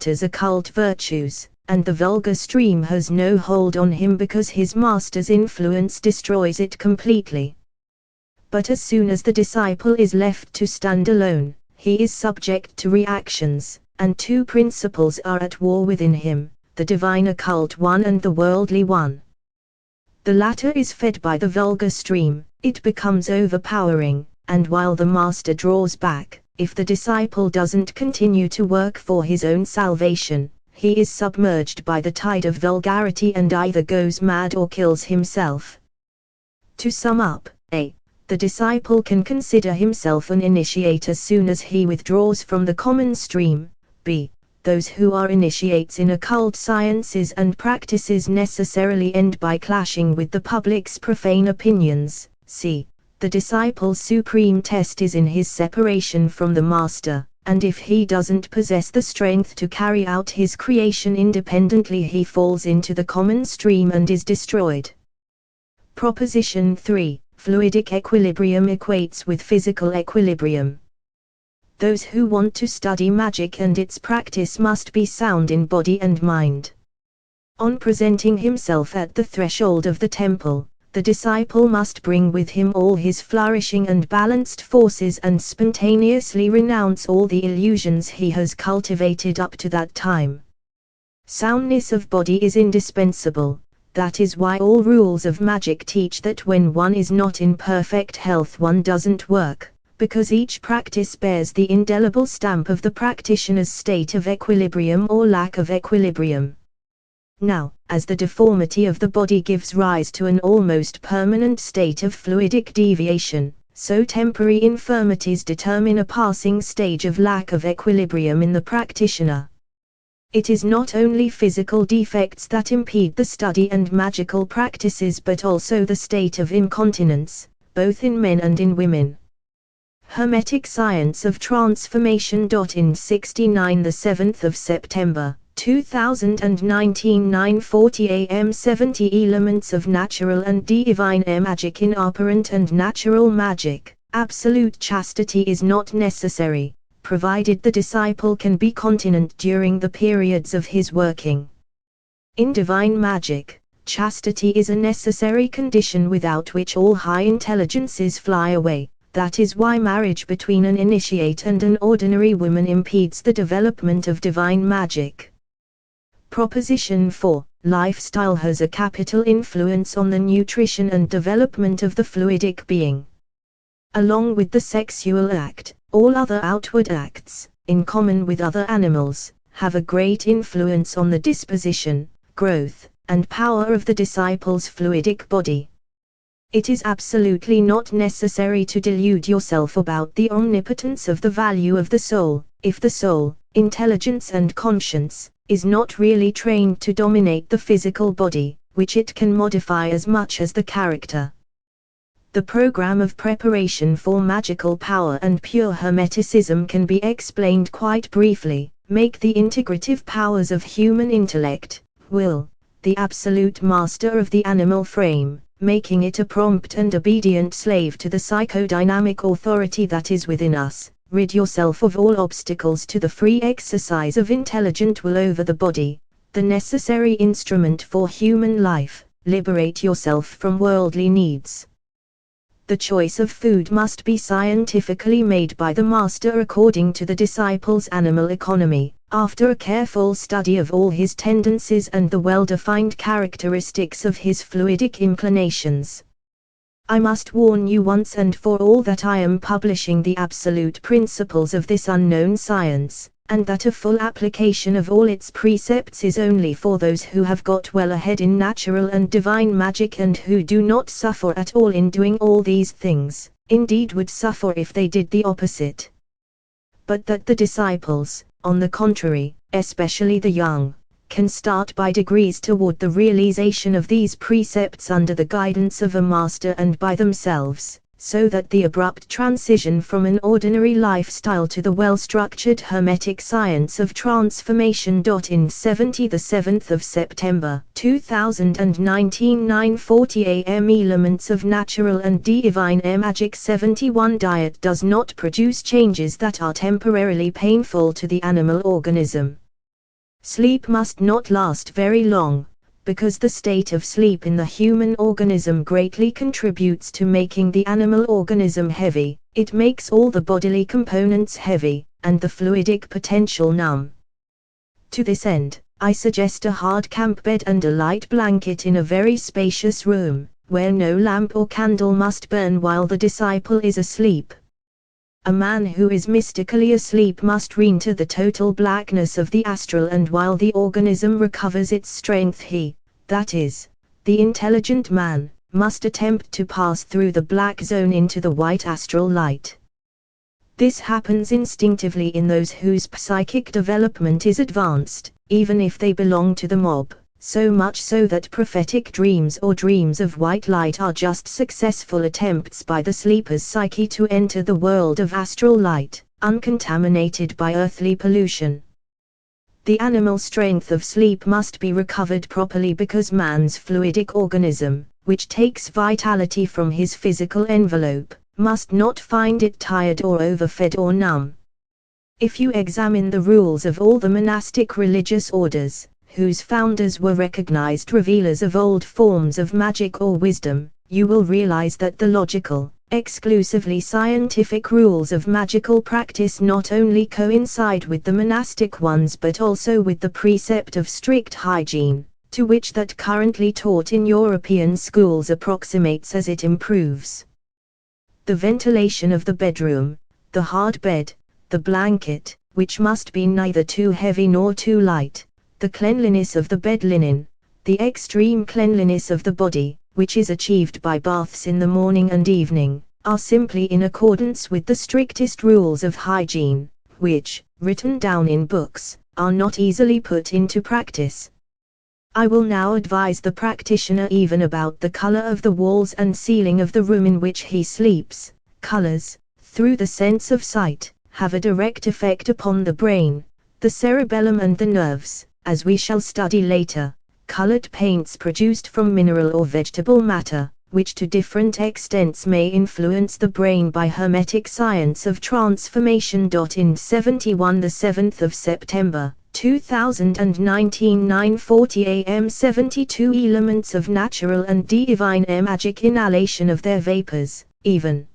master's occult virtues, and the vulgar stream has no hold on him because his master's influence destroys it completely. But as soon as the disciple is left to stand alone, he is subject to reactions, and two principles are at war within him, the divine occult one and the worldly one. The latter is fed by the vulgar stream, it becomes overpowering, and while the master draws back, if the disciple doesn't continue to work for his own salvation, he is submerged by the tide of vulgarity and either goes mad or kills himself. To sum up, A. The disciple can consider himself an initiate as soon as he withdraws from the common stream. B. Those who are initiates in occult sciences and practices necessarily end by clashing with the public's profane opinions. C. The disciple's supreme test is in his separation from the master, and if he doesn't possess the strength to carry out his creation independently, he falls into the common stream and is destroyed. Proposition 3. Fluidic equilibrium equates with physical equilibrium. Those who want to study magic and its practice must be sound in body and mind. On presenting himself at the threshold of the temple, the disciple must bring with him all his flourishing and balanced forces and spontaneously renounce all the illusions he has cultivated up to that time. Soundness of body is indispensable. That is why all rules of magic teach that when one is not in perfect health one doesn't work, because each practice bears the indelible stamp of the practitioner's state of equilibrium or lack of equilibrium. Now, as the deformity of the body gives rise to an almost permanent state of fluidic deviation, so temporary infirmities determine a passing stage of lack of equilibrium in the practitioner. It is not only physical defects that impede the study and magical practices but also the state of incontinence, both in men and in women. Hermetic Science of Transformation. In 69, the 7th of September, 2019, 9:40 a.m. 70 Elements of Natural and Divine Magic. In apparent and natural magic, absolute chastity is not necessary, provided the disciple can be continent during the periods of his working. In divine magic, chastity is a necessary condition without which all high intelligences fly away. That is why marriage between an initiate and an ordinary woman impedes the development of divine magic. Proposition 4. Lifestyle has a capital influence on the nutrition and development of the fluidic being. Along with the sexual act, all other outward acts, in common with other animals, have a great influence on the disposition, growth, and power of the disciple's fluidic body. It is absolutely not necessary to delude yourself about the omnipotence of the value of the soul, if the soul, intelligence and conscience, is not really trained to dominate the physical body, which it can modify as much as the character. The program of preparation for magical power and pure Hermeticism can be explained quite briefly. Make the integrative powers of human intellect, will, the absolute master of the animal frame, making it a prompt and obedient slave to the psychodynamic authority that is within us. Rid yourself of all obstacles to the free exercise of intelligent will over the body, the necessary instrument for human life. Liberate yourself from worldly needs. The choice of food must be scientifically made by the master according to the disciple's animal economy, after a careful study of all his tendencies and the well-defined characteristics of his fluidic inclinations. I must warn you once and for all that I am publishing the absolute principles of this unknown science, and that a full application of all its precepts is only for those who have got well ahead in natural and divine magic and who do not suffer at all in doing all these things, indeed would suffer if they did the opposite. But that the disciples, on the contrary, especially the young, can start by degrees toward the realization of these precepts under the guidance of a master and by themselves, so that the abrupt transition from an ordinary lifestyle to the well-structured Hermetic Science of Transformation. In 70 the 7th of September, 2019 9:40 a.m. Elements of Natural and Divine Magic. 71 Diet does not produce changes that are temporarily painful to the animal organism. Sleep must not last very long, because the state of sleep in the human organism greatly contributes to making the animal organism heavy. It makes all the bodily components heavy, and the fluidic potential numb. To this end, I suggest a hard camp bed and a light blanket in a very spacious room, where no lamp or candle must burn while the disciple is asleep. A man who is mystically asleep must re-enter the total blackness of the astral, and while the organism recovers its strength he, that is, the intelligent man, must attempt to pass through the black zone into the white astral light. This happens instinctively in those whose psychic development is advanced, even if they belong to the mob, so much so that prophetic dreams or dreams of white light are just successful attempts by the sleeper's psyche to enter the world of astral light, uncontaminated by earthly pollution. The animal strength of sleep must be recovered properly, because man's fluidic organism, which takes vitality from his physical envelope, must not find it tired or overfed or numb. If you examine the rules of all the monastic religious orders, whose founders were recognized revealers of old forms of magic or wisdom, you will realize that the logical, exclusively scientific rules of magical practice not only coincide with the monastic ones but also with the precept of strict hygiene, to which that currently taught in European schools approximates as it improves. The ventilation of the bedroom, the hard bed, the blanket, which must be neither too heavy nor too light, the cleanliness of the bed linen, the extreme cleanliness of the body, which is achieved by baths in the morning and evening, are simply in accordance with the strictest rules of hygiene, which, written down in books, are not easily put into practice. I will now advise the practitioner even about the color of the walls and ceiling of the room in which he sleeps. Colors, through the sense of sight, have a direct effect upon the brain, the cerebellum and the nerves, as we shall study later. Colored paints produced from mineral or vegetable matter, which to different extents may influence the brain by Hermetic Science of Transformation. In 71, the 7th of September, 2019, 9:40 a.m. 72 elements of natural and divine magic inhalation of their vapors, even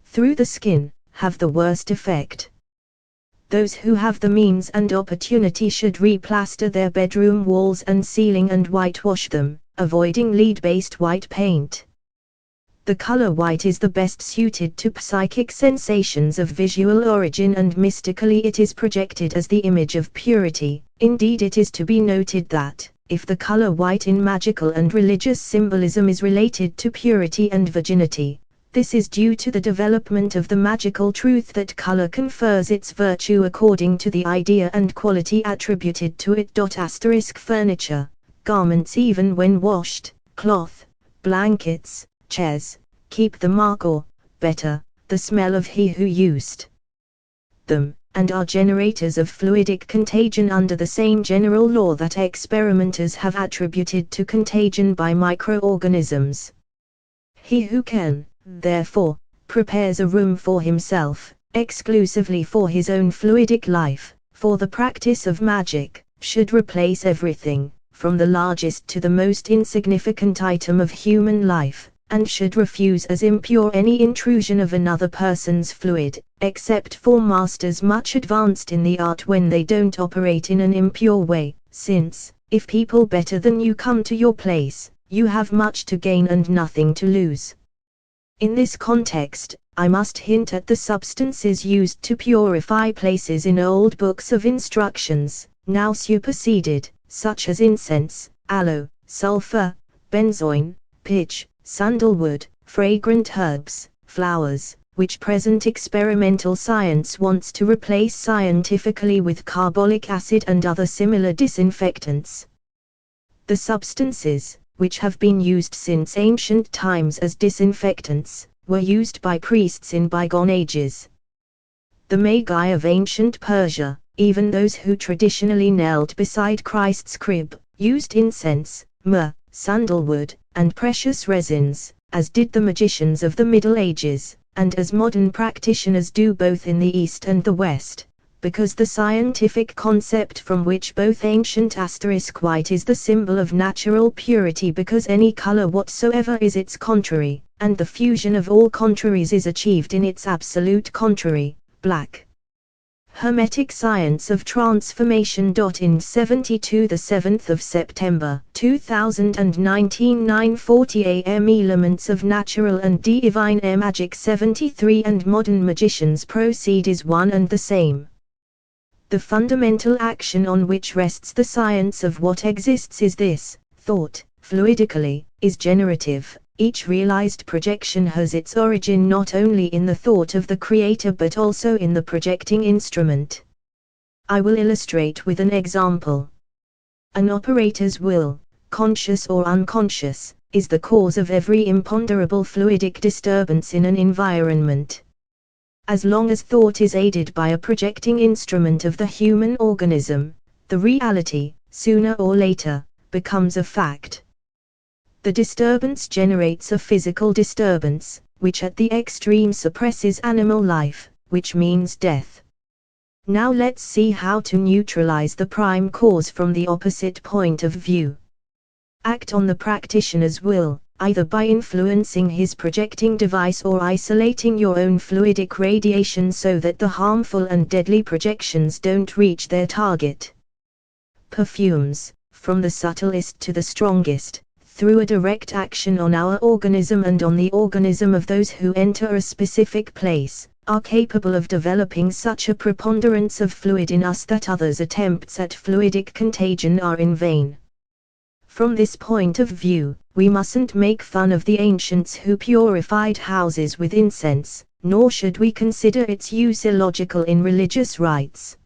through the skin, have the worst effect. Those who have the means and opportunity should replaster their bedroom walls and ceiling and whitewash them, avoiding lead-based white paint. The color white is the best suited to psychic sensations of visual origin, and mystically it is projected as the image of purity. Indeed, it is to be noted that, if the color white in magical and religious symbolism is related to purity and virginity, this is due to the development of the magical truth that color confers its virtue according to the idea and quality attributed to it. Furniture, garments even when washed, cloth, blankets, chairs, keep the mark or, better, the smell of he who used them, and are generators of fluidic contagion under the same general law that experimenters have attributed to contagion by microorganisms. He who can, therefore, prepares a room for himself, exclusively for his own fluidic life, for the practice of magic, should replace everything, from the largest to the most insignificant item of human life, and should refuse as impure any intrusion of another person's fluid, except for masters much advanced in the art when they don't operate in an impure way, since, if people better than you come to your place, you have much to gain and nothing to lose. In this context, I must hint at the substances used to purify places in old books of instructions, now superseded, such as incense, aloe, sulfur, benzoin, pitch, sandalwood, fragrant herbs, flowers, which present experimental science wants to replace scientifically with carbolic acid and other similar disinfectants. The substances, which have been used since ancient times as disinfectants, were used by priests in bygone ages. The Magi of ancient Persia, even those who traditionally knelt beside Christ's crib, used incense, myrrh, sandalwood, and precious resins, as did the magicians of the Middle Ages, and as modern practitioners do both in the East and the West. because the scientific concept from which both ancient *white is the symbol of natural purity because any color whatsoever is its contrary, and the fusion of all contraries is achieved in its absolute contrary, black. Hermetic Science of Transformation. In 72 the 7th of September 2019 9:40 a.m. Elements of Natural and Divine Magic 73 and Modern Magicians Proceed is one and the same. The fundamental action on which rests the science of what exists is this: thought, fluidically, is generative. Each realized projection has its origin not only in the thought of the creator but also in the projecting instrument. I will illustrate with an example. An operator's will, conscious or unconscious, is the cause of every imponderable fluidic disturbance in an environment. As long as thought is aided by a projecting instrument of the human organism, the reality, sooner or later, becomes a fact. The disturbance generates a physical disturbance, which at the extreme suppresses animal life, which means death. Now let's see how to neutralize the prime cause from the opposite point of view. Act on the practitioner's will, either by influencing his projecting device or isolating your own fluidic radiation so that the harmful and deadly projections don't reach their target. Perfumes, from the subtlest to the strongest, through a direct action on our organism and on the organism of those who enter a specific place, are capable of developing such a preponderance of fluid in us that others' attempts at fluidic contagion are in vain. From this point of view, we mustn't make fun of the ancients who purified houses with incense, nor should we consider its use illogical in religious rites.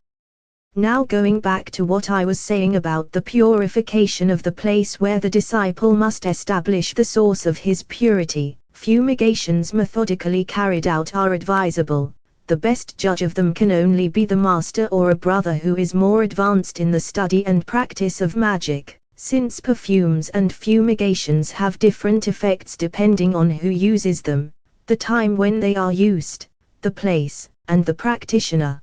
Now going back to what I was saying about the purification of the place where the disciple must establish the source of his purity, fumigations methodically carried out are advisable. The best judge of them can only be the master or a brother who is more advanced in the study and practice of magic, since perfumes and fumigations have different effects depending on who uses them, the time when they are used, the place, and the practitioner.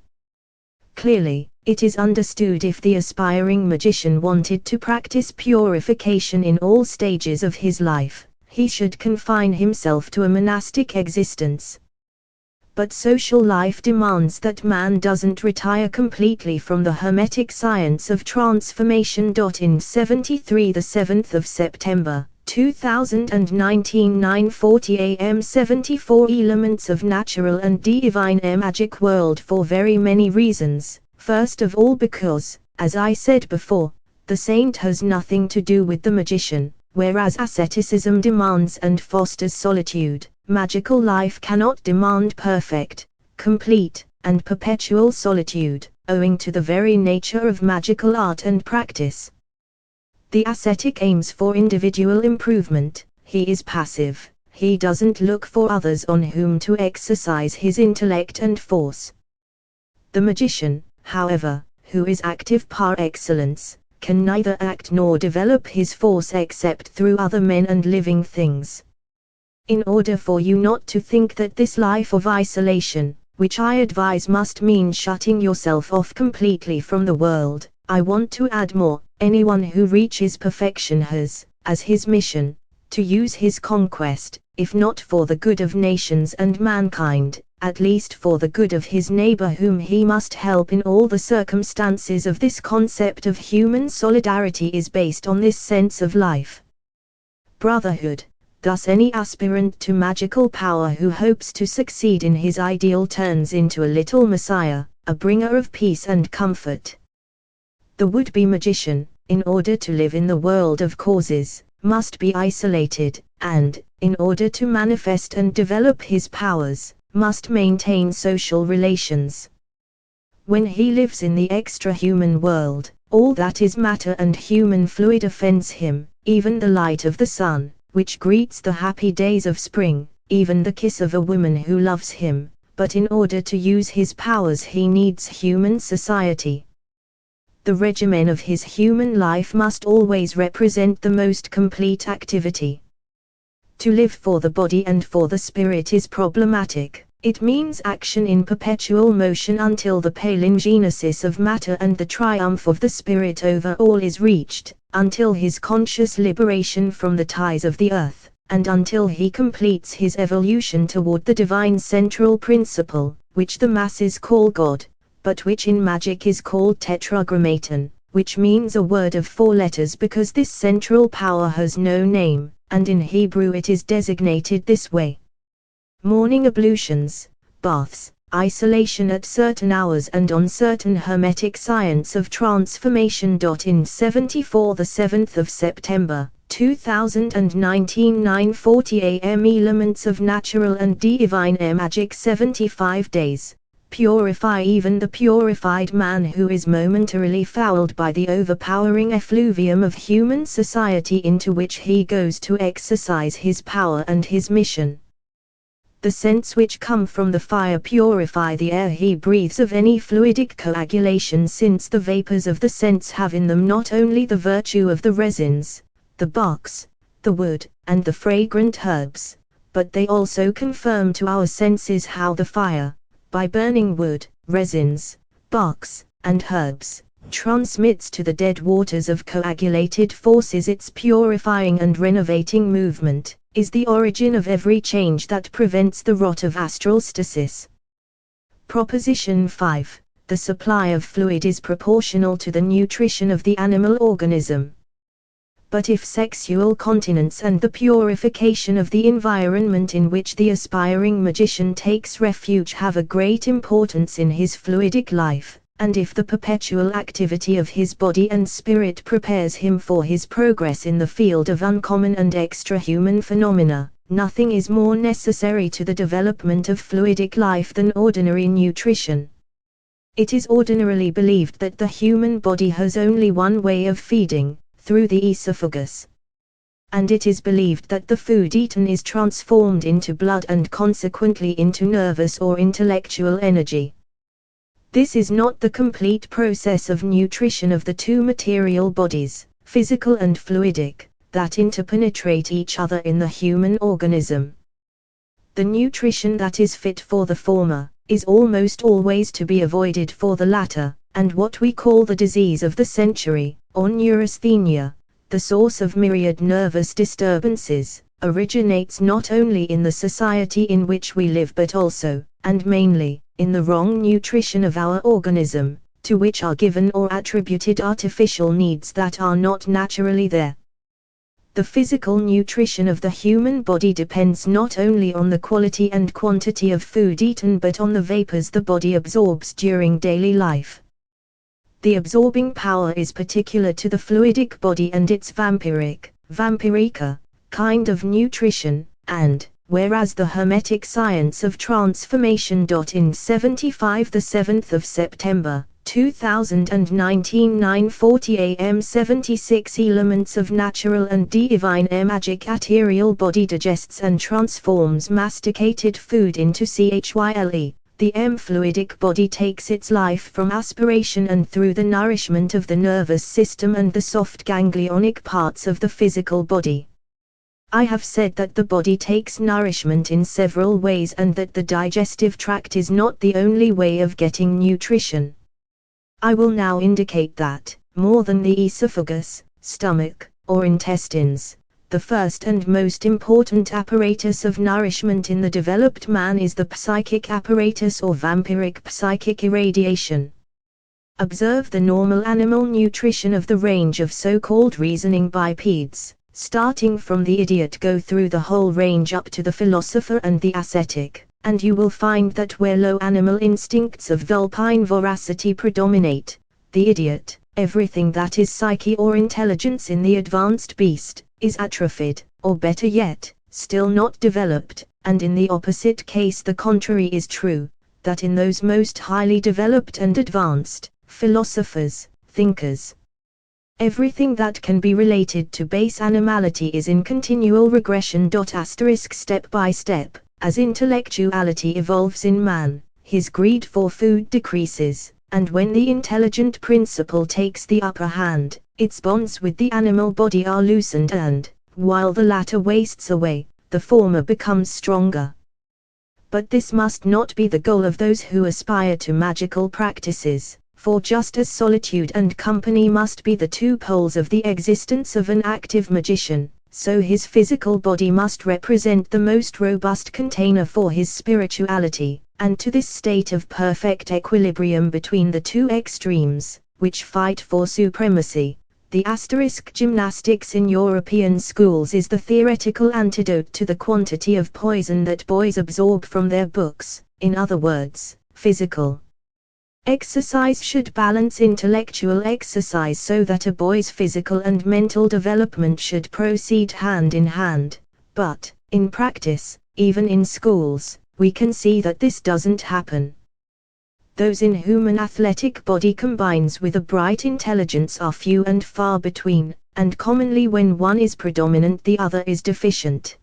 Clearly, it is understood if the aspiring magician wanted to practice purification in all stages of his life, he should confine himself to a monastic existence. But social life demands that man doesn't retire completely from the Hermetic Science of Transformation. In 73 the 7th of September 2019 9:40 a.m. 74 Elements of Natural and Divine Magic World for very many reasons. First of all because, as I said before, the saint has nothing to do with the magician, whereas asceticism demands and fosters solitude. Magical life cannot demand perfect, complete, and perpetual solitude, owing to the very nature of magical art and practice. The ascetic aims for individual improvement, he is passive, he doesn't look for others on whom to exercise his intellect and force. The magician, however, who is active par excellence, can neither act nor develop his force except through other men and living things. In order for you not to think that this life of isolation, which I advise must mean shutting yourself off completely from the world, I want to add more: anyone who reaches perfection has, as his mission, to use his conquest, if not for the good of nations and mankind, at least for the good of his neighbor whom he must help in all the circumstances of this concept of human solidarity is based on this sense of life. Brotherhood. Thus any aspirant to magical power who hopes to succeed in his ideal turns into a little messiah, a bringer of peace and comfort. The would-be magician, in order to live in the world of causes, must be isolated, and, in order to manifest and develop his powers, must maintain social relations. When he lives in the extra-human world, all that is matter and human fluid offends him, even the light of the sun, which greets the happy days of spring, even the kiss of a woman who loves him, but in order to use his powers he needs human society. The regimen of his human life must always represent the most complete activity. To live for the body and for the spirit is problematic, It means action in perpetual motion until the palingenesis of matter and the triumph of the spirit over all is reached, until his conscious liberation from the ties of the earth, and until he completes his evolution toward the divine central principle, which the masses call God, but which in magic is called tetragrammaton, which means a word of 4 letters because this central power has no name, and in Hebrew it is designated this way. Morning ablutions, baths, isolation at certain hours and on certain Hermetic science of transformation. In 74 the 7th of September, 2019 9:40 a.m. Elements of natural and divine air magic 75 days. Purify even the purified man who is momentarily fouled by the overpowering effluvium of human society into which he goes to exercise his power and his mission. The scents which come from the fire purify the air he breathes of any fluidic coagulation, since the vapors of the scents have in them not only the virtue of the resins, the barks, the wood, and the fragrant herbs, but they also confirm to our senses how the fire, by burning wood, resins, barks, and herbs, transmits to the dead waters of coagulated forces its purifying and renovating movement, is the origin of every change that prevents the rot of astral stasis. Proposition 5. The supply of fluid is proportional to the nutrition of the animal organism. But if sexual continence and the purification of the environment in which the aspiring magician takes refuge have a great importance in his fluidic life, and if the perpetual activity of his body and spirit prepares him for his progress in the field of uncommon and extra-human phenomena, nothing is more necessary to the development of fluidic life than ordinary nutrition. It is ordinarily believed that the human body has only one way of feeding, through the esophagus. And it is believed that the food eaten is transformed into blood and consequently into nervous or intellectual energy. This is not the complete process of nutrition of the two material bodies, physical and fluidic, that interpenetrate each other in the human organism. The nutrition that is fit for the former, is almost always to be avoided for the latter, and what we call the disease of the century, or neurasthenia, the source of myriad nervous disturbances, originates not only in the society in which we live but also, and mainly, in the wrong nutrition of our organism, to which are given or attributed artificial needs that are not naturally there. The physical nutrition of the human body depends not only on the quality and quantity of food eaten but on the vapors the body absorbs during daily life. The absorbing power is particular to the fluidic body and its vampirica, kind of nutrition, and, whereas the Hermetic science of transformation. In 75 the 7th of September, 2019 9:40 a.m. 76 elements of natural and divine air magic arterial body digests and transforms masticated food into chlE. The fluidic body takes its life from aspiration and through the nourishment of the nervous system and the soft ganglionic parts of the physical body. I have said that the body takes nourishment in several ways and that the digestive tract is not the only way of getting nutrition. I will now indicate that, more than the esophagus, stomach, or intestines, the first and most important apparatus of nourishment in the developed man is the psychic apparatus or vampiric psychic irradiation. Observe the normal animal nutrition of the range of so-called reasoning bipeds, starting from the idiot go through the whole range up to the philosopher and the ascetic, and you will find that where low animal instincts of vulpine voracity predominate, the idiot, everything that is psyche or intelligence in the advanced beast, is atrophied, or better yet, still not developed, and in the opposite case the contrary is true, that in those most highly developed and advanced, philosophers, thinkers, everything that can be related to base animality is in continual regression. Step by step, as intellectuality evolves in man, his greed for food decreases, and when the intelligent principle takes the upper hand, its bonds with the animal body are loosened and, while the latter wastes away, the former becomes stronger. But this must not be the goal of those who aspire to magical practices, for just as solitude and company must be the two poles of the existence of an active magician, so his physical body must represent the most robust container for his spirituality, and to this state of perfect equilibrium between the two extremes, which fight for supremacy, the * gymnastics in European schools is the theoretical antidote to the quantity of poison that boys absorb from their books. In other words, physical exercise should balance intellectual exercise so that a boy's physical and mental development should proceed hand in hand. But, in practice, even in schools, we can see that this doesn't happen. Those in whom an athletic body combines with a bright intelligence are few and far between, and commonly when one is predominant the other is deficient.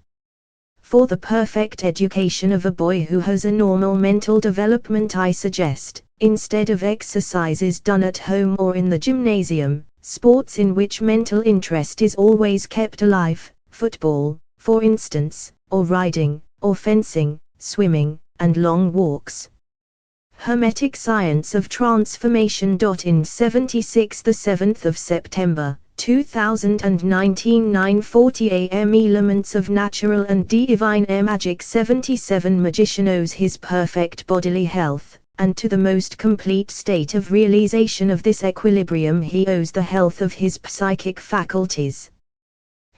For the perfect education of a boy who has a normal mental development, I suggest, instead of exercises done at home or in the gymnasium, sports in which mental interest is always kept alive, football, for instance, or riding, or fencing, swimming, and long walks. Hermetic Science of Transformation. In 76, the 7th of September, 2019, 9:40 a.m. Elements of Natural and Divine Air Magic. 77 Magician owes his perfect bodily health, and to the most complete state of realization of this equilibrium he owes the health of his psychic faculties.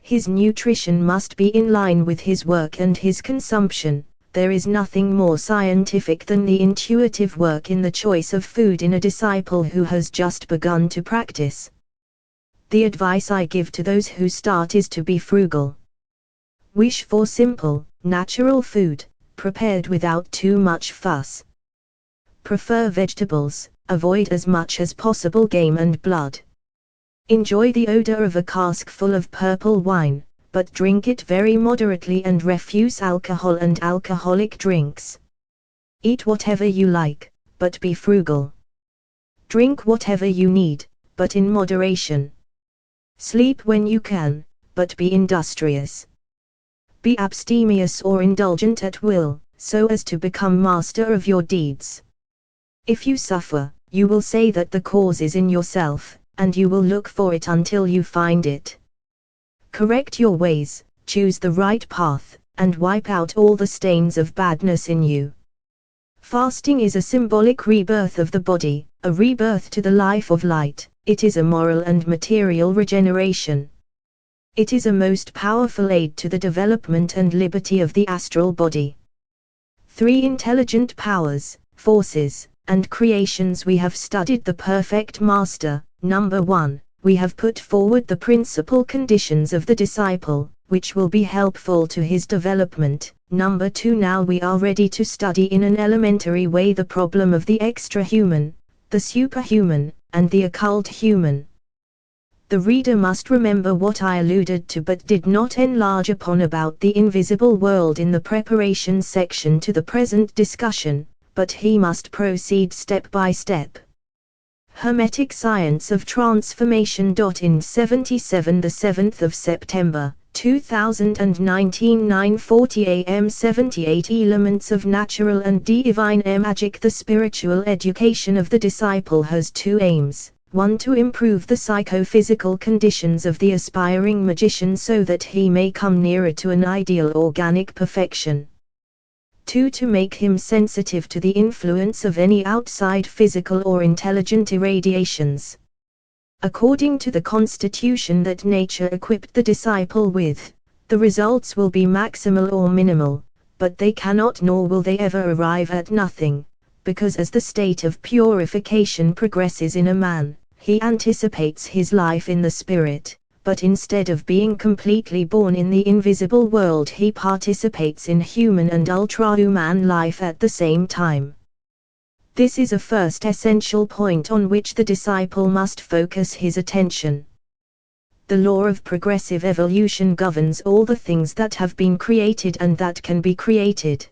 His nutrition must be in line with his work and his consumption. There is nothing more scientific than the intuitive work in the choice of food in a disciple who has just begun to practice. The advice I give to those who start is to be frugal. Wish for simple, natural food, prepared without too much fuss. Prefer vegetables, avoid as much as possible game and blood. Enjoy the odor of a cask full of purple wine, but drink it very moderately and refuse alcohol and alcoholic drinks. Eat whatever you like, but be frugal. Drink whatever you need, but in moderation. Sleep when you can, but be industrious. Be abstemious or indulgent at will, so as to become master of your deeds. If you suffer, you will say that the cause is in yourself, and you will look for it until you find it. Correct your ways, choose the right path, and wipe out all the stains of badness in you. Fasting is a symbolic rebirth of the body, a rebirth to the life of light. It is a moral and material regeneration. It is a most powerful aid to the development and liberty of the astral body. 3 intelligent powers, forces, and creations. We have studied the perfect master. Number 1. We have put forward the principal conditions of the disciple, which will be helpful to his development. Number 2. Now we are ready to study in an elementary way the problem of the extra-human, the superhuman, and the occult human. The reader must remember what I alluded to but did not enlarge upon about the invisible world in the preparation section to the present discussion, but he must proceed step by step. Hermetic Science of Transformation. In 77, the 7th of September, 2019, 9:40 a.m. 78 Elements of Natural and Divine Air Magic. The spiritual education of the disciple has 2 aims. 1. To improve the psychophysical conditions of the aspiring magician so that he may come nearer to an ideal organic perfection. 2. To make him sensitive to the influence of any outside physical or intelligent irradiations. According to the constitution that nature equipped the disciple with, the results will be maximal or minimal, but they cannot nor will they ever arrive at nothing, because as the state of purification progresses in a man, he anticipates his life in the spirit, but instead of being completely born in the invisible world he participates in human and ultra-human life at the same time. This is a first essential point on which the disciple must focus his attention. The law of progressive evolution governs all the things that have been created and that can be created.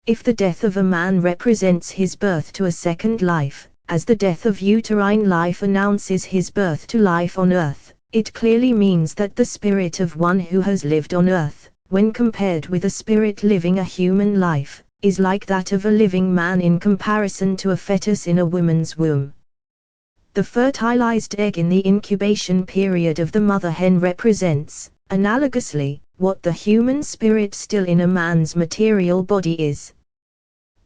If the death of a man represents his birth to a second life, as the death of uterine life announces his birth to life on earth, it clearly means that the spirit of one who has lived on earth, when compared with a spirit living a human life, is like that of a living man in comparison to a fetus in a woman's womb. The fertilized egg in the incubation period of the mother hen represents, analogously, what the human spirit still in a man's material body is.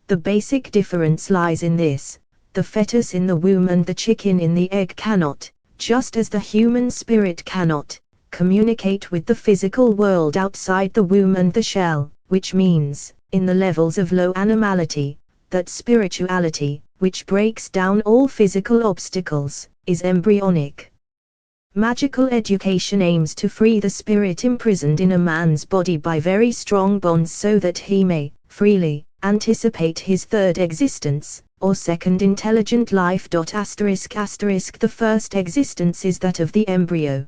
The basic difference lies in this: the fetus in the womb and the chicken in the egg cannot, just as the human spirit cannot, communicate with the physical world outside the womb and the shell, which means, in the levels of low animality, that spirituality, which breaks down all physical obstacles, is embryonic. Magical education aims to free the spirit imprisoned in a man's body by very strong bonds so that he may, freely, anticipate his third existence, or second intelligent life. The first existence is that of the embryo.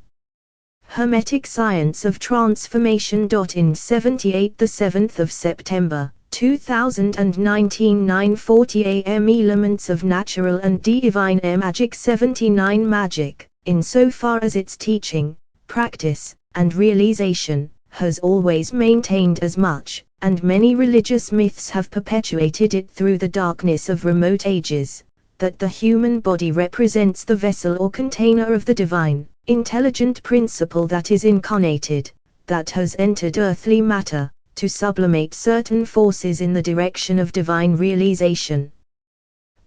Hermetic Science of Transformation. In 78, the 7th of September, 2019, 9:40 a.m. Elements of Natural and Divine Magic. 79 Magic, insofar as its teaching, practice, and realization, has always maintained as much, and many religious myths have perpetuated it through the darkness of remote ages, that the human body represents the vessel or container of the divine, intelligent principle that is incarnated, that has entered earthly matter, to sublimate certain forces in the direction of divine realization.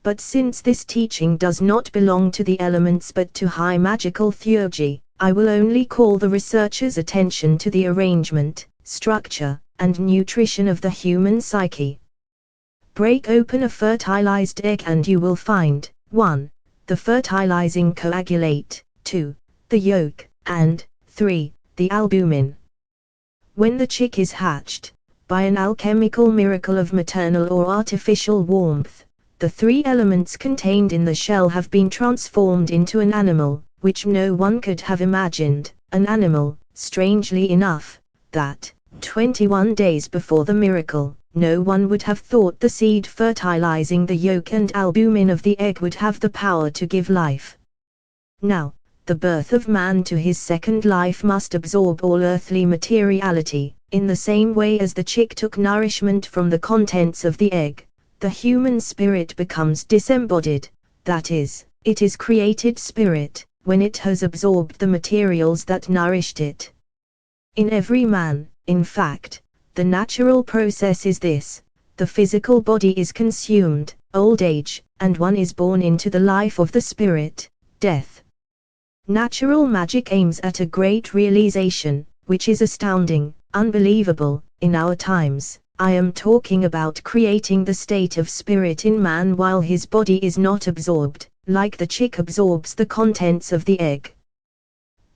But since this teaching does not belong to the elements but to high magical theurgy, I will only call the researcher's attention to the arrangement, structure, and nutrition of the human psyche. Break open a fertilized egg and you will find 1. The fertilizing coagulate, 2. The yolk, and 3. The albumin. When the chick is hatched, by an alchemical miracle of maternal or artificial warmth, the three elements contained in the shell have been transformed into an animal, which no one could have imagined, an animal, strangely enough, that, 21 days before the miracle, no one would have thought the seed fertilizing the yolk and albumin of the egg would have the power to give life. Now, the birth of man to his second life must absorb all earthly materiality, in the same way as the chick took nourishment from the contents of the egg. The human spirit becomes disembodied, that is, it is created spirit, when it has absorbed the materials that nourished it. In every man, in fact, the natural process is this: the physical body is consumed, old age, and one is born into the life of the spirit, death. Natural magic aims at a great realization, which is astounding, unbelievable, in our times. I am talking about creating the state of spirit in man while his body is not absorbed, like the chick absorbs the contents of the egg.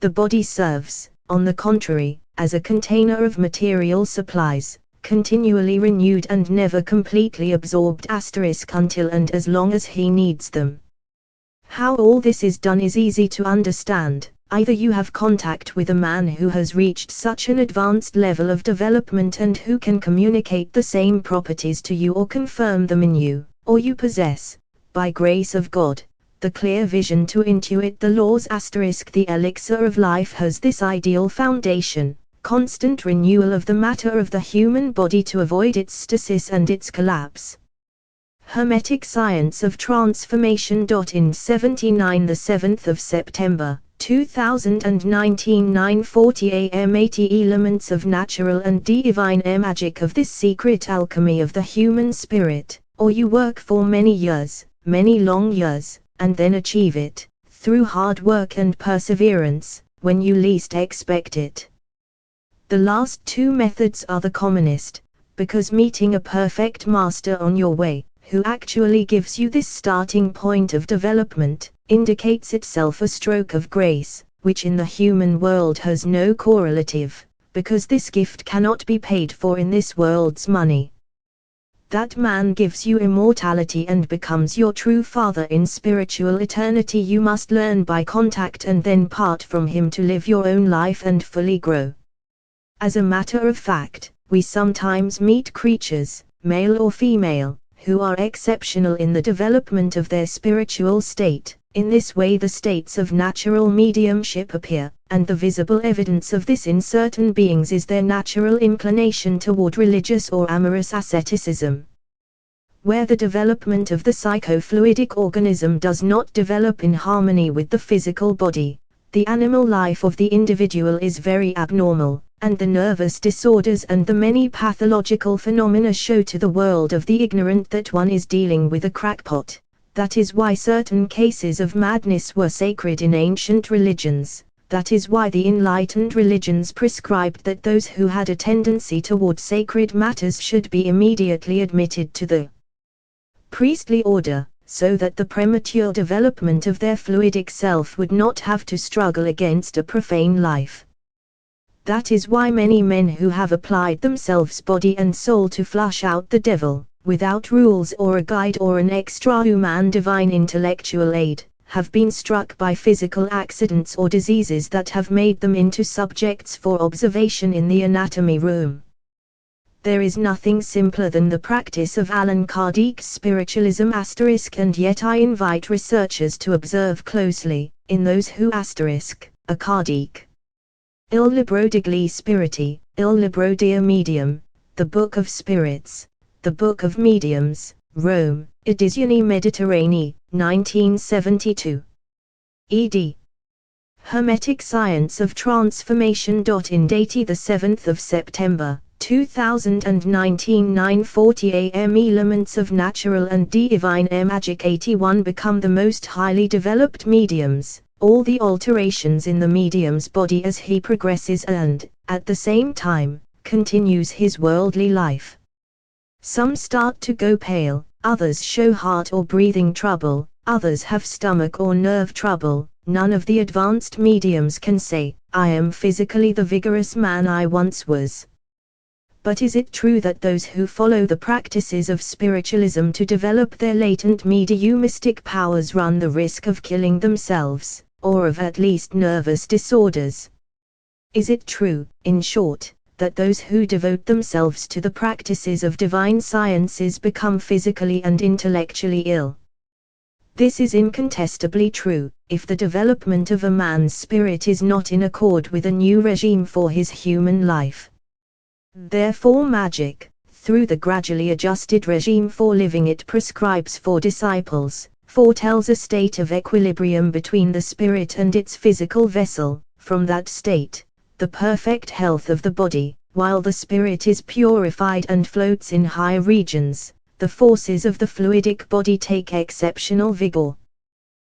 The body serves, on the contrary, as a container of material supplies, continually renewed and never completely absorbed until and as long as he needs them. How all this is done is easy to understand. Either you have contact with a man who has reached such an advanced level of development and who can communicate the same properties to you or confirm them in you, or you possess, by grace of God, the clear vision to intuit the laws. The elixir of life has this ideal foundation: constant renewal of the matter of the human body to avoid its stasis and its collapse. Hermetic Science of Transformation. In 79, the 7th of September, 2019, 9:40 a.m. 80 Elements of Natural and Divine Magic of this secret alchemy of the human spirit, or you work for many years, many long years, and then achieve it, through hard work and perseverance, when you least expect it. The last two methods are the commonest, because meeting a perfect master on your way, who actually gives you this starting point of development, indicates itself a stroke of grace, which in the human world has no correlative, because this gift cannot be paid for in this world's money. That man gives you immortality and becomes your true father in spiritual eternity. You must learn by contact and then part from him to live your own life and fully grow. As a matter of fact, we sometimes meet creatures, male or female, who are exceptional in the development of their spiritual state. In this way the states of natural mediumship appear, and the visible evidence of this in certain beings is their natural inclination toward religious or amorous asceticism, where the development of the psychofluidic organism does not develop in harmony with the physical body, the animal life of the individual is very abnormal, and the nervous disorders and the many pathological phenomena show to the world of the ignorant that one is dealing with a crackpot. That is why certain cases of madness were sacred in ancient religions. That is why the enlightened religions prescribed that those who had a tendency toward sacred matters should be immediately admitted to the priestly order, so that the premature development of their fluidic self would not have to struggle against a profane life. That is why many men who have applied themselves body and soul to flush out the devil, without rules or a guide or an extra-human divine intellectual aid, have been struck by physical accidents or diseases that have made them into subjects for observation in the anatomy room. There is nothing simpler than the practice of Allan Kardec's spiritualism *, and yet I invite researchers to observe closely, in those who *, a Kardec. Il libro degli spiriti, il libro dia medium, the Book of Spirits, the Book of Mediums, Rome, Edizioni Mediterranee, 1972. ed. Hermetic Science of Transformation. In date the 7th of September, 2019 9:40 a.m. Elements of natural and divine magic. 81 Become the most highly developed mediums. All the alterations in the medium's body as he progresses and, at the same time, continues his worldly life. Some start to go pale, others show heart or breathing trouble, others have stomach or nerve trouble. None of the advanced mediums can say, I am physically the vigorous man I once was. But is it true that those who follow the practices of spiritualism to develop their latent mediumistic powers run the risk of killing themselves, or of at least nervous disorders? Is it true, in short, that those who devote themselves to the practices of divine sciences become physically and intellectually ill? This is incontestably true, if the development of a man's spirit is not in accord with a new regime for his human life. Therefore magic, through the gradually adjusted regime for living it prescribes for disciples, foretells a state of equilibrium between the spirit and its physical vessel. From that state, the perfect health of the body, while the spirit is purified and floats in higher regions, the forces of the fluidic body take exceptional vigor.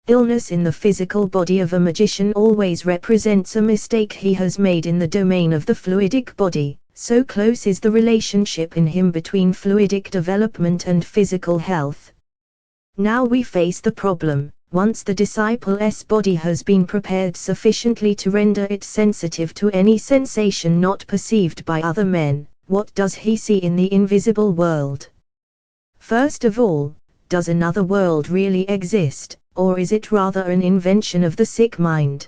Illness in the physical body of a magician always represents a mistake he has made in the domain of the fluidic body, so close is the relationship in him between fluidic development and physical health. Now we face the problem. Once the disciple's body has been prepared sufficiently to render it sensitive to any sensation not perceived by other men, what does he see in the invisible world? First of all, does another world really exist, or is it rather an invention of the sick mind?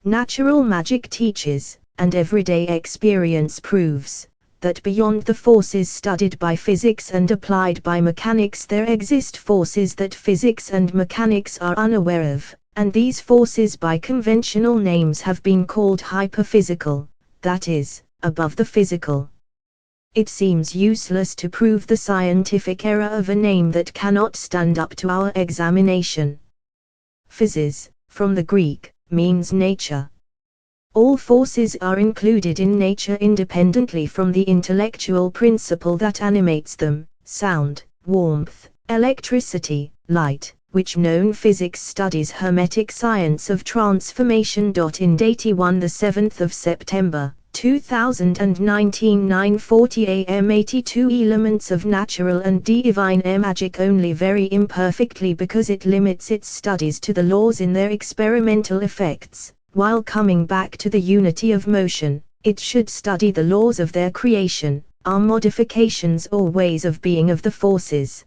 Natural magic teaches, and everyday experience proves, that beyond the forces studied by physics and applied by mechanics there exist forces that physics and mechanics are unaware of, and these forces by conventional names have been called hyperphysical, that is, above the physical. It seems useless to prove the scientific error of a name that cannot stand up to our examination. Physis, from the Greek, means nature. All forces are included in nature independently from the intellectual principle that animates them: sound, warmth, electricity, light, which known physics studies Hermetic Science of Transformation. In date 1 the 7th of September, 2019 9:40 a.m. 82 Elements of natural and divine magic only very imperfectly because it limits its studies to the laws in their experimental effects. While coming back to the unity of motion, it should study the laws of their creation, our modifications or ways of being of the forces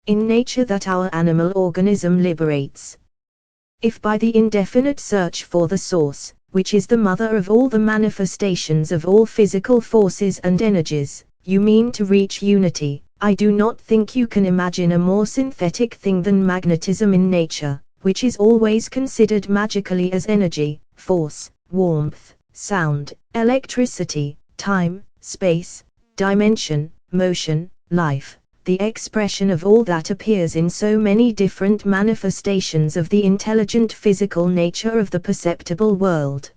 in nature that our animal organism liberates. If by the indefinite search for the source, which is the mother of all the manifestations of all physical forces and energies, you mean to reach unity, I do not think you can imagine a more synthetic thing than magnetism in nature, which is always considered magically as energy, force, warmth, sound, electricity, time, space, dimension, motion, life, the expression of all that appears in so many different manifestations of the intelligent physical nature of the perceptible world.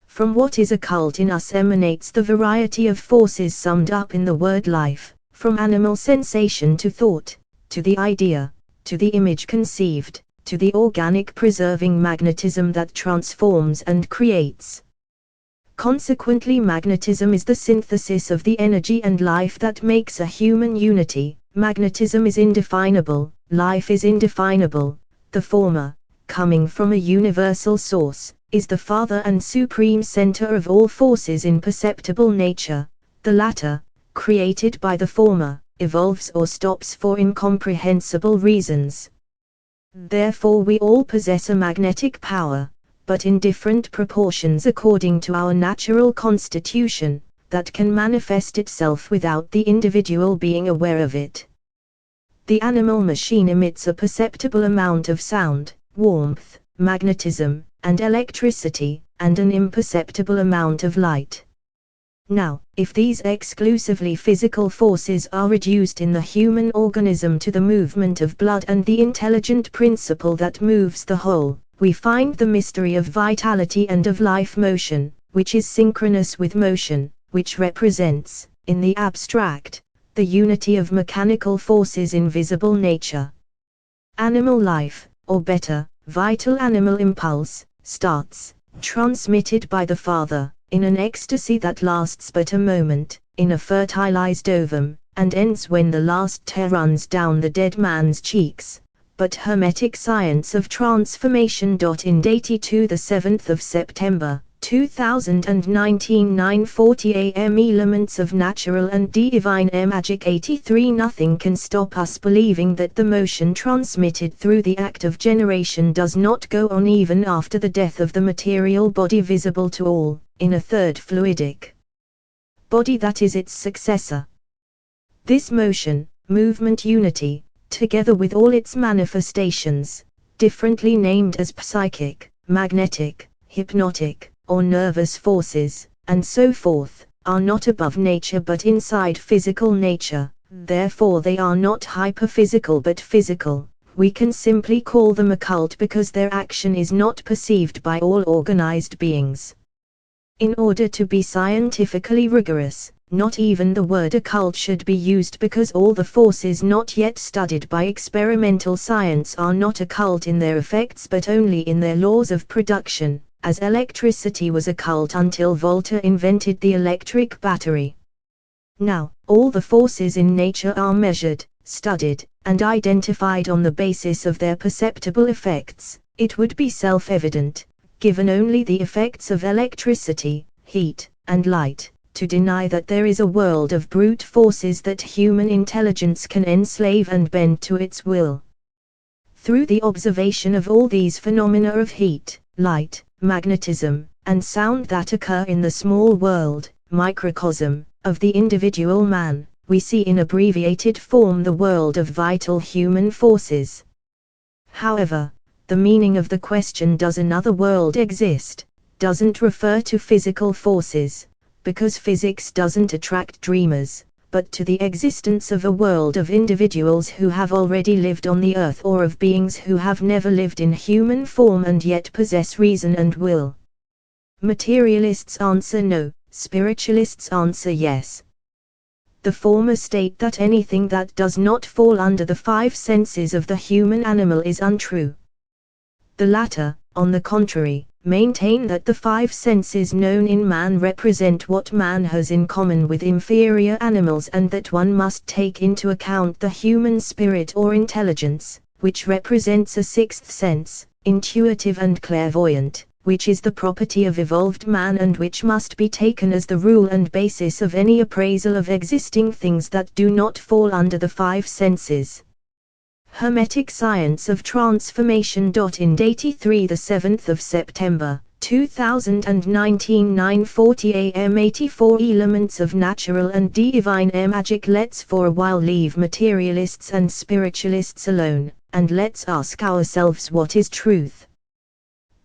From what is occult in us emanates the variety of forces summed up in the word life, from animal sensation to thought, to the idea, to the image conceived, to the organic preserving magnetism that transforms and creates. Consequently, magnetism is the synthesis of the energy and life that makes a human unity. Magnetism is indefinable, life is indefinable. The former, coming from a universal source, is the father and supreme center of all forces in perceptible nature. The latter, created by the former, evolves or stops for incomprehensible reasons. Therefore we all possess a magnetic power, but in different proportions according to our natural constitution, that can manifest itself without the individual being aware of it. The animal machine emits a perceptible amount of sound, warmth, magnetism, and electricity, and an imperceptible amount of light. Now, if these exclusively physical forces are reduced in the human organism to the movement of blood and the intelligent principle that moves the whole, we find the mystery of vitality and of life motion, which is synchronous with motion, which represents, in the abstract, the unity of mechanical forces in visible nature. Animal life, or better, vital animal impulse, starts, transmitted by the father, in an ecstasy that lasts but a moment, in a fertilized ovum, and ends when the last tear runs down the dead man's cheeks. But Hermetic Science of Transformation. In 82 the 7th of September, 2019 9:40 a.m. Elements of Natural and Divine Magic 83 Nothing can stop us believing that the motion transmitted through the act of generation does not go on even after the death of the material body visible to all, in a third fluidic body that is its successor. This motion, movement unity, together with all its manifestations, differently named as psychic, magnetic, hypnotic, or nervous forces, and so forth, are not above nature but inside physical nature, therefore they are not hyperphysical but physical. We can simply call them occult because their action is not perceived by all organized beings. In order to be scientifically rigorous, not even the word occult should be used because all the forces not yet studied by experimental science are not occult in their effects but only in their laws of production, as electricity was occult until Volta invented the electric battery. Now, all the forces in nature are measured, studied, and identified on the basis of their perceptible effects. It would be self-evident, given only the effects of electricity, heat, and light, to deny that there is a world of brute forces that human intelligence can enslave and bend to its will. Through the observation of all these phenomena of heat, light, magnetism, and sound that occur in the small world, microcosm, of the individual man, we see in abbreviated form the world of vital human forces. However, the meaning of the question "does another world exist?" doesn't refer to physical forces, because physics doesn't attract dreamers, but to the existence of a world of individuals who have already lived on the earth or of beings who have never lived in human form and yet possess reason and will. Materialists answer no, spiritualists answer yes. The former state that anything that does not fall under the five senses of the human animal is untrue. The latter, on the contrary, maintain that the five senses known in man represent what man has in common with inferior animals and that one must take into account the human spirit or intelligence, which represents a sixth sense, intuitive and clairvoyant, which is the property of evolved man and which must be taken as the rule and basis of any appraisal of existing things that do not fall under the five senses. Hermetic Science of Transformation. In 83 the 7th of September, 2019 9:40 a.m. 84 Elements of Natural and Divine Magic. Let's for a while leave materialists and spiritualists alone, and let's ask ourselves what is truth.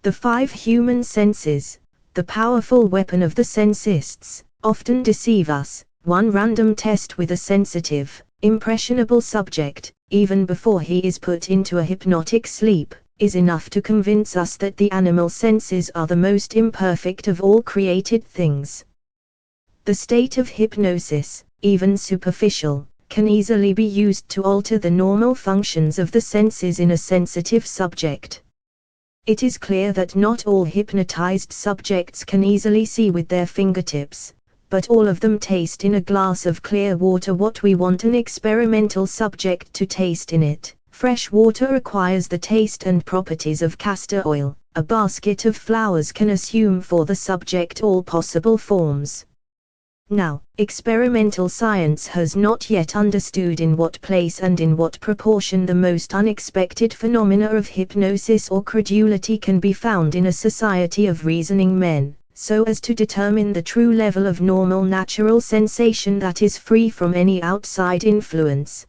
The five human senses, the powerful weapon of the sensists, often deceive us. One random test with a sensitive, impressionable subject, even before he is put into a hypnotic sleep, is enough to convince us that the animal senses are the most imperfect of all created things. The state of hypnosis, even superficial, can easily be used to alter the normal functions of the senses in a sensitive subject. It is clear that not all hypnotized subjects can easily see with their fingertips, but all of them taste in a glass of clear water what we want an experimental subject to taste in it. Fresh water requires the taste and properties of castor oil. A basket of flowers can assume for the subject all possible forms. Now, experimental science has not yet understood in what place and in what proportion the most unexpected phenomena of hypnosis or credulity can be found in a society of reasoning men, so as to determine the true level of normal natural sensation that is free from any outside influence.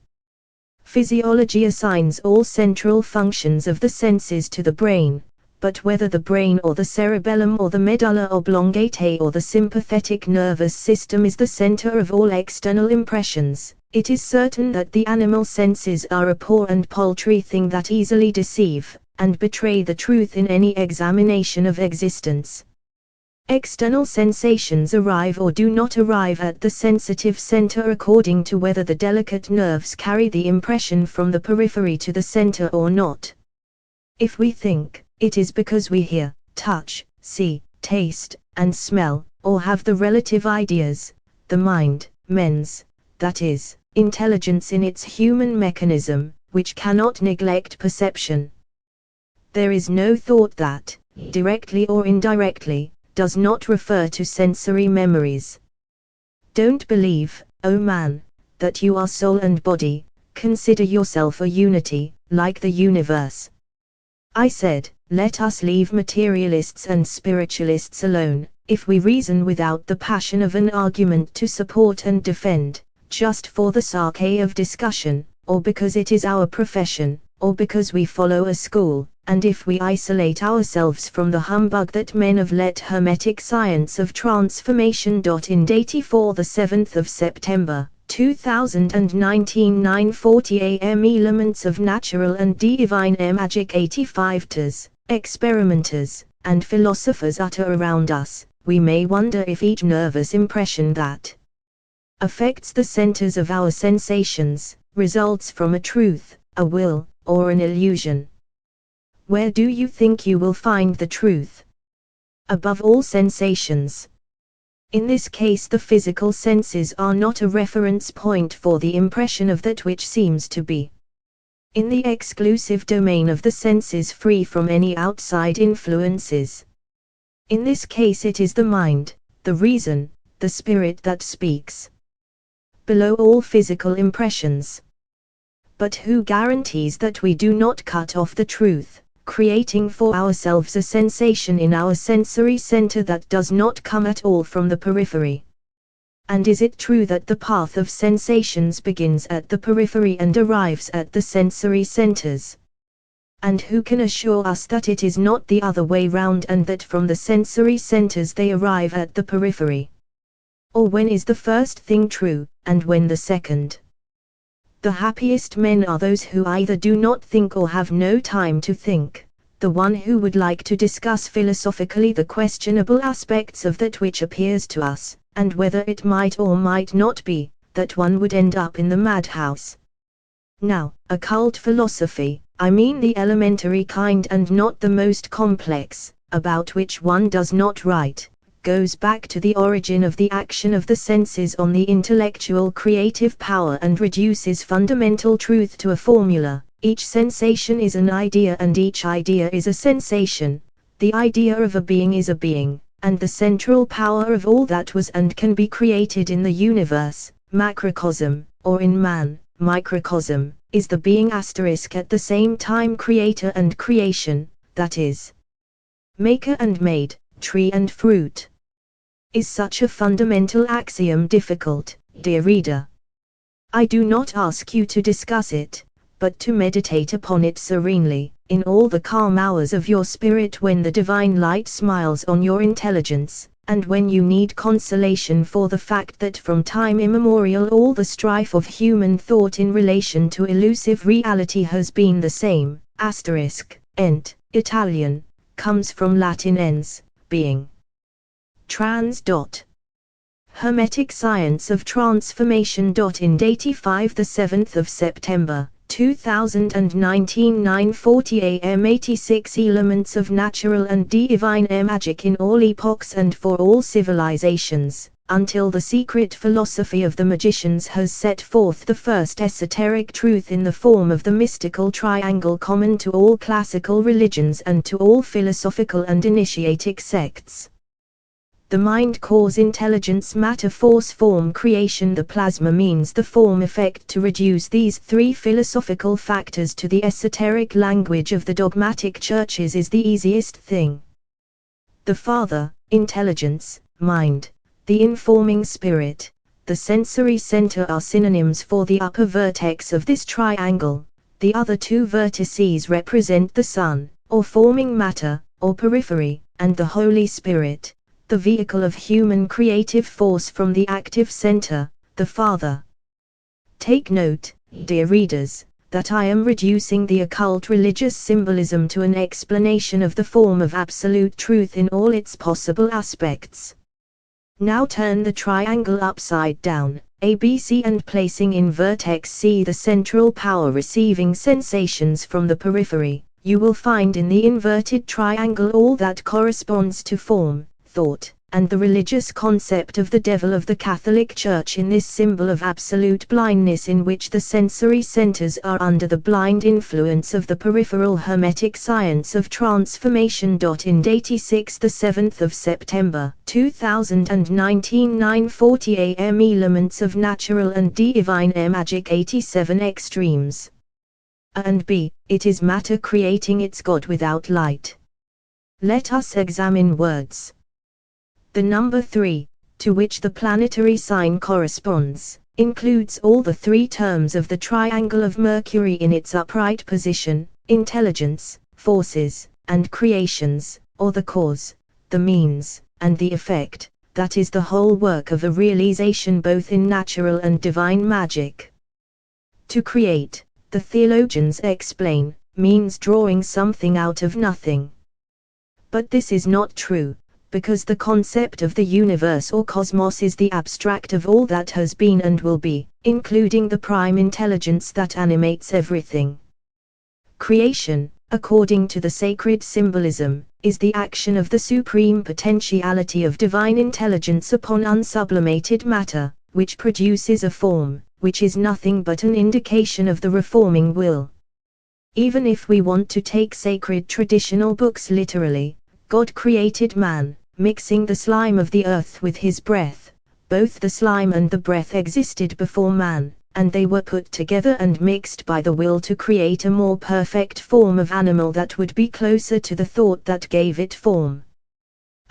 Physiology assigns all central functions of the senses to the brain, but whether the brain or the cerebellum or the medulla oblongata or the sympathetic nervous system is the center of all external impressions, it is certain that the animal senses are a poor and paltry thing that easily deceive, and betray the truth in any examination of existence. External sensations arrive or do not arrive at the sensitive center according to whether the delicate nerves carry the impression from the periphery to the center or not. If we think, it is because we hear, touch, see, taste, and smell, or have the relative ideas, the mind, mens, that is, intelligence in its human mechanism, which cannot neglect perception. There is no thought that, directly or indirectly, does not refer to sensory memories. Don't believe, O man, that you are soul and body, consider yourself a unity, like the universe. I said, let us leave materialists and spiritualists alone, if we reason without the passion of an argument to support and defend, just for the sake of discussion, or because it is our profession, or because we follow a school, and if we isolate ourselves from the humbug that men have let Hermetic science of transformation. In date for the 7th of September, 2019 9:40 am elements of natural and divine magic 85 ts, experimenters, and philosophers utter around us, we may wonder if each nervous impression that affects the centers of our sensations, results from a truth, a will, or an illusion. Where do you think you will find the truth? Above all sensations. In this case the physical senses are not a reference point for the impression of that which seems to be in the exclusive domain of the senses free from any outside influences. In this case it is the mind, the reason, the spirit that speaks. Below all physical impressions. But who guarantees that we do not cut off the truth, creating for ourselves a sensation in our sensory center that does not come at all from the periphery? And is it true that the path of sensations begins at the periphery and arrives at the sensory centers? And who can assure us that it is not the other way round and that from the sensory centers they arrive at the periphery? Or when is the first thing true, and when the second? The happiest men are those who either do not think or have no time to think, the one who would like to discuss philosophically the questionable aspects of that which appears to us, and whether it might or might not be, that one would end up in the madhouse. Now, occult philosophy, I mean the elementary kind and not the most complex, about which one does not write, goes back to the origin of the action of the senses on the intellectual creative power and reduces fundamental truth to a formula. Each sensation is an idea and each idea is a sensation. The idea of a being is a being, and the central power of all that was and can be created in the universe, macrocosm, or in man, microcosm, is the being asterisk at the same time creator and creation, that is, maker and made, tree and fruit. Is such a fundamental axiom difficult, dear reader? I do not ask you to discuss it, but to meditate upon it serenely, in all the calm hours of your spirit when the divine light smiles on your intelligence, and when you need consolation for the fact that from time immemorial all the strife of human thought in relation to elusive reality has been the same, ent, Italian, comes from Latin ens, being. Trans. Hermetic Science of Transformation. In 85 7th of September, 2019 9:40 a.m. 86 Elements of natural and divine magic in all epochs and for all civilizations, until the secret philosophy of the magicians has set forth the first esoteric truth in the form of the mystical triangle common to all classical religions and to all philosophical and initiatic sects. The mind, cause, intelligence, matter, force, form, creation. The plasma means the form effect. To reduce these three philosophical factors to the esoteric language of the dogmatic churches is the easiest thing. The Father, intelligence, mind, the informing spirit, the sensory center are synonyms for the upper vertex of this triangle. The other two vertices represent the sun, or forming matter, or periphery, and the Holy Spirit, the vehicle of human creative force from the active center, the Father. Take note, dear readers, that I am reducing the occult religious symbolism to an explanation of the form of absolute truth in all its possible aspects. Now turn the triangle upside down, ABC, and placing in vertex C the central power receiving sensations from the periphery, you will find in the inverted triangle all that corresponds to form, thought, and the religious concept of the devil of the Catholic Church in this symbol of absolute blindness in which the sensory centers are under the blind influence of the peripheral Hermetic Science of Transformation. In 86 7th of September, 2019 9:40 a.m. Elements of natural and divine magic. 87 Extremes. A and B, it is matter creating its God without light. Let us examine words. The number 3, to which the planetary sign corresponds, includes all the three terms of the triangle of Mercury in its upright position: intelligence, forces, and creations, or the cause, the means, and the effect, that is the whole work of a realization both in natural and divine magic. To create, the theologians explain, means drawing something out of nothing. But this is not true, because the concept of the universe or cosmos is the abstract of all that has been and will be, including the prime intelligence that animates everything. Creation, according to the sacred symbolism, is the action of the supreme potentiality of divine intelligence upon unsublimated matter, which produces a form, which is nothing but an indication of the reforming will. Even if we want to take sacred traditional books literally, God created man, mixing the slime of the earth with his breath. Both the slime and the breath existed before man, and they were put together and mixed by the will to create a more perfect form of animal that would be closer to the thought that gave it form.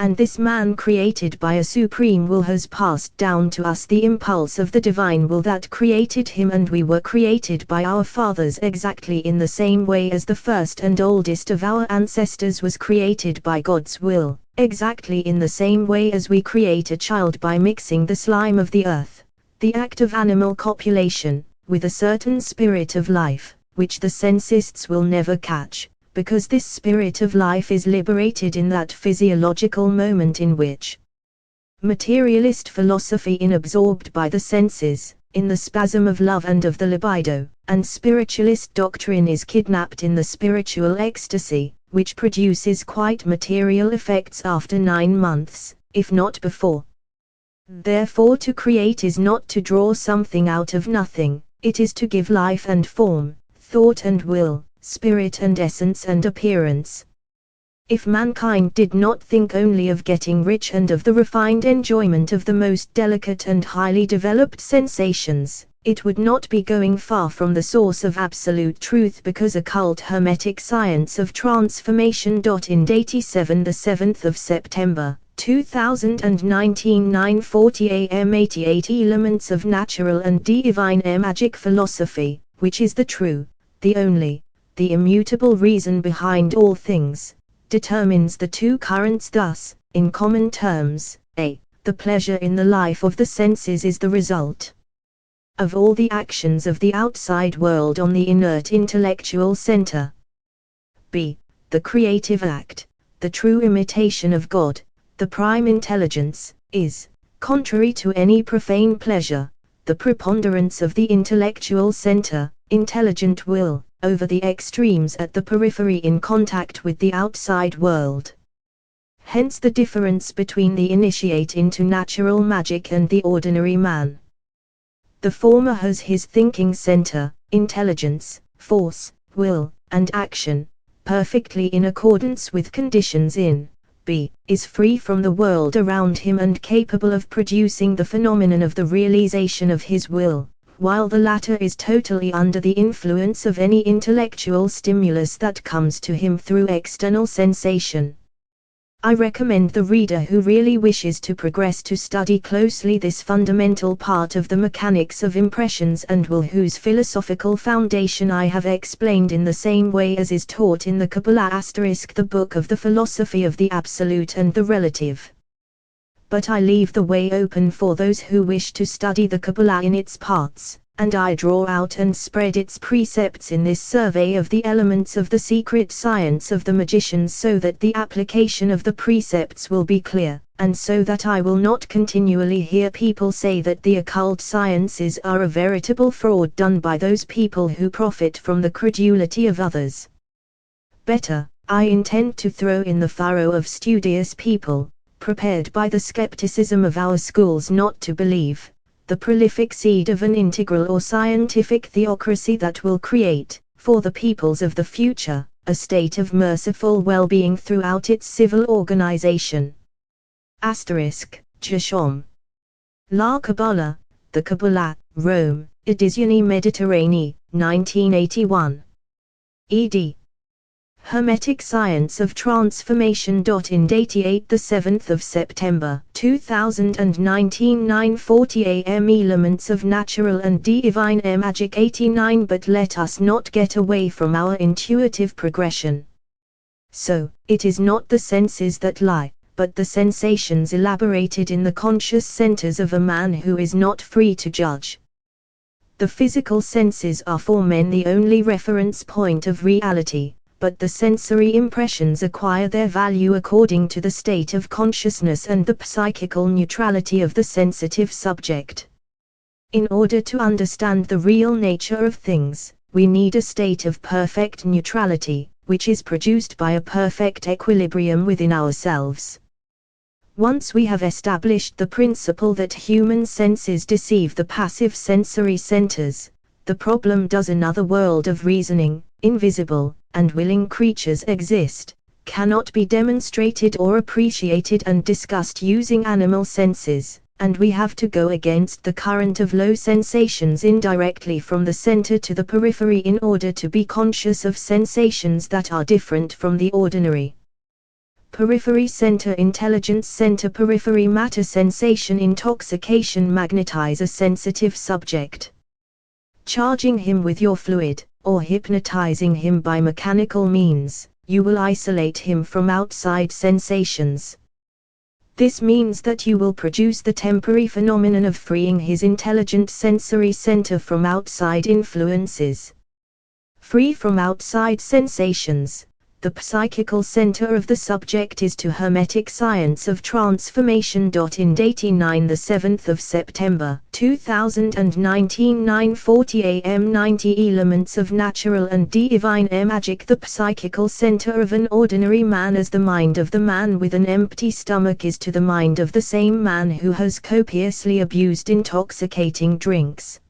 And this man created by a supreme will has passed down to us the impulse of the divine will that created him, and we were created by our fathers exactly in the same way as the first and oldest of our ancestors was created by God's will, exactly in the same way as we create a child by mixing the slime of the earth, the act of animal copulation, with a certain spirit of life, which the sensists will never catch, because this spirit of life is liberated in that physiological moment in which materialist philosophy is absorbed by the senses, in the spasm of love and of the libido, and spiritualist doctrine is kidnapped in the spiritual ecstasy, which produces quite material effects after 9 months, if not before. Therefore, to create is not to draw something out of nothing, it is to give life and form, thought and will, spirit and essence and appearance. If mankind did not think only of getting rich and of the refined enjoyment of the most delicate and highly developed sensations, it would not be going far from the source of absolute truth, because occult Hermetic Science of Transformation. In 87 7th of September, 2019 9:40 a.m. 88 Elements of Natural and Divine Magic Philosophy, which is the true, the only, the immutable reason behind all things, determines the two currents thus: in common terms, A. The pleasure in the life of the senses is the result of all the actions of the outside world on the inert intellectual center. B. The creative act, the true imitation of God, the prime intelligence, is, contrary to any profane pleasure, the preponderance of the intellectual center, intelligent will, over the extremes at the periphery in contact with the outside world. Hence the difference between the initiate into natural magic and the ordinary man. The former has his thinking center, intelligence, force, will, and action, perfectly in accordance with conditions in B, is free from the world around him and capable of producing the phenomenon of the realization of his will, while the latter is totally under the influence of any intellectual stimulus that comes to him through external sensation. I recommend the reader who really wishes to progress to study closely this fundamental part of the mechanics of impressions and will whose philosophical foundation I have explained in the same way as is taught in the Kabbalah * the book of the philosophy of the absolute and the relative. But I leave the way open for those who wish to study the Kabbalah in its parts, and I draw out and spread its precepts in this survey of the elements of the secret science of the magicians so that the application of the precepts will be clear, and so that I will not continually hear people say that the occult sciences are a veritable fraud done by those people who profit from the credulity of others. Better, I intend to throw in the furrow of studious people, prepared by the skepticism of our schools not to believe, the prolific seed of an integral or scientific theocracy that will create, for the peoples of the future, a state of merciful well-being throughout its civil organization. Geshom. La Kabbalah, the Kabbalah, Rome, Edizioni Mediterranee, 1981. ed. Hermetic Science of Transformation. In dated 7 September 2019 9:40 am. Elements of Natural and Divine Magic 89. But let us not get away from our intuitive progression. So, it is not the senses that lie, but the sensations elaborated in the conscious centers of a man who is not free to judge. The physical senses are for men the only reference point of reality, but the sensory impressions acquire their value according to the state of consciousness and the psychical neutrality of the sensitive subject. In order to understand the real nature of things, we need a state of perfect neutrality, which is produced by a perfect equilibrium within ourselves. Once we have established the principle that human senses deceive the passive sensory centers, the problem does another world of reasoning, invisible, and willing creatures exist, cannot be demonstrated or appreciated and discussed using animal senses, and we have to go against the current of low sensations indirectly from the center to the periphery in order to be conscious of sensations that are different from the ordinary. Periphery center, intelligence center, periphery matter, sensation, intoxication, magnetize a sensitive subject. Charging him with your fluid, or hypnotizing him by mechanical means, you will isolate him from outside sensations. This means that you will produce the temporary phenomenon of freeing his intelligent sensory center from outside influences. Free from outside sensations, the psychical center of the subject is to Hermetic Science of Transformation. In dating 7 September 2019 9:40 am. 90 Elements of Natural and Divine Magic. The psychical center of an ordinary man as the mind of the man with an empty stomach is to the mind of the same man who has copiously abused intoxicating drinks.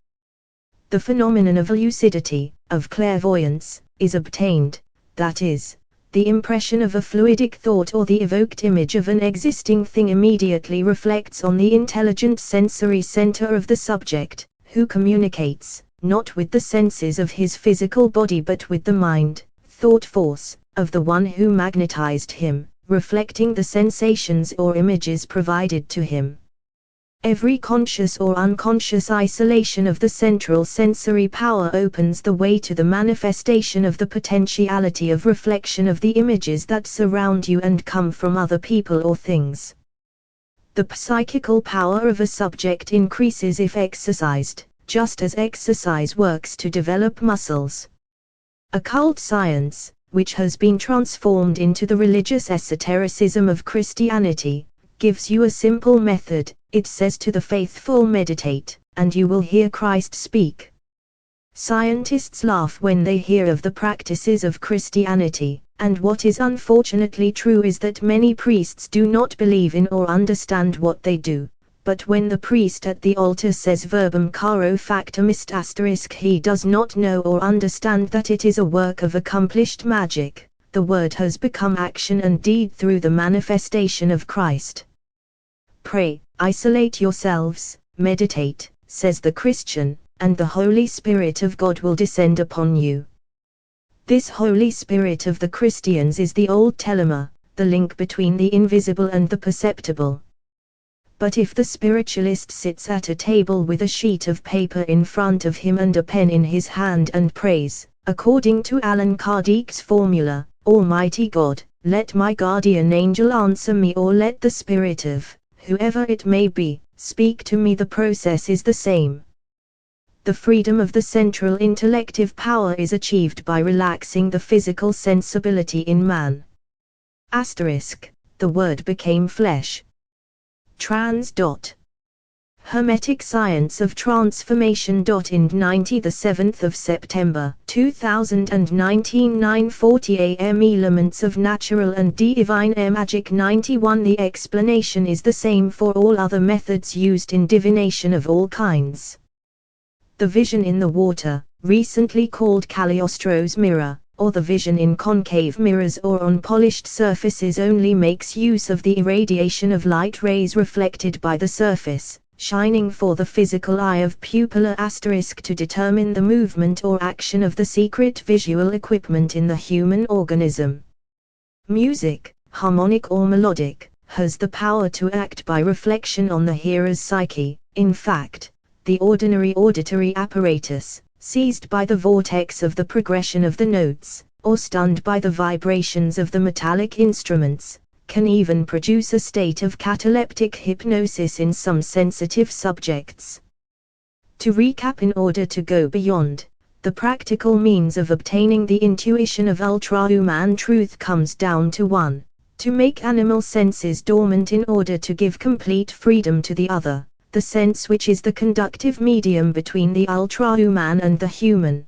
The phenomenon of lucidity, of clairvoyance, is obtained, that is, the impression of a fluidic thought or the evoked image of an existing thing immediately reflects on the intelligent sensory center of the subject, who communicates, not with the senses of his physical body but with the mind, thought force, of the one who magnetized him, reflecting the sensations or images provided to him. Every conscious or unconscious isolation of the central sensory power opens the way to the manifestation of the potentiality of reflection of the images that surround you and come from other people or things. The psychical power of a subject increases if exercised, just as exercise works to develop muscles. Occult science, which has been transformed into the religious esotericism of Christianity, gives you a simple method. It says to the faithful, meditate, and you will hear Christ speak. Scientists laugh when they hear of the practices of Christianity, and what is unfortunately true is that many priests do not believe in or understand what they do. But when the priest at the altar says verbum caro factum est *, he does not know or understand that it is a work of accomplished magic. The word has become action and deed through the manifestation of Christ. Pray, isolate yourselves, meditate, says the Christian, and the Holy Spirit of God will descend upon you. This Holy Spirit of the Christians is the old telema, the link between the invisible and the perceptible. But if the spiritualist sits at a table with a sheet of paper in front of him and a pen in his hand and prays, according to Allan Kardec's formula, Almighty God, let my guardian angel answer me, or let the spirit of, whoever it may be, speak to me, the process is the same. The freedom of the central intellective power is achieved by relaxing the physical sensibility in man. The Word became flesh. Trans. Hermetic Science of Transformation. In 97 September 2019 9:40 am Elements of Natural and Divine Magic 91. The explanation is the same for all other methods used in divination of all kinds. The vision in the water, recently called Cagliostro's mirror, or the vision in concave mirrors or on polished surfaces, only makes use of the irradiation of light rays reflected by the surface, shining for the physical eye of pupilla * to determine the movement or action of the secret visual equipment in the human organism. Music, harmonic or melodic, has the power to act by reflection on the hearer's psyche. In fact, the ordinary auditory apparatus, seized by the vortex of the progression of the notes, or stunned by the vibrations of the metallic instruments, can even produce a state of cataleptic hypnosis in some sensitive subjects. To recap, in order to go beyond the practical means of obtaining the intuition of ultra-human truth comes down to 1. To make animal senses dormant in order to give complete freedom to the other, the sense which is the conductive medium between the ultra-human and the human.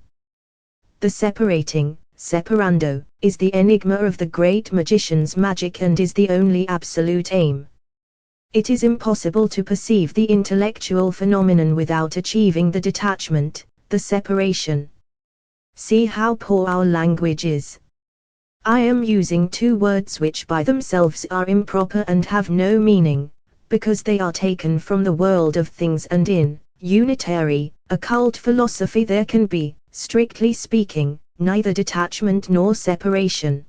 The separating, separando, is the enigma of the great magician's magic and is the only absolute aim. It is impossible to perceive the intellectual phenomenon without achieving the detachment, the separation. See how poor our language is. I am using two words which by themselves are improper and have no meaning, because they are taken from the world of things, and in unitary, occult philosophy there can be, strictly speaking, neither detachment nor separation.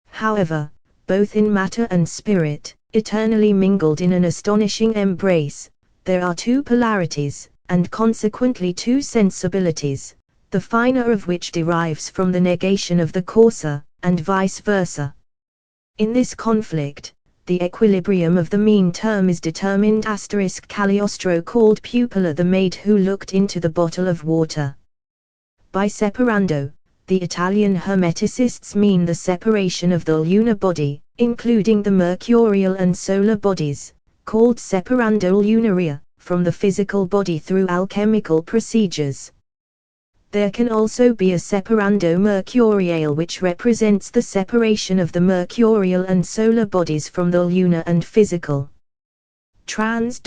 However, both in matter and spirit, eternally mingled in an astonishing embrace, there are two polarities, and consequently two sensibilities, the finer of which derives from the negation of the coarser, and vice versa. In this conflict, the equilibrium of the mean term is determined * Cagliostro called pupilla the maid who looked into the bottle of water. By separando, the Italian Hermeticists mean the separation of the lunar body, including the mercurial and solar bodies, called separando lunaria, from the physical body through alchemical procedures. There can also be a separando mercuriale, which represents the separation of the mercurial and solar bodies from the lunar and physical. Trans.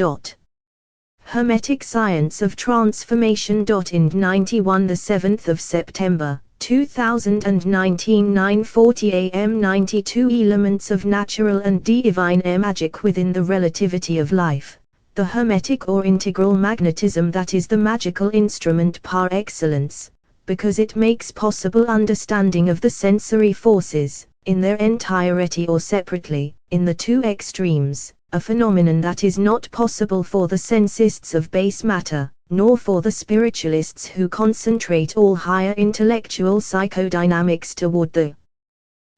Hermetic Science of Transformation. In 91 7 September 2019 9:40 am 92 Elements of Natural and Divine Magic within the Relativity of Life. The Hermetic or integral magnetism that is the magical instrument par excellence, because it makes possible understanding of the sensory forces, in their entirety or separately, in the two extremes, a phenomenon that is not possible for the sensists of base matter, nor for the spiritualists who concentrate all higher intellectual psychodynamics toward the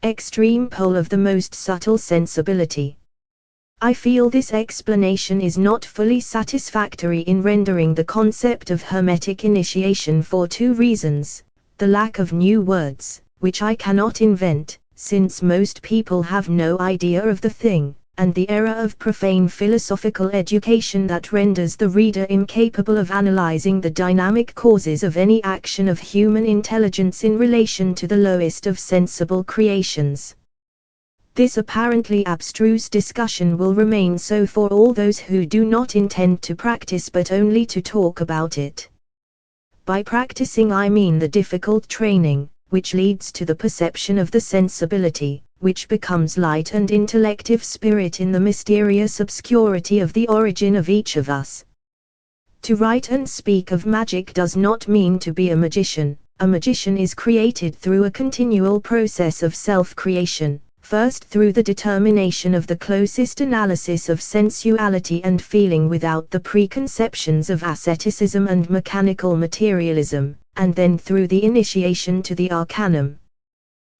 extreme pole of the most subtle sensibility. I feel this explanation is not fully satisfactory in rendering the concept of Hermetic initiation for two reasons: the lack of new words, which I cannot invent, since most people have no idea of the thing, and the error of profane philosophical education that renders the reader incapable of analyzing the dynamic causes of any action of human intelligence in relation to the lowest of sensible creations. This apparently abstruse discussion will remain so for all those who do not intend to practice but only to talk about it. By practicing I mean the difficult training, which leads to the perception of the sensibility, which becomes light and intellective spirit in the mysterious obscurity of the origin of each of us. To write and speak of magic does not mean to be a magician. A magician is created through a continual process of self-creation. First through the determination of the closest analysis of sensuality and feeling without the preconceptions of asceticism and mechanical materialism, and then through the initiation to the arcanum.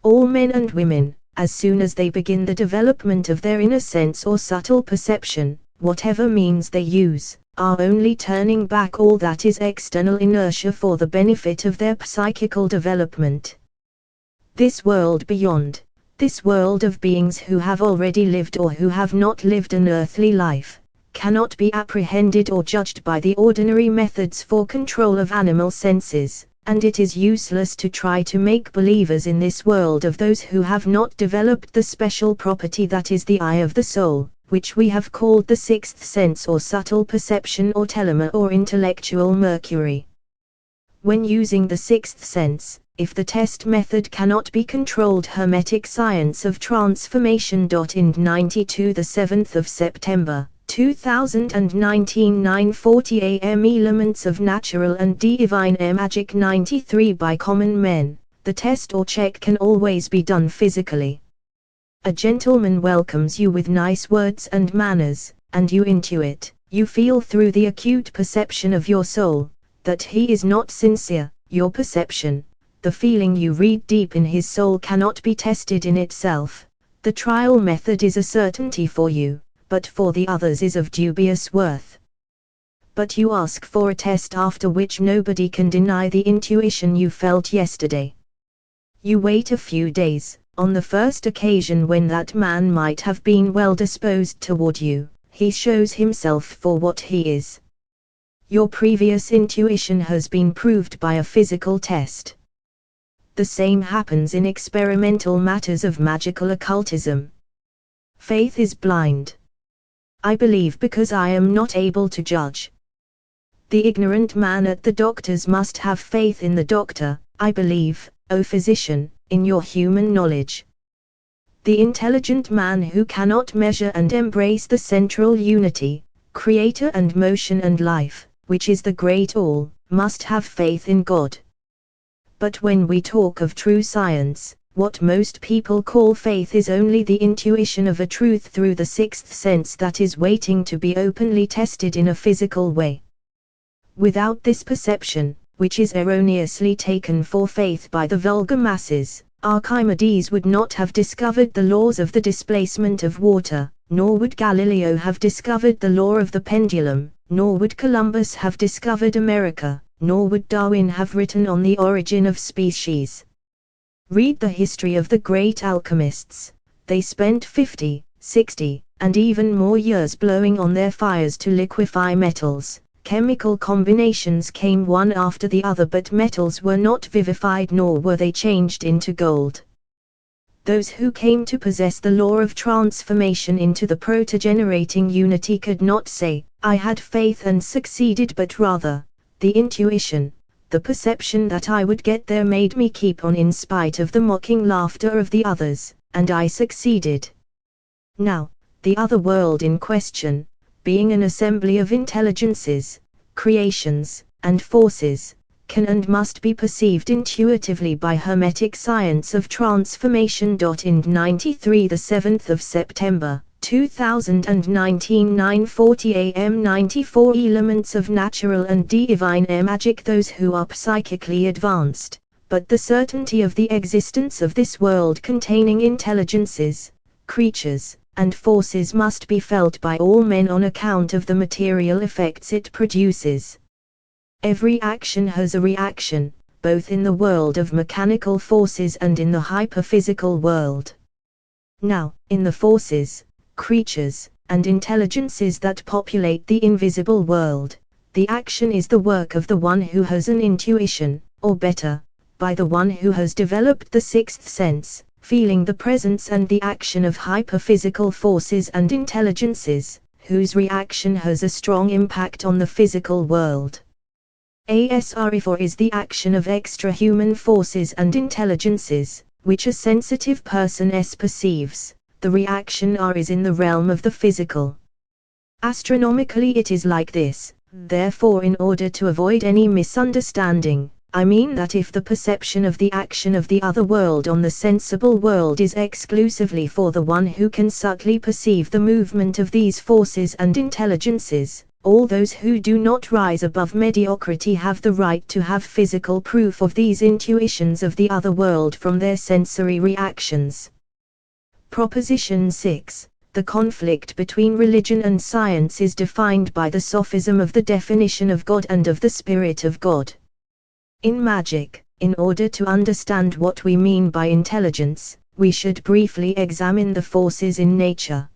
All men and women, as soon as they begin the development of their inner sense or subtle perception, whatever means they use, are only turning back all that is external inertia for the benefit of their psychical development. This world beyond, this world of beings who have already lived or who have not lived an earthly life, cannot be apprehended or judged by the ordinary methods for control of animal senses, and it is useless to try to make believers in this world of those who have not developed the special property that is the eye of the soul, which we have called the sixth sense or subtle perception or telema or intellectual mercury. When using the sixth sense, if the test method cannot be controlled, Hermetic Science of Transformation. Ind 92, the 7th of September, 2019, 9:40 a.m. Elements of Natural and Divine Magic 93 by common men. The test or check can always be done physically. A gentleman welcomes you with nice words and manners, and you intuit, you feel through the acute perception of your soul, that he is not sincere. Your perception, the feeling you read deep in his soul, cannot be tested in itself. The trial method is a certainty for you, but for the others is of dubious worth. But you ask for a test after which nobody can deny the intuition you felt yesterday. You wait a few days. On the first occasion when that man might have been well disposed toward you, he shows himself for what he is. Your previous intuition has been proved by a physical test. The same happens in experimental matters of magical occultism. Faith is blind. I believe because I am not able to judge. The ignorant man at the doctor's must have faith in the doctor. I believe, O physician, in your human knowledge. The intelligent man who cannot measure and embrace the central unity, creator and motion and life, which is the great all, must have faith in God. But when we talk of true science, what most people call faith is only the intuition of a truth through the sixth sense that is waiting to be openly tested in a physical way. Without this perception, which is erroneously taken for faith by the vulgar masses, Archimedes would not have discovered the laws of the displacement of water, nor would Galileo have discovered the law of the pendulum, nor would Columbus have discovered America, nor would Darwin have written on the origin of species. Read the history of the great alchemists. They spent 50, 60, and even more years blowing on their fires to liquefy metals. Chemical combinations came one after the other, but metals were not vivified nor were they changed into gold. Those who came to possess the law of transformation into the proto-generating unity could not say, I had faith and succeeded, but rather, the intuition, the perception that I would get there made me keep on in spite of the mocking laughter of the others, and I succeeded. Now, the other world in question, being an assembly of intelligences, creations, and forces, can and must be perceived intuitively by Hermetic Science of Transformation. Ind 93, the 7th of September, 2019, 9:40 a.m. 94 Elements of Natural and Divine Magic. Those who are psychically advanced, but the certainty of the existence of this world containing intelligences, creatures, and forces must be felt by all men on account of the material effects it produces. Every action has a reaction, both in the world of mechanical forces and in the hyperphysical world. Now, in the forces, creatures, and intelligences that populate the invisible world, the action is the work of the one who has an intuition, or better, by the one who has developed the sixth sense, feeling the presence and the action of hyperphysical forces and intelligences, whose reaction has a strong impact on the physical world. ASRE4 is the action of extra-human forces and intelligences, which a sensitive person perceives. The reaction R is in the realm of the physical. Astronomically it is like this, therefore in order to avoid any misunderstanding, I mean that if the perception of the action of the other world on the sensible world is exclusively for the one who can subtly perceive the movement of these forces and intelligences, all those who do not rise above mediocrity have the right to have physical proof of these intuitions of the other world from their sensory reactions. Proposition 6. The conflict between religion and science is defined by the sophism of the definition of God and of the Spirit of God. In magic, in order to understand what we mean by intelligence, we should briefly examine the forces in nature.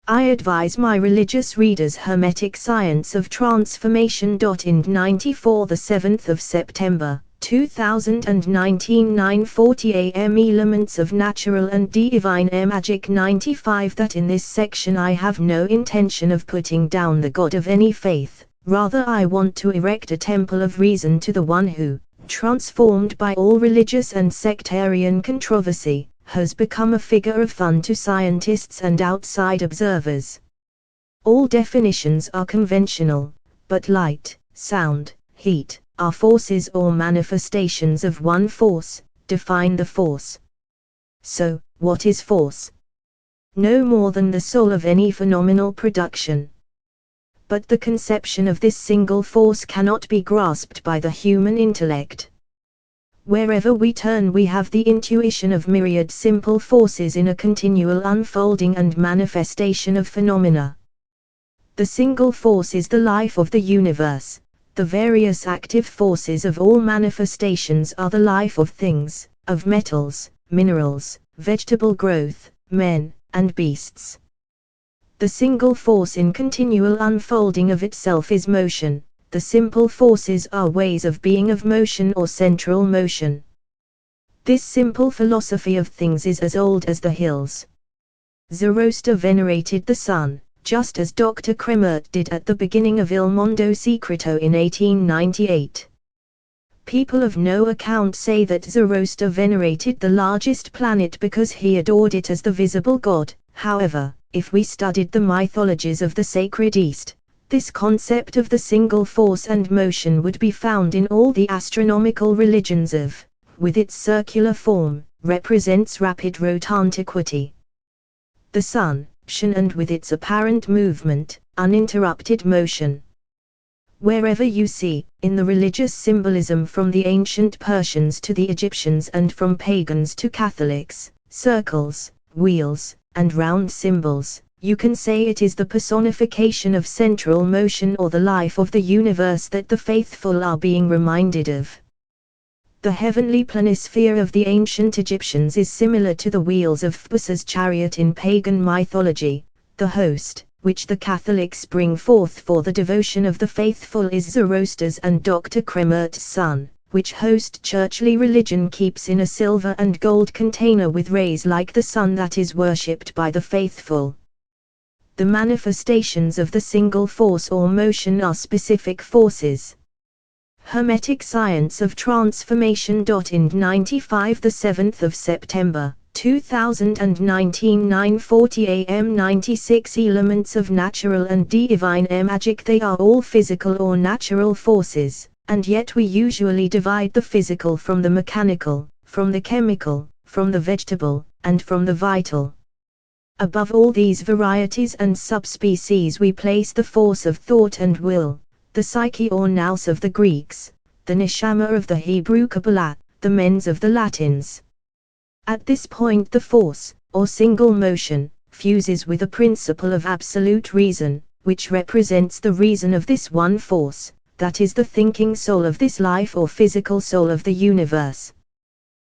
I advise my religious readers Hermetic Science of Transformation. In 94 the 7th of September, 2019 9:40 am Elements of Natural and Divine Magic 95 that in this section I have no intention of putting down the God of any faith, rather I want to erect a temple of reason to the one who, transformed by all religious and sectarian controversy, has become a figure of fun to scientists and outside observers. All definitions are conventional, but light, sound, heat, are forces or manifestations of one force. Define the force. So, what is force? No more than the soul of any phenomenal production. But the conception of this single force cannot be grasped by the human intellect. Wherever we turn we have the intuition of myriad simple forces in a continual unfolding and manifestation of phenomena. The single force is the life of the universe. The various active forces of all manifestations are the life of things, of metals, minerals, vegetable growth, men, and beasts. The single force in continual unfolding of itself is motion. The simple forces are ways of being of motion or central motion. This simple philosophy of things is as old as the hills. Zoroaster venerated the sun, just as Dr. Kremmerz did at the beginning of Il Mondo Secreto in 1898. People of no account say that Zoroaster venerated the largest planet because he adored it as the visible god. However, if we studied the mythologies of the sacred East, this concept of the single force and motion would be found in all the astronomical religions of, with its circular form, represents rapid rotantiquity. The sun, and with its apparent movement, uninterrupted motion. Wherever you see, in the religious symbolism from the ancient Persians to the Egyptians and from pagans to Catholics, circles, wheels, and round symbols, you can say it is the personification of central motion or the life of the universe that the faithful are being reminded of. The heavenly planisphere of the ancient Egyptians is similar to the wheels of Phoebus's chariot in pagan mythology. The host, which the Catholics bring forth for the devotion of the faithful, is Zoroaster's and Dr. Kremmerz's sun, which host churchly religion keeps in a silver and gold container with rays like the sun that is worshipped by the faithful. The manifestations of the single force or motion are specific forces. Hermetic Science of Transformation. In 95 the 7th of September, 2019 9:40 am 96 Elements of Natural and Divine Magic. They are all physical or natural forces, and yet we usually divide the physical from the mechanical, from the chemical, from the vegetable, and from the vital. Above all these varieties and subspecies we place the force of thought and will, the psyche or nous of the Greeks, the neshama of the Hebrew Kabbalah, the mens of the Latins. At this point the force, or single motion, fuses with a principle of absolute reason, which represents the reason of this one force, that is the thinking soul of this life or physical soul of the universe.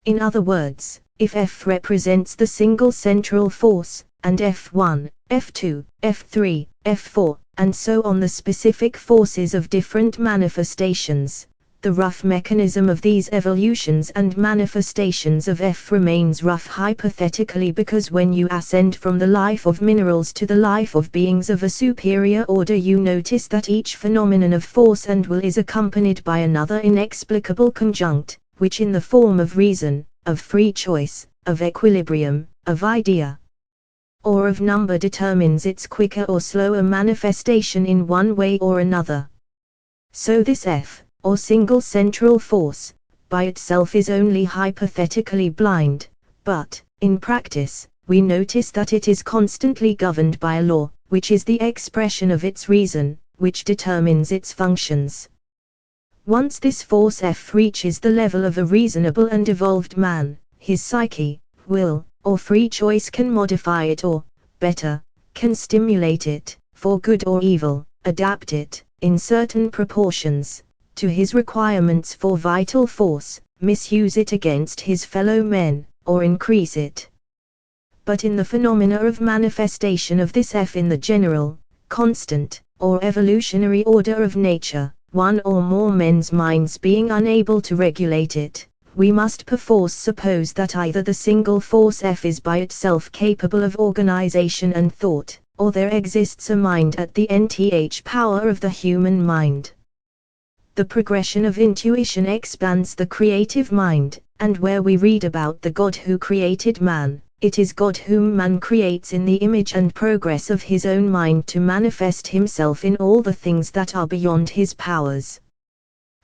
In other words, if F represents the single central force, and F1, F2, F3, F4, and so on the specific forces of different manifestations, the rough mechanism of these evolutions and manifestations of F remains rough hypothetically, because when you ascend from the life of minerals to the life of beings of a superior order, you notice that each phenomenon of force and will is accompanied by another inexplicable conjunct, which in the form of reason, of free choice, of equilibrium, of idea, or of number determines its quicker or slower manifestation in one way or another. So this F, or single central force, by itself is only hypothetically blind, but, in practice, we notice that it is constantly governed by a law, which is the expression of its reason, which determines its functions. Once this force F reaches the level of a reasonable and evolved man, his psyche, will, or free choice can modify it or, better, can stimulate it, for good or evil, adapt it, in certain proportions, to his requirements for vital force, misuse it against his fellow men, or increase it. But in the phenomena of manifestation of this F in the general, constant, or evolutionary order of nature, one or more men's minds being unable to regulate it, we must perforce suppose that either the single force F is by itself capable of organization and thought, or there exists a mind at the nth power of the human mind. The progression of intuition expands the creative mind, and where we read about the God who created man, it is God whom man creates in the image and progress of his own mind to manifest himself in all the things that are beyond his powers.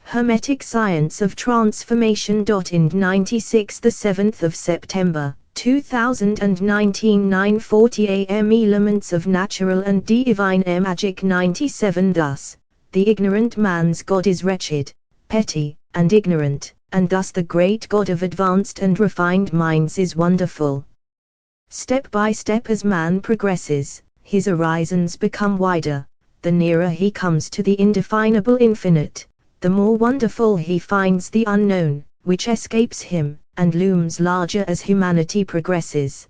Hermetic Science of Transformation. Ind 96, the 7th of September, 2019, 9:40 a.m. Elements of Natural and Divine Magic 97. Thus, the ignorant man's God is wretched, petty, and ignorant, and thus the great God of advanced and refined minds is wonderful. Step by step as man progresses, his horizons become wider, the nearer he comes to the indefinable infinite, the more wonderful he finds the unknown, which escapes him, and looms larger as humanity progresses.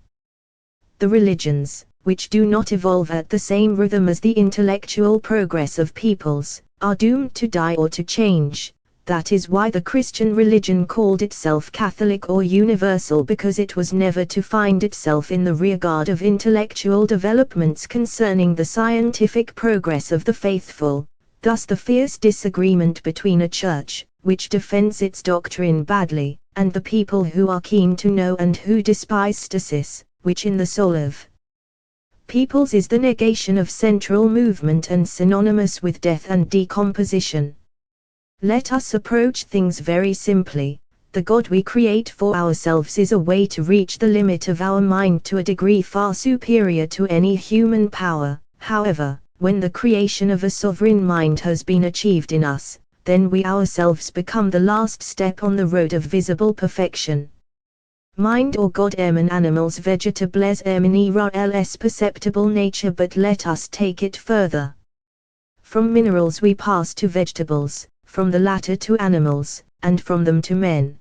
The religions, which do not evolve at the same rhythm as the intellectual progress of peoples, are doomed to die or to change. That is why the Christian religion called itself Catholic or universal, because it was never to find itself in the rearguard of intellectual developments concerning the scientific progress of the faithful. Thus the fierce disagreement between a church, which defends its doctrine badly, and the people who are keen to know and who despise stasis, which in the soul of peoples is the negation of central movement and synonymous with death and decomposition. Let us approach things very simply. The God we create for ourselves is a way to reach the limit of our mind to a degree far superior to any human power. However, when the creation of a sovereign mind has been achieved in us, then we ourselves become the last step on the road of visible perfection. Mind or God en animals vegetables en les perceptible nature. But let us take it further. From minerals we pass to vegetables, from the latter to animals, and from them to men.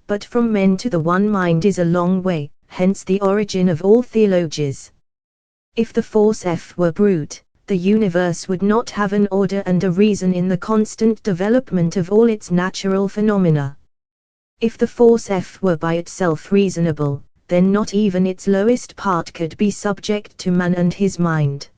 But from men to the one mind is a long way, hence the origin of all theologies. If the force F were brute, the universe would not have an order and a reason in the constant development of all its natural phenomena. If the force F were by itself reasonable, then not even its lowest part could be subject to man and his mind.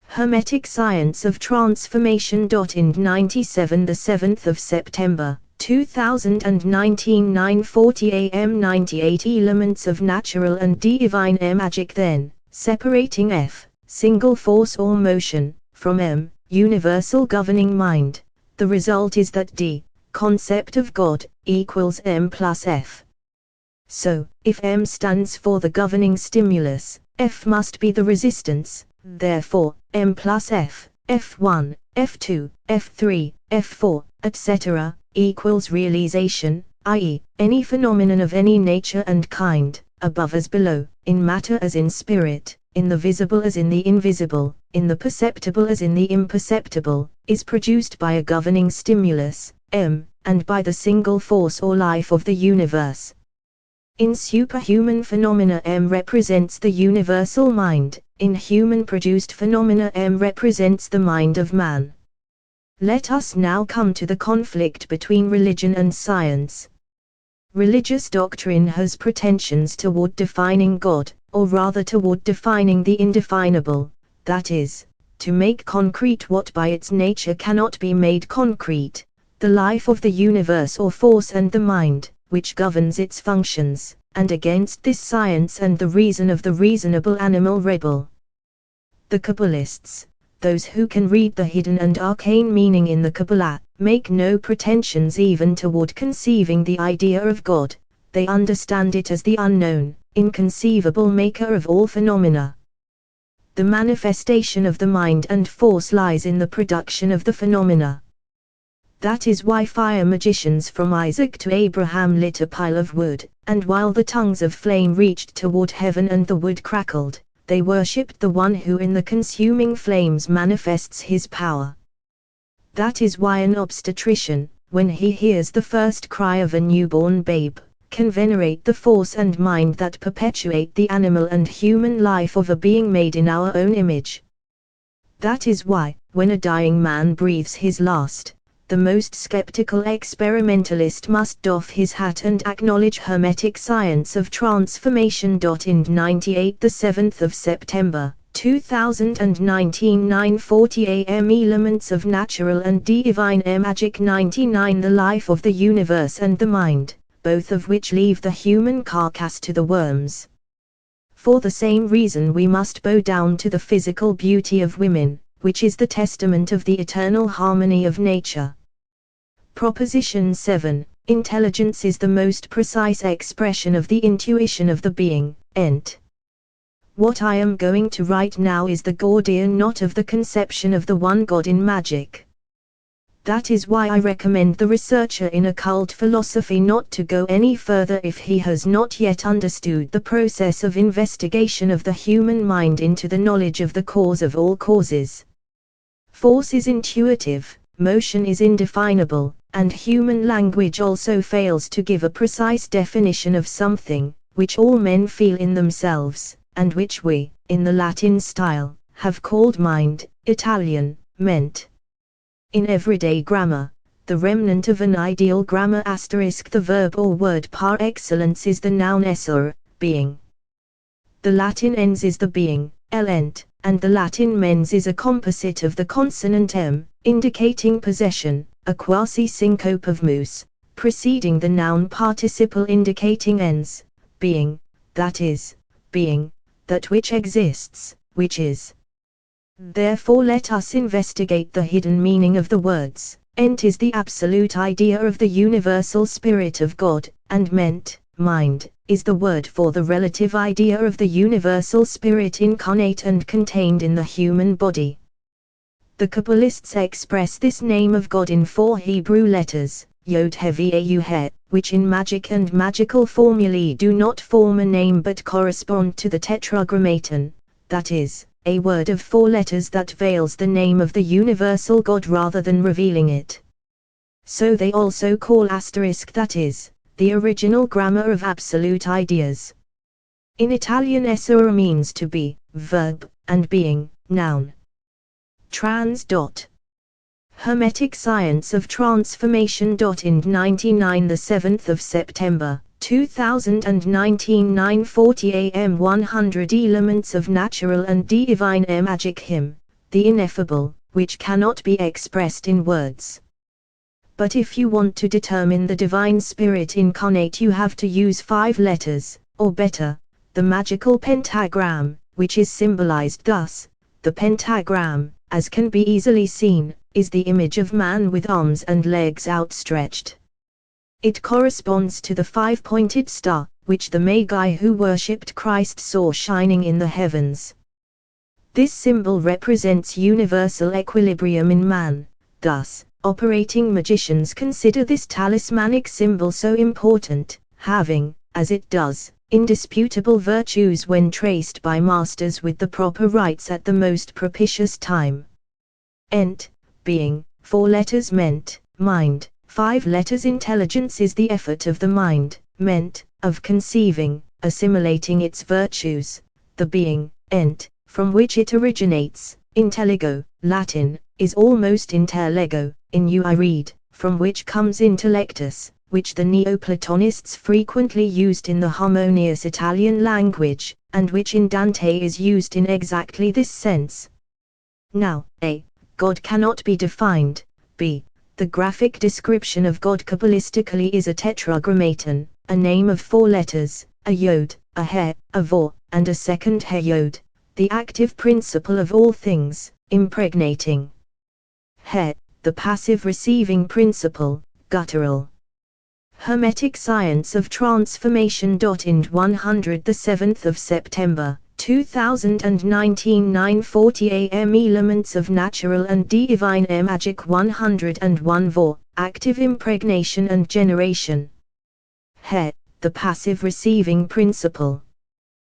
Hermetic Science of Transformation. Ind 97, the 7th of September, 2019, 9:40 a.m. 98 Elements of Natural and Divine Magic. Then, separating F, single force or motion, from M, universal governing mind, the result is that D, concept of God, equals M plus F. So, if M stands for the governing stimulus, F must be the resistance. Therefore, M plus F, F1, F2, F3, F4, etc., equals realization, i.e., any phenomenon of any nature and kind, above as below, in matter as in spirit, in the visible as in the invisible, in the perceptible as in the imperceptible, is produced by a governing stimulus, M, and by the single force or life of the universe. In superhuman phenomena M represents the universal mind, in human-produced phenomena M represents the mind of man. Let us now come to the conflict between religion and science. Religious doctrine has pretensions toward defining God, or rather toward defining the indefinable, that is, to make concrete what by its nature cannot be made concrete, the life of the universe or force and the mind, which governs its functions, and against this science and the reason of the reasonable animal rebel. The Kabbalists, those who can read the hidden and arcane meaning in the Kabbalah, make no pretensions even toward conceiving the idea of God. They understand it as the unknown, inconceivable maker of all phenomena. The manifestation of the mind and force lies in the production of the phenomena. That is why fire magicians from Isaac to Abraham lit a pile of wood, and while the tongues of flame reached toward heaven and the wood crackled, they worshipped the one who in the consuming flames manifests his power. That is why an obstetrician, when he hears the first cry of a newborn babe, can venerate the force and mind that perpetuate the animal and human life of a being made in our own image. That is why, when a dying man breathes his last, the most skeptical experimentalist must doff his hat and acknowledge Hermetic science of transformation. In 98, the 7th of September, 2019, 9:40 a.m. Elements of natural and divine magic. 99 The life of the universe and the mind, both of which leave the human carcass to the worms. For the same reason we must bow down to the physical beauty of women, which is the testament of the eternal harmony of nature. Proposition 7. Intelligence is the most precise expression of the intuition of the being, ent. What I am going to write now is the Gordian knot of the conception of the one God in magic. That is why I recommend the researcher in occult philosophy not to go any further if he has not yet understood the process of investigation of the human mind into the knowledge of the cause of all causes. Force is intuitive, motion is indefinable, and human language also fails to give a precise definition of something, which all men feel in themselves, and which we, in the Latin style, have called mind, Italian, ment. In everyday grammar, the remnant of an ideal grammar *, the verb or word par excellence is the noun essere, being. The Latin ens is the being, elent, and the Latin mens is a composite of the consonant m, indicating possession, a quasi-syncope of mus, preceding the noun participle indicating ens, being, that is, being, that which exists, which is. Therefore let us investigate the hidden meaning of the words. Ent is the absolute idea of the universal spirit of God, and ment, mind, is the word for the relative idea of the universal spirit incarnate and contained in the human body. The Kabbalists express this name of God in 4 Hebrew letters, Yod Hevi Au He, which in magic and magical formulae do not form a name but correspond to the tetragrammaton, that is, a word of 4 letters that veils the name of the universal God rather than revealing it. So they also call asterisk, that is, the original grammar of absolute ideas. In Italian essere means to be, verb, and being, noun. Trans. Hermetic Science of Transformation. In 99 the 7th of September, 2019 9:40 a.m. 100 Elements of Natural and Divine Magic Hymn, the ineffable, which cannot be expressed in words. But if you want to determine the divine spirit incarnate you have to use 5 letters, or better, the magical pentagram, which is symbolized thus. The pentagram, as can be easily seen, is the image of man with arms and legs outstretched. It corresponds to the 5-pointed star, which the Magi who worshipped Christ saw shining in the heavens. This symbol represents universal equilibrium in man, thus, operating magicians consider this talismanic symbol so important, having, as it does, indisputable virtues when traced by masters with the proper rites at the most propitious time. Ent, being, 4 letters ment, mind, 5 letters intelligence is the effort of the mind, ment, of conceiving, assimilating its virtues, the being, ent, from which it originates, intelligo, Latin, is almost interlego, in you I read, from which comes intellectus, which the Neoplatonists frequently used in the harmonious Italian language, and which in Dante is used in exactly this sense. Now, a. God cannot be defined, b. The graphic description of God Kabbalistically is a tetragrammaton, a name of 4 letters, a yod, a he, a vor, and a second he yod, the active principle of all things, impregnating. He, the passive receiving principle, guttural. Hermetic Science of Transformation. Ind 100 the 7th of September, 2019 9:40 a.m. Elements of Natural and Divine Magic 101 Vor, Active Impregnation and Generation. He, the passive receiving principle.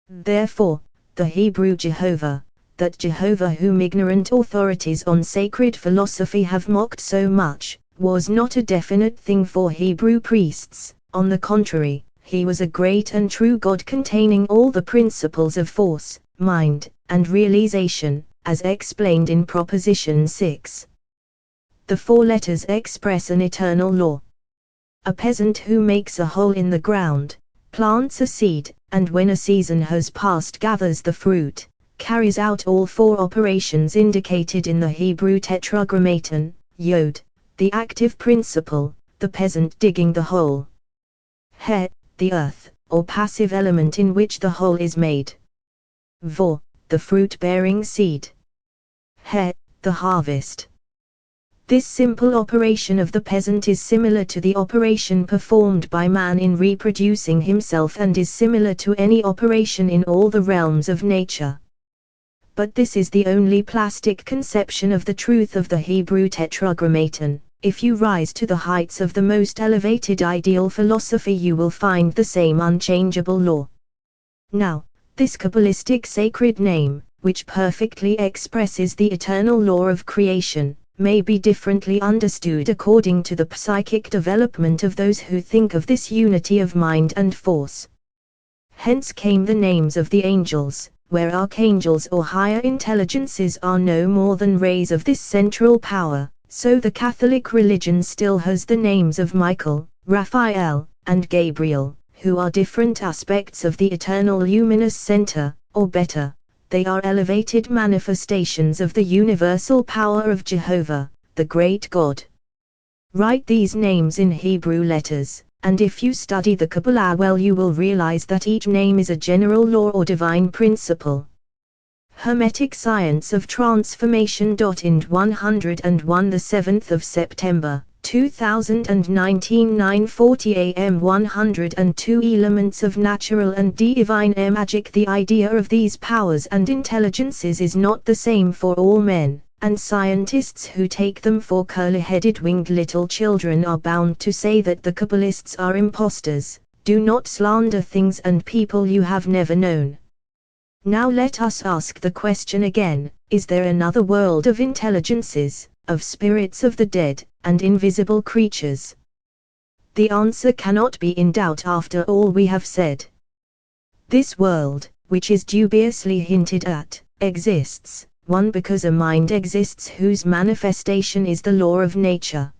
Therefore, the Hebrew Jehovah, that Jehovah whom ignorant authorities on sacred philosophy have mocked so much, was not a definite thing for Hebrew priests. On the contrary, he was a great and true God containing all the principles of force, mind, and realization, as explained in Proposition 6. The 4 letters express an eternal law. A peasant who makes a hole in the ground, plants a seed, and when a season has passed gathers the fruit, carries out all 4 operations indicated in the Hebrew tetragrammaton, yod, the active principle, the peasant digging the hole. He, the earth, or passive element in which the hole is made. Vor, the fruit-bearing seed. He, the harvest. This simple operation of the peasant is similar to the operation performed by man in reproducing himself and is similar to any operation in all the realms of nature. But this is the only plastic conception of the truth of the Hebrew tetragrammaton. If you rise to the heights of the most elevated ideal philosophy you will find the same unchangeable law. Now, this Kabbalistic sacred name, which perfectly expresses the eternal law of creation, may be differently understood according to the psychic development of those who think of this unity of mind and force. Hence came the names of the angels, where archangels or higher intelligences are no more than rays of this central power. So the Catholic religion still has the names of Michael, Raphael, and Gabriel, who are different aspects of the eternal luminous center, or better, they are elevated manifestations of the universal power of Jehovah, the great God. Write these names in Hebrew letters, and if you study the Kabbalah well you will realize that each name is a general law or divine principle. Hermetic Science of Transformation. Ind 101 the 7th of September, 2019 9:40 a.m. 102 Elements of Natural and Divine Magic. The idea of these powers and intelligences is not the same for all men, and scientists who take them for curly-headed winged little children are bound to say that the Kabbalists are impostors. Do not slander things and people you have never known. Now let us ask the question again, is there another world of intelligences, of spirits of the dead, and invisible creatures? The answer cannot be in doubt after all we have said. This world, which is dubiously hinted at, exists, 1 because a mind exists whose manifestation is the law of nature.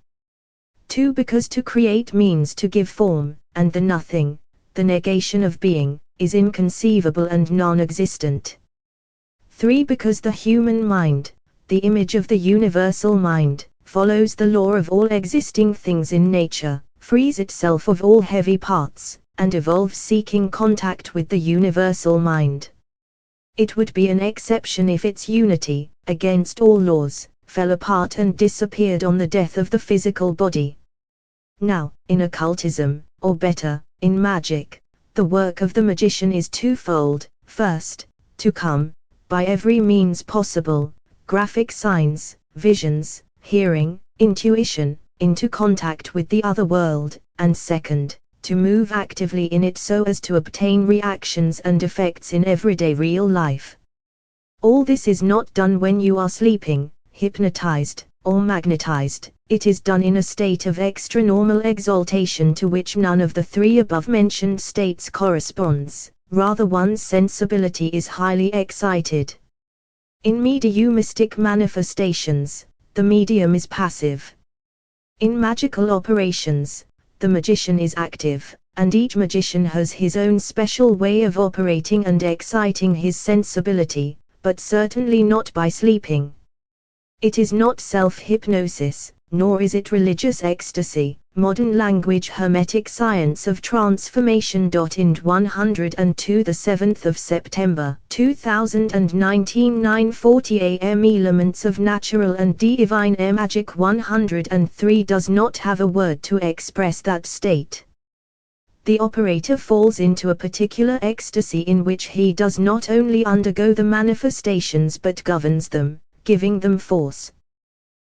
2 because to create means to give form, and the nothing, the negation of being, is inconceivable and non-existent. 3 because the human mind, the image of the universal mind, follows the law of all existing things in nature, frees itself of all heavy parts, and evolves seeking contact with the universal mind. It would be an exception if its unity, against all laws, fell apart and disappeared on the death of the physical body. Now, in occultism, or better, in magic, the work of the magician is twofold. First, to come, by every means possible, graphic signs, visions, hearing, intuition, into contact with the other world, and second, to move actively in it so as to obtain reactions and effects in everyday real life. All this is not done when you are sleeping, hypnotized, or magnetized. It is done in a state of extra-normal exaltation to which none of the three above-mentioned states corresponds, rather one's sensibility is highly excited. In mediumistic manifestations, the medium is passive. In magical operations, the magician is active, and each magician has his own special way of operating and exciting his sensibility, but certainly not by sleeping. It is not self-hypnosis, nor is it religious ecstasy. Modern language Hermetic Science of Transformation. Ind 102 the 7th of September 2019 9:40 am Elements of Natural and Divine Magic 103 does not have a word to express that state. The operator falls into a particular ecstasy in which he does not only undergo the manifestations but governs them, giving them force.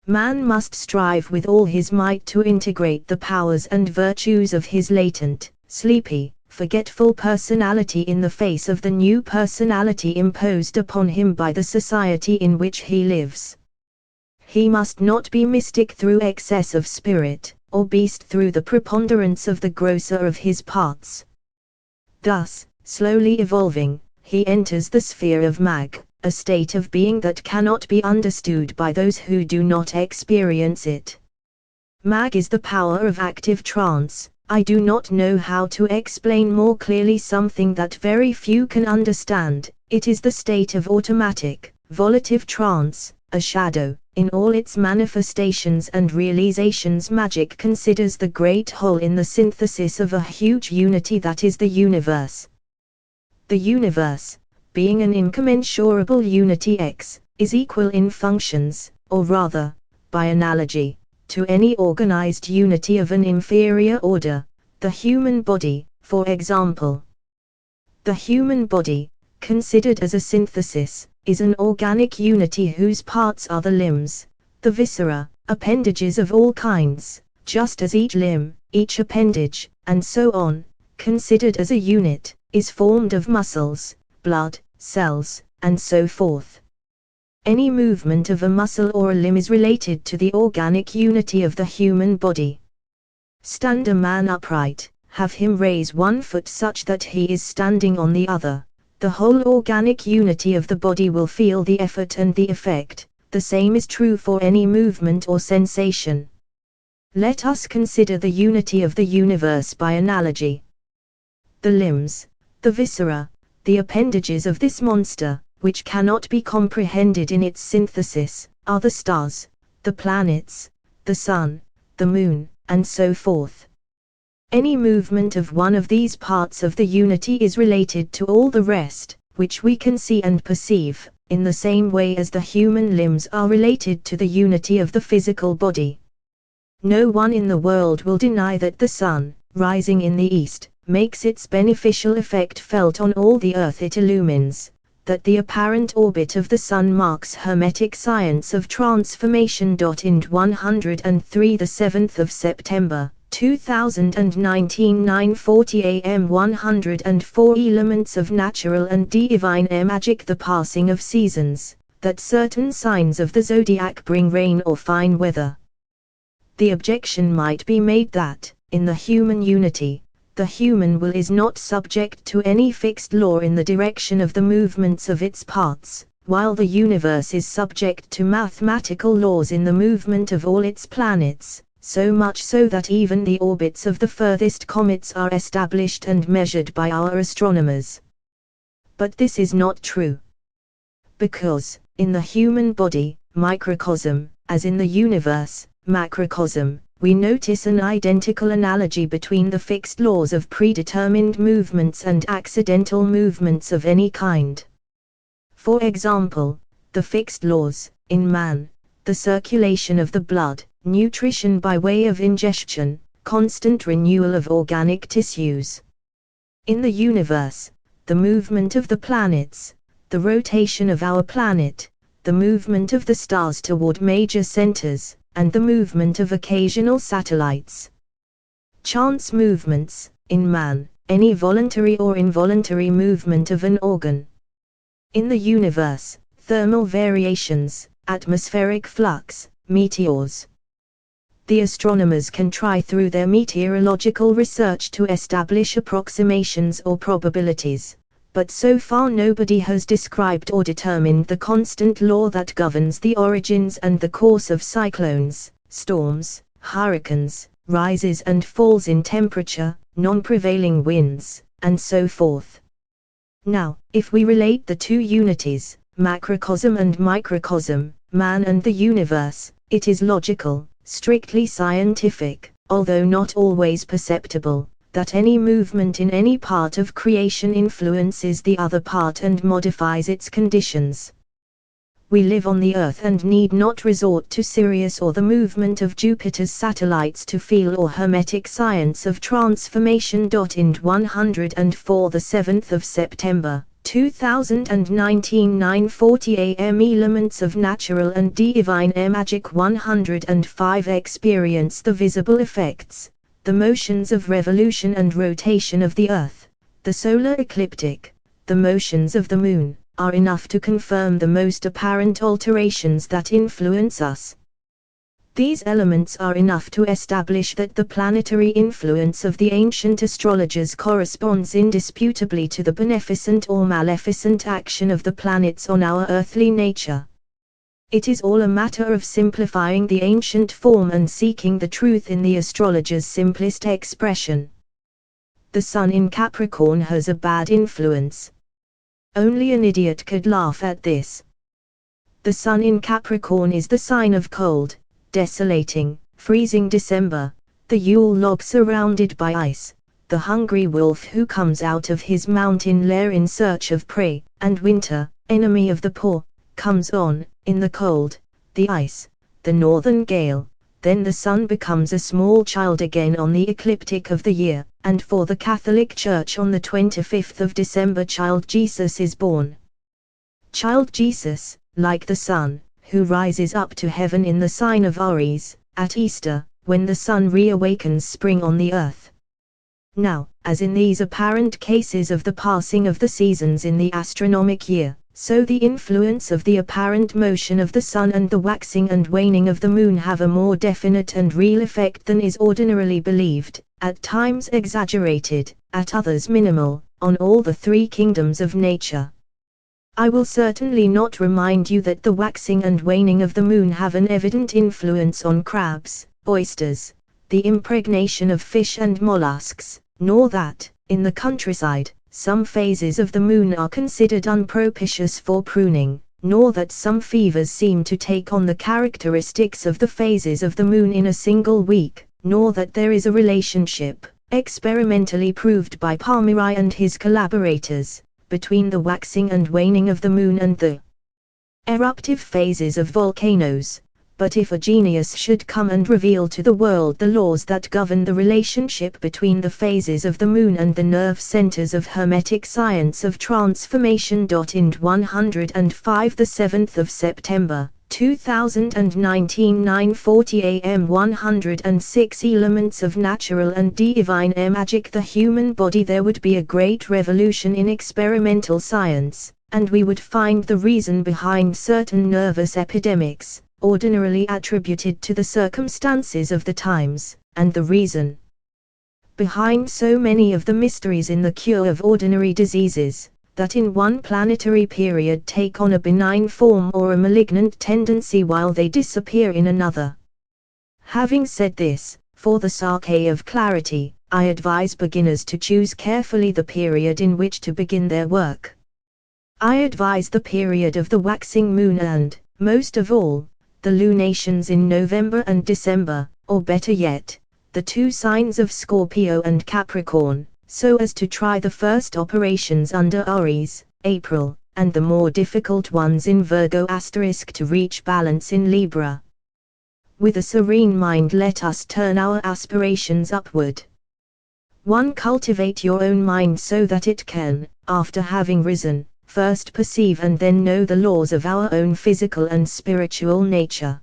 Man must strive with all his might to integrate the powers and virtues of his latent, sleepy, forgetful personality in the face of the new personality imposed upon him by the society in which he lives. He must not be mystic through excess of spirit, or beast through the preponderance of the grosser of his parts. Thus, slowly evolving, he enters the sphere of mag, a state of being that cannot be understood by those who do not experience it. Mag is the power of active trance. I do not know how to explain more clearly something that very few can understand. It is the state of automatic, volitive trance, a shadow. In all its manifestations and realizations, magic considers the great whole in the synthesis of a huge unity that is the universe. The universe, being an incommensurable unity X, is equal in functions, or rather, by analogy, to any organized unity of an inferior order, the human body, for example. The human body, considered as a synthesis, is an organic unity whose parts are the limbs, the viscera, appendages of all kinds, just as each limb, each appendage, and so on, considered as a unit, is formed of muscles, blood, cells, and so forth. Any movement of a muscle or a limb is related to the organic unity of the human body. Stand a man upright, have him raise one foot such that he is standing on the other. The whole organic unity of the body will feel the effort and the effect. The same is true for any movement or sensation. Let us consider the unity of the universe by analogy. The limbs, the viscera, the appendages of this monster, which cannot be comprehended in its synthesis, are the stars, the planets, the sun, the moon, and so forth. Any movement of one of these parts of the unity is related to all the rest, which we can see and perceive, in the same way as the human limbs are related to the unity of the physical body. No one in the world will deny that the sun, rising in the east, makes its beneficial effect felt on all the earth it illumines, that the apparent orbit of the sun marks Hermetic Science of Transformation. Ind 103 the 7th of September 2019 9:40 am 104 Elements of Natural and Divine Magic. The passing of seasons, that certain signs of the zodiac bring rain or fine weather. The objection might be made that, in the human unity, the human will is not subject to any fixed law in the direction of the movements of its parts, while the universe is subject to mathematical laws in the movement of all its planets, so much so that even the orbits of the furthest comets are established and measured by our astronomers. But this is not true. Because, in the human body, microcosm, as in the universe, macrocosm, we notice an identical analogy between the fixed laws of predetermined movements and accidental movements of any kind. For example, the fixed laws, in man, the circulation of the blood, nutrition by way of ingestion, constant renewal of organic tissues. In the universe, the movement of the planets, the rotation of our planet, the movement of the stars toward major centers, and the movement of occasional satellites. Chance movements, in man, any voluntary or involuntary movement of an organ. In the universe, thermal variations, atmospheric flux, meteors. The astronomers can try through their meteorological research to establish approximations or probabilities, but so far nobody has described or determined the constant law that governs the origins and the course of cyclones, storms, hurricanes, rises and falls in temperature, non-prevailing winds, and so forth. Now, if we relate the two unities, macrocosm and microcosm, man and the universe, it is logical, strictly scientific, although not always perceptible, that any movement in any part of creation influences the other part and modifies its conditions. We live on the Earth and need not resort to Sirius or the movement of Jupiter's satellites to feel or Hermetic science of transformation. Ind 104 the 7th of September, 2019 9:40 a.m. Elements of natural and divine magic 105 Experience the visible effects, the motions of revolution and rotation of the Earth, the solar ecliptic, the motions of the Moon, are enough to confirm the most apparent alterations that influence us. These elements are enough to establish that the planetary influence of the ancient astrologers corresponds indisputably to the beneficent or maleficent action of the planets on our earthly nature. It is all a matter of simplifying the ancient form and seeking the truth in the astrologers' simplest expression. The Sun in Capricorn has a bad influence. Only an idiot could laugh at this. The Sun in Capricorn is the sign of cold, desolating, freezing December, the Yule log surrounded by ice, the hungry wolf who comes out of his mountain lair in search of prey, and winter, enemy of the poor, comes on, in the cold, the ice, the northern gale. Then the Sun becomes a small child again on the ecliptic of the year, and for the Catholic Church on the 25th of December Child Jesus is born. Child Jesus, like the Sun, who rises up to heaven in the sign of Aries, at Easter, when the Sun reawakens spring on the earth. Now, as in these apparent cases of the passing of the seasons in the astronomic year, so the influence of the apparent motion of the Sun and the waxing and waning of the Moon have a more definite and real effect than is ordinarily believed, at times exaggerated, at others minimal, on all the three kingdoms of nature. I will certainly not remind you that the waxing and waning of the Moon have an evident influence on crabs, oysters, the impregnation of fish and mollusks, nor that, in the countryside, some phases of the Moon are considered unpropitious for pruning, nor that some fevers seem to take on the characteristics of the phases of the Moon in a single week, nor that there is a relationship, experimentally proved by Palmyrai and his collaborators, between the waxing and waning of the Moon and the eruptive phases of volcanoes. But if a genius should come and reveal to the world the laws that govern the relationship between the phases of the Moon and the nerve centers of Hermetic science of transformation. Ind 105 the 7th of September, 2019 9:40 a.m. 106 Elements of natural and divine magic the human body. There would be a great revolution in experimental science, and we would find the reason behind certain nervous epidemics, ordinarily attributed to the circumstances of the times, and the reason behind so many of the mysteries in the cure of ordinary diseases, that in one planetary period take on a benign form or a malignant tendency while they disappear in another. Having said this, for the sake of clarity, I advise beginners to choose carefully the period in which to begin their work. I advise the period of the waxing moon and, most of all, the lunations in November and December, or better yet, the two signs of Scorpio and Capricorn, so as to try the first operations under Aries, April, and the more difficult ones in Virgo * to reach balance in Libra. With a serene mind let us turn our aspirations upward. 1. Cultivate your own mind so that it can, after having risen, first perceive and then know the laws of our own physical and spiritual nature.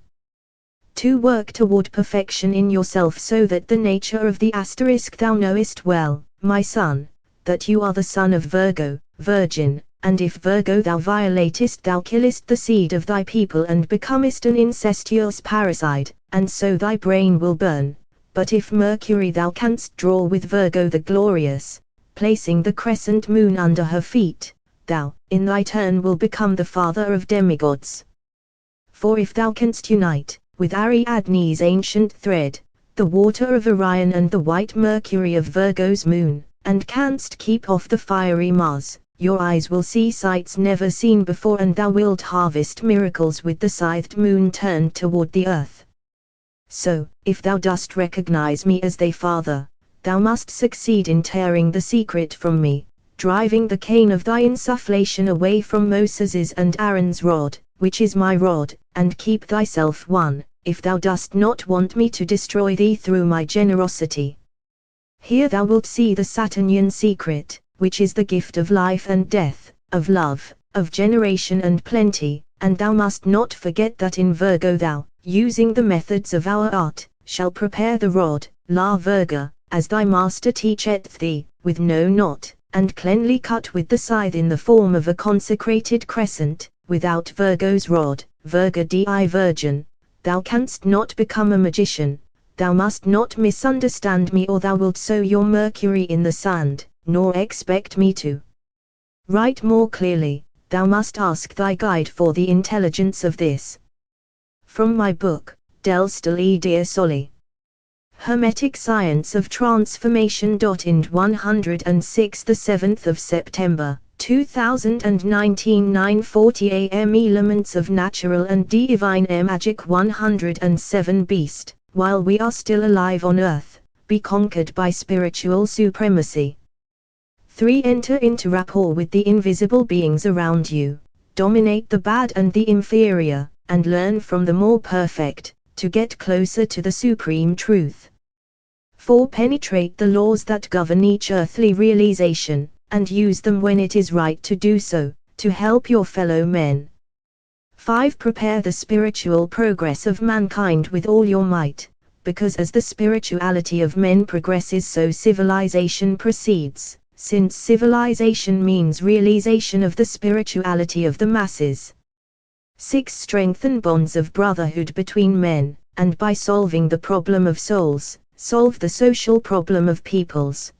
2. Work toward perfection in yourself so that the nature of the * thou knowest well, my son, that you are the son of Virgo, Virgin, and if Virgo thou violatest thou killest the seed of thy people and becomest an incestuous parricide, and so thy brain will burn. But if Mercury thou canst draw with Virgo the glorious, placing the crescent moon under her feet, thou, in thy turn will become the father of demigods. For if thou canst unite, with Ariadne's ancient thread, the water of Orion and the white Mercury of Virgo's moon, and canst keep off the fiery Mars, your eyes will see sights never seen before and thou wilt harvest miracles with the scythed moon turned toward the earth. So, if thou dost recognize me as thy father, thou must succeed in tearing the secret from me, driving the cane of thy insufflation away from Moses's and Aaron's rod, which is my rod, and keep thyself one, if thou dost not want me to destroy thee through my generosity. Here thou wilt see the Saturnian secret, which is the gift of life and death, of love, of generation and plenty, and thou must not forget that in Virgo thou, using the methods of our art, shall prepare the rod, La Virga, as thy master teacheth thee, with no knot, and cleanly cut with the scythe in the form of a consecrated crescent, without Virgo's rod, Virga di Virgin, thou canst not become a magician. Thou must not misunderstand me or thou wilt sow your Mercury in the sand, nor expect me to write more clearly. Thou must ask thy guide for the intelligence of this. From my book, Del Stelle Dia Soli. Hermetic Science of Transformation. Ind 106, the 7th of September, 2019, 9:40 a.m. Elements of Natural and Divine Magic. 107 Beast, while we are still alive on earth, be conquered by spiritual supremacy. 3. Enter into rapport with the invisible beings around you, dominate the bad and the inferior, and learn from the more perfect, to get closer to the supreme truth. 4. Penetrate the laws that govern each earthly realization, and use them when it is right to do so, to help your fellow men. 5. Prepare the spiritual progress of mankind with all your might, because as the spirituality of men progresses so civilization proceeds, since civilization means realization of the spirituality of the masses. 6. Strengthen bonds of brotherhood between men, and by solving the problem of souls, solve the social problem of peoples.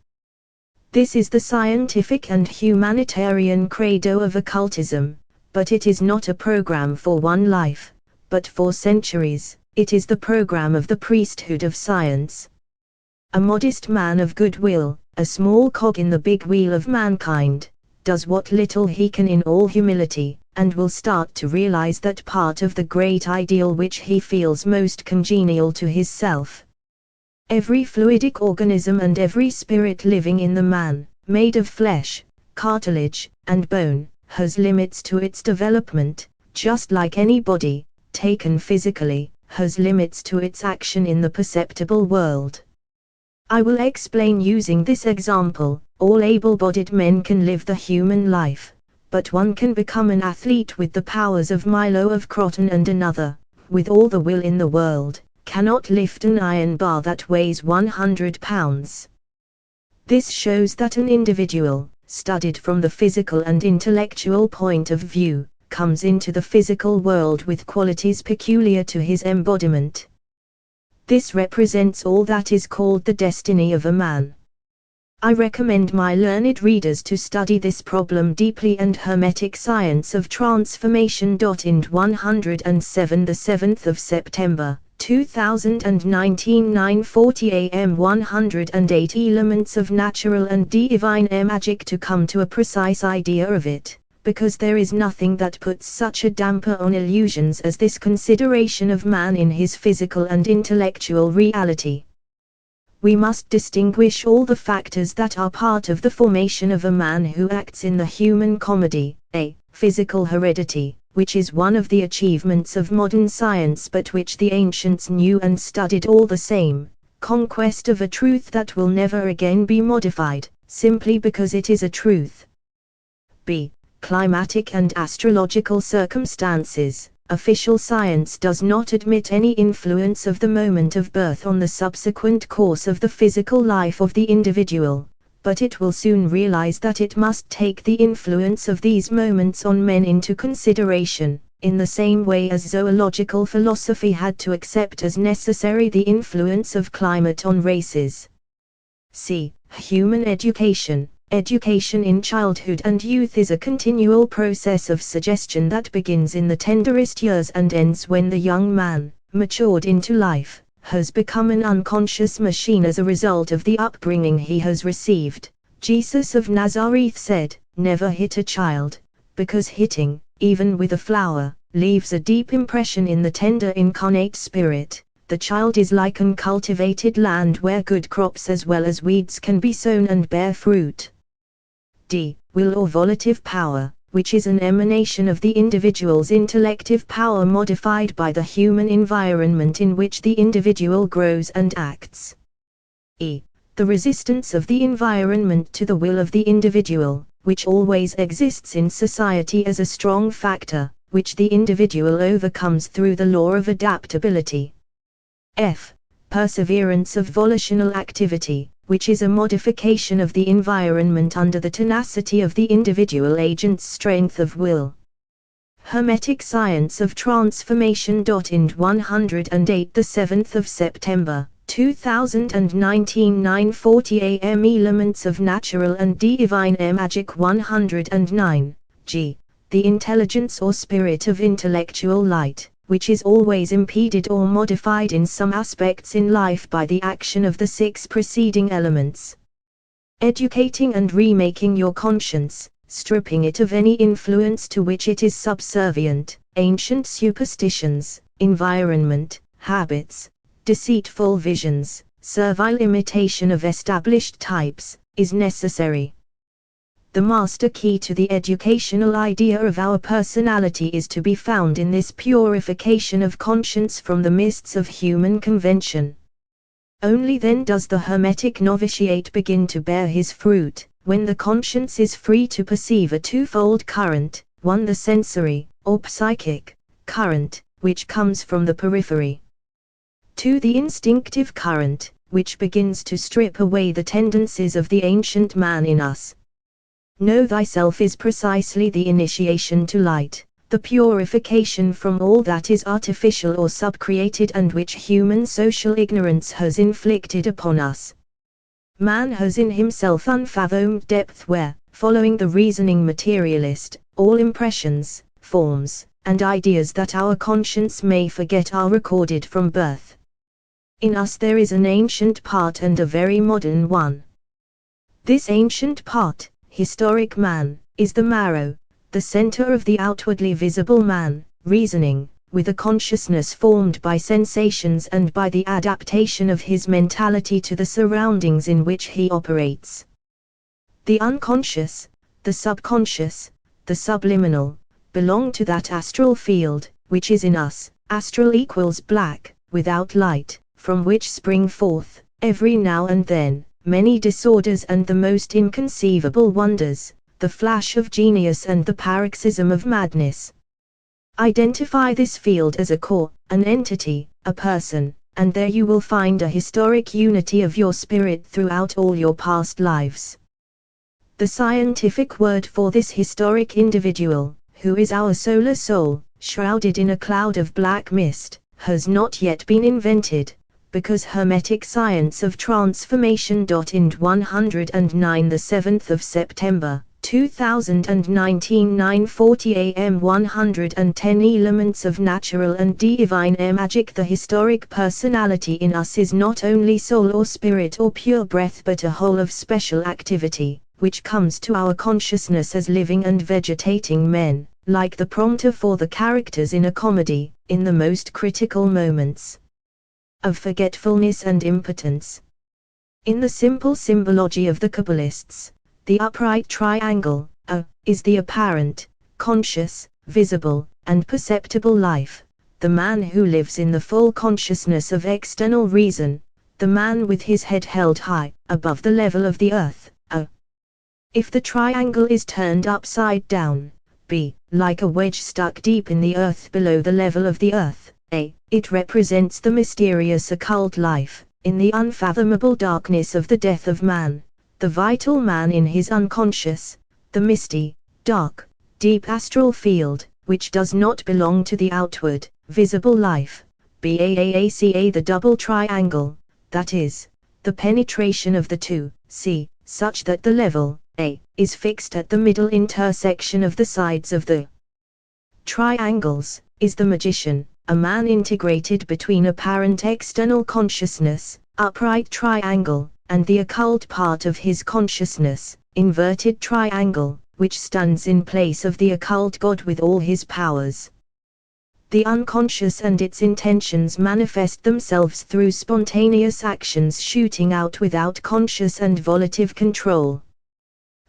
This is the scientific and humanitarian credo of occultism, but it is not a program for one life, but for centuries. It is the program of the priesthood of science. A modest man of goodwill, a small cog in the big wheel of mankind, does what little he can in all humility, and will start to realize that part of the great ideal which he feels most congenial to his self. Every fluidic organism and every spirit living in the man, made of flesh, cartilage, and bone, has limits to its development, just like any body, taken physically, has limits to its action in the perceptible world. I will explain using this example. All able-bodied men can live the human life, but one can become an athlete with the powers of Milo of Croton, and another, with all the will in the world, cannot lift an iron bar that weighs 100 pounds. This shows that an individual, studied from the physical and intellectual point of view, comes into the physical world with qualities peculiar to his embodiment. This represents all that is called the destiny of a man. I recommend my learned readers to study this problem deeply. And Hermetic Science of Transformation. Ind 107, the 7th of September, 2019, 9:40 a.m. 108 Elements of Natural and Divine Magic. To come to a precise idea of it, because there is nothing that puts such a damper on illusions as this consideration of man in his physical and intellectual reality. We must distinguish all the factors that are part of the formation of a man who acts in the human comedy. A. Physical heredity, which is one of the achievements of modern science but which the ancients knew and studied all the same. Conquest of a truth that will never again be modified, simply because it is a truth. B. Climatic and astrological circumstances. Official science does not admit any influence of the moment of birth on the subsequent course of the physical life of the individual, but it will soon realize that it must take the influence of these moments on men into consideration, in the same way as zoological philosophy had to accept as necessary the influence of climate on races. C. Human education. Education in childhood and youth is a continual process of suggestion that begins in the tenderest years and ends when the young man, matured into life, has become an unconscious machine as a result of the upbringing he has received. Jesus of Nazareth said, "Never hit a child, because hitting, even with a flower, leaves a deep impression in the tender incarnate spirit. The child is like uncultivated land where good crops as well as weeds can be sown and bear fruit." D. Will or volitive power, which is an emanation of the individual's intellective power modified by the human environment in which the individual grows and acts. E. The resistance of the environment to the will of the individual, which always exists in society as a strong factor, which the individual overcomes through the law of adaptability. F. Perseverance of volitional activity, which is a modification of the environment under the tenacity of the individual agent's strength of will. Hermetic Science of Transformation. Ind 108, the 7th of September, 2019, 9:40 a.m. Elements of Natural and Divine Magic 109. G. The intelligence or spirit of intellectual light, which is always impeded or modified in some aspects in life by the action of the 6 preceding elements. Educating and remaking your conscience, stripping it of any influence to which it is subservient, ancient superstitions, environment, habits, deceitful visions, servile imitation of established types, is necessary. The master key to the educational idea of our personality is to be found in this purification of conscience from the mists of human convention. Only then does the Hermetic novitiate begin to bear his fruit, when the conscience is free to perceive a twofold current, one the sensory, or psychic, current, which comes from the periphery. 2. The instinctive current, which begins to strip away the tendencies of the ancient man in us. Know thyself is precisely the initiation to light, the purification from all that is artificial or subcreated and which human social ignorance has inflicted upon us. Man has in himself unfathomed depth where, following the reasoning materialist, all impressions, forms, and ideas that our conscience may forget are recorded from birth. In us there is an ancient part and a very modern one. This ancient part, historic man, is the marrow, the center of the outwardly visible man, reasoning, with a consciousness formed by sensations and by the adaptation of his mentality to the surroundings in which he operates. The unconscious, the subconscious, the subliminal, belong to that astral field, which is in us. Astral equals black, without light, from which spring forth, every now and then, many disorders and the most inconceivable wonders, the flash of genius and the paroxysm of madness. Identify this field as a core, an entity, a person, and there you will find a historic unity of your spirit throughout all your past lives. The scientific word for this historic individual, who is our solar soul, shrouded in a cloud of black mist, has not yet been invented, because Hermetic Science of Transformation. Ind 109, the 7th of September, 2019, 9:40 a.m. 110 Elements of Natural and Divine Magic. The historic personality in us is not only soul or spirit or pure breath but a whole of special activity, which comes to our consciousness as living and vegetating men, like the prompter for the characters in a comedy, in the most critical moments of forgetfulness and impotence. In the simple symbology of the Kabbalists, the upright triangle, is the apparent, conscious, visible, and perceptible life, the man who lives in the full consciousness of external reason, the man with his head held high, above the level of the earth. If the triangle is turned upside down, b, like a wedge stuck deep in the earth below the level of the earth, it represents the mysterious occult life, in the unfathomable darkness of the death of man, the vital man in his unconscious, the misty, dark, deep astral field, which does not belong to the outward, visible life, BAACA the double triangle, that is, the penetration of the two, C, such that the level, A, is fixed at the middle intersection of the sides of the triangles, is the magician, a man integrated between apparent external consciousness, upright triangle, and the occult part of his consciousness, inverted triangle, which stands in place of the occult God with all his powers. The unconscious and its intentions manifest themselves through spontaneous actions shooting out without conscious and volitive control.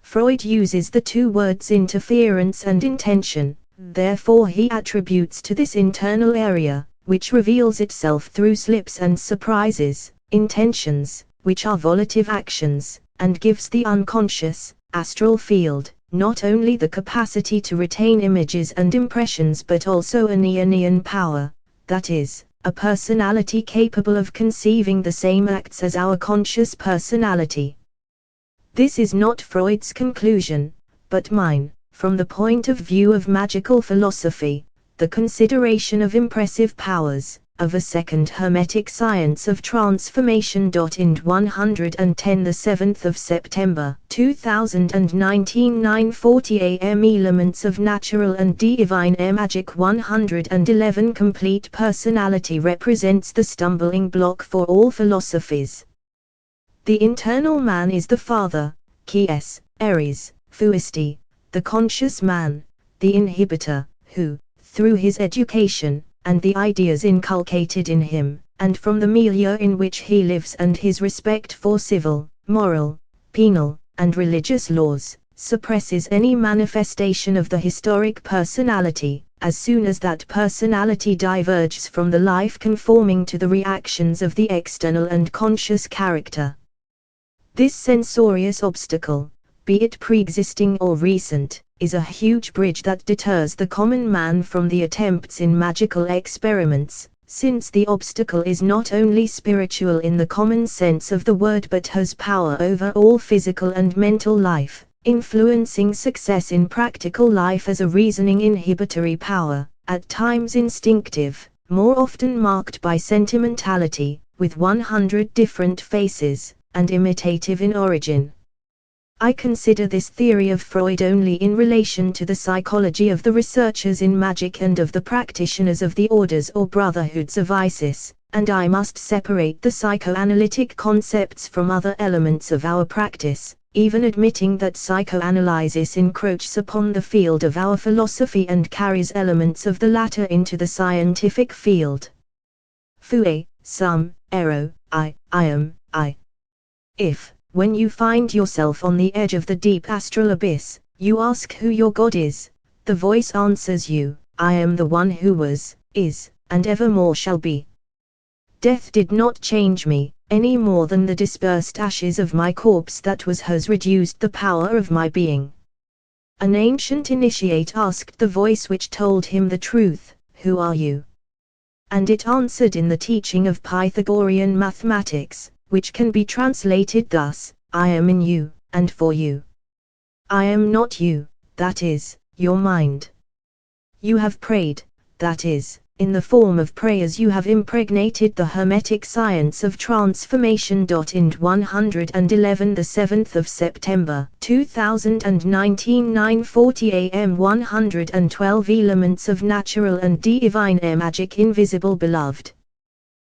Freud uses the two words interference and intention, therefore he attributes to this internal area, which reveals itself through slips and surprises, intentions, which are volitive actions, and gives the unconscious, astral field, not only the capacity to retain images and impressions but also an eonian power, that is, a personality capable of conceiving the same acts as our conscious personality. This is not Freud's conclusion, but mine, from the point of view of magical philosophy, the consideration of impressive powers, of a second Hermetic science of transformation. Ind 110 the 7th of September 2019 9:40 AM Elements of Natural and Divine Magic 111 Complete personality represents the stumbling block for all philosophies. The internal man is the father, Kies, Aries, Fuisti, the conscious man, the inhibitor, who, through his education, and the ideas inculcated in him, and from the milieu in which he lives and his respect for civil, moral, penal, and religious laws, suppresses any manifestation of the historic personality, as soon as that personality diverges from the life conforming to the reactions of the external and conscious character. This censorious obstacle, be it pre-existing or recent, is a huge bridge that deters the common man from the attempts in magical experiments, since the obstacle is not only spiritual in the common sense of the word but has power over all physical and mental life, influencing success in practical life as a reasoning inhibitory power, at times instinctive, more often marked by sentimentality, with 100 different faces, and imitative in origin. I consider this theory of Freud only in relation to the psychology of the researchers in magic and of the practitioners of the orders or brotherhoods of Isis, and I must separate the psychoanalytic concepts from other elements of our practice, even admitting that psychoanalysis encroaches upon the field of our philosophy and carries elements of the latter into the scientific field. Fue, sum, ero, I am, I. If, when you find yourself on the edge of the deep astral abyss, you ask who your God is, the voice answers you, I am the one who was, is, and evermore shall be. Death did not change me, any more than the dispersed ashes of my corpse that was has reduced the power of my being. An ancient initiate asked the voice which told him the truth, who are you? And it answered in the teaching of Pythagorean mathematics, which can be translated thus, I am in you, and for you. I am not you, that is, your mind. You have prayed, that is, in the form of prayers you have impregnated the Hermetic science of transformation. Ind 111 the 7th of September 2019 9:40 AM 112 Elements of Natural and Divine Magic Invisible Beloved.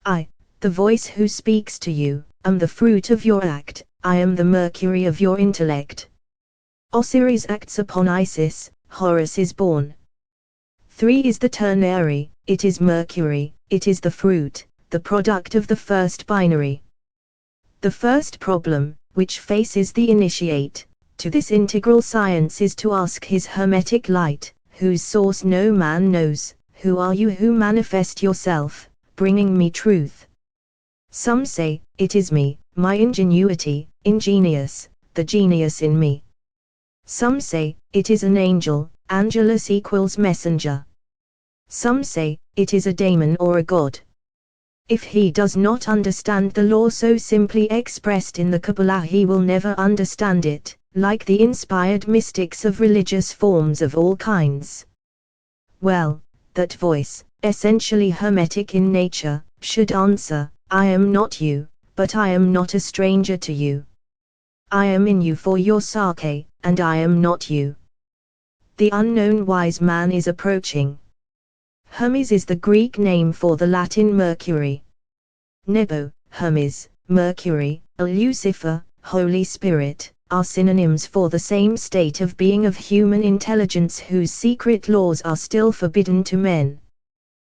I, the voice who speaks to you, am the fruit of your act, I am the Mercury of your intellect. Osiris acts upon Isis, Horus is born. 3 is the ternary, it is Mercury, it is the fruit, the product of the first binary. The first problem, which faces the initiate, to this integral science is to ask his Hermetic light, whose source no man knows, who are you who manifest yourself, bringing me truth? Some say, it is me, my ingenuity, ingenious, the genius in me. Some say, it is an angel, angelus equals messenger. Some say, it is a daemon or a god. If he does not understand the law so simply expressed in the Kabbalah, he will never understand it, like the inspired mystics of religious forms of all kinds. Well, that voice, essentially hermetic in nature, should answer, I am not you, but I am not a stranger to you. I am in you for your sake, and I am not you. The unknown wise man is approaching. Hermes is the Greek name for the Latin Mercury. Nebo, Hermes, Mercury, Lucifer, Holy Spirit, are synonyms for the same state of being of human intelligence whose secret laws are still forbidden to men.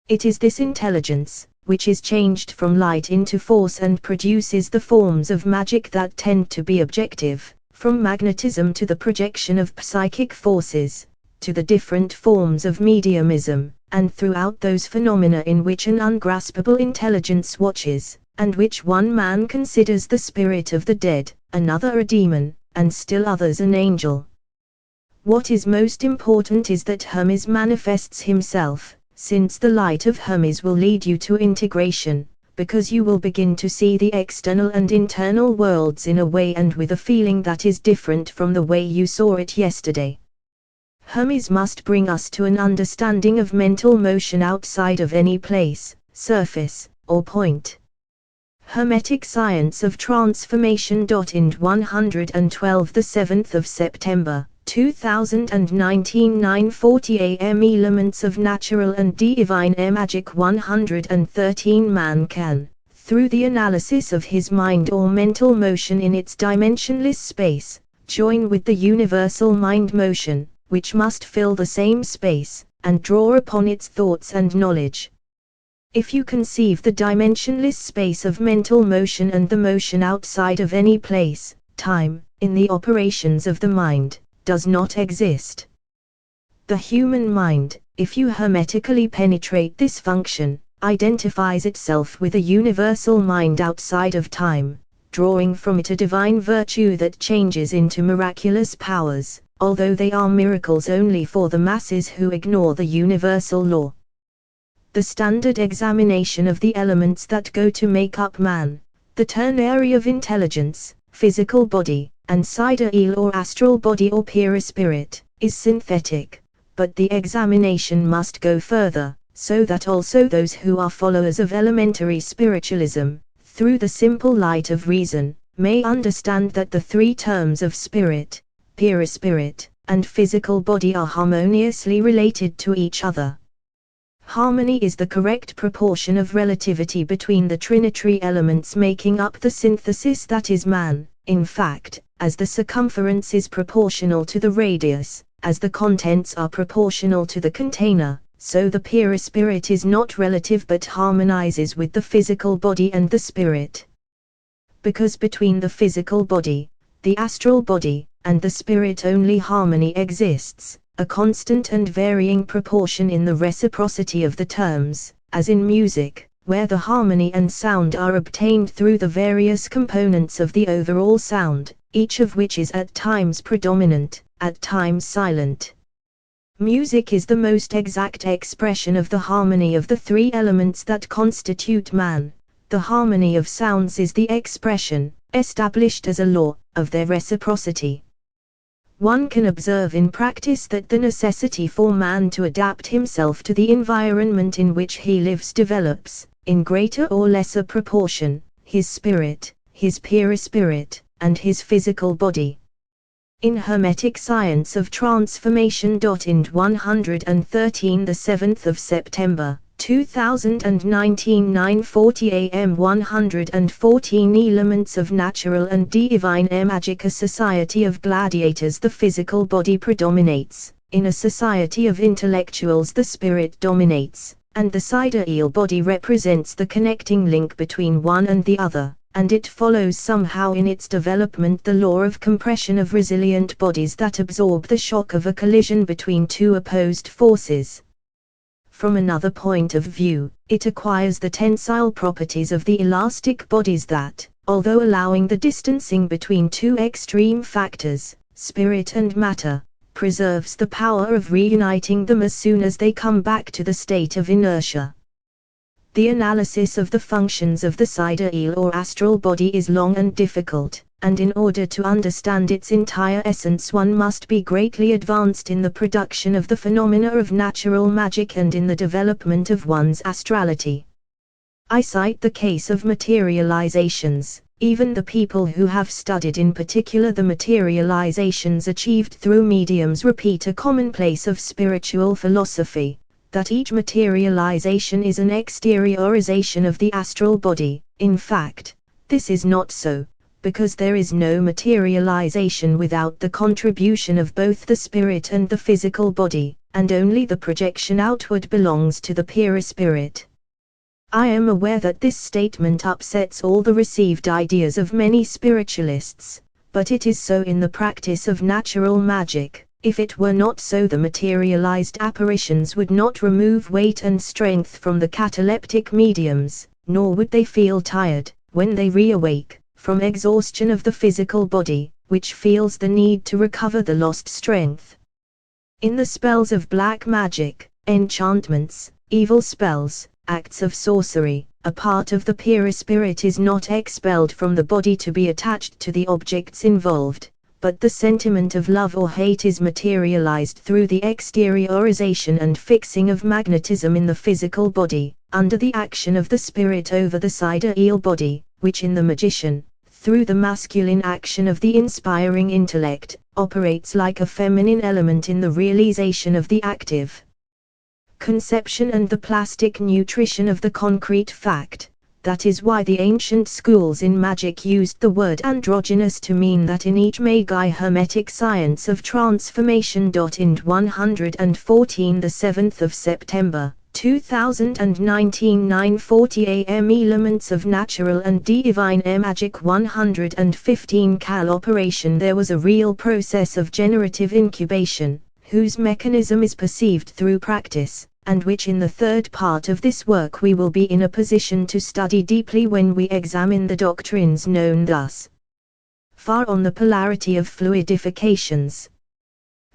It is this intelligence, which is changed from light into force and produces the forms of magic that tend to be objective, from magnetism to the projection of psychic forces, to the different forms of mediumism, and throughout those phenomena in which an ungraspable intelligence watches, and which one man considers the spirit of the dead, another a demon, and still others an angel. What is most important is that Hermes manifests himself, since the light of Hermes will lead you to integration, because you will begin to see the external and internal worlds in a way and with a feeling that is different from the way you saw it yesterday. Hermes must bring us to an understanding of mental motion outside of any place, surface, or point. Hermetic Science of Transformation. Ind 112, the 7th of September, 2019, 9:40 a.m. Elements of Natural and Divine Magic. 113 Man can, through the analysis of his mind or mental motion in its dimensionless space, join with the universal mind motion, which must fill the same space, and draw upon its thoughts and knowledge. If you conceive the dimensionless space of mental motion and the motion outside of any place, time, in the operations of the mind, does not exist. The human mind, if you hermetically penetrate this function, identifies itself with a universal mind outside of time, drawing from it a divine virtue that changes into miraculous powers, although they are miracles only for the masses who ignore the universal law. The standard examination of the elements that go to make up man, the ternary of intelligence, physical body, and sidereal or astral body or perispirit, is synthetic, but the examination must go further, so that also those who are followers of elementary spiritualism, through the simple light of reason, may understand that the three terms of spirit, perispirit, and physical body are harmoniously related to each other. Harmony is the correct proportion of relativity between the trinitary elements making up the synthesis that is man. In fact, as the circumference is proportional to the radius, as the contents are proportional to the container, so the perispirit is not relative but harmonizes with the physical body and the spirit. Because between the physical body, the astral body, and the spirit only harmony exists, a constant and varying proportion in the reciprocity of the terms, as in music, where the harmony and sound are obtained through the various components of the overall sound, each of which is at times predominant, at times silent. Music is the most exact expression of the harmony of the three elements that constitute man. The harmony of sounds is the expression, established as a law, of their reciprocity. One can observe in practice that the necessity for man to adapt himself to the environment in which he lives develops, in greater or lesser proportion, his spirit, his perispirit, and his physical body. In Hermetic Science of Transformation. Ind 113, the 7th of September, 2019, 9:40 a.m. 114 Elements of Natural and Divine Magic. A society of gladiators the physical body predominates, in a society of intellectuals the spirit dominates, and the sidereal body represents the connecting link between one and the other, and it follows somehow in its development the law of compression of resilient bodies that absorb the shock of a collision between two opposed forces. From another point of view, it acquires the tensile properties of the elastic bodies that, although allowing the distancing between two extreme factors, spirit and matter, preserves the power of reuniting them as soon as they come back to the state of inertia. The analysis of the functions of the sidereal or astral body is long and difficult, and in order to understand its entire essence one must be greatly advanced in the production of the phenomena of natural magic and in the development of one's astrality. I cite the case of materializations. Even the people who have studied in particular the materializations achieved through mediums repeat a commonplace of spiritual philosophy, that each materialization is an exteriorization of the astral body. In fact, this is not so, because there is no materialization without the contribution of both the spirit and the physical body, and only the projection outward belongs to the perispirit. I am aware that this statement upsets all the received ideas of many spiritualists, but it is so in the practice of natural magic. If it were not so, the materialized apparitions would not remove weight and strength from the cataleptic mediums, nor would they feel tired, when they reawake, from exhaustion of the physical body, which feels the need to recover the lost strength. In the spells of black magic, enchantments, evil spells, acts of sorcery, a part of the perispirit is not expelled from the body to be attached to the objects involved, but the sentiment of love or hate is materialized through the exteriorization and fixing of magnetism in the physical body, under the action of the spirit over the sidereal body, which in the magician, through the masculine action of the inspiring intellect, operates like a feminine element in the realization of the active conception and the plastic nutrition of the concrete fact. That is why the ancient schools in magic used the word androgynous to mean that in each Magi Hermetic science of transformation. In 114 the 7th of September, 2019 9:40 AM Elements of Natural and Divine Magic 115 Cal Operation. There was a real process of generative incubation, whose mechanism is perceived through practice, and which in the third part of this work we will be in a position to study deeply when we examine the doctrines known thus far on the polarity of fluidifications.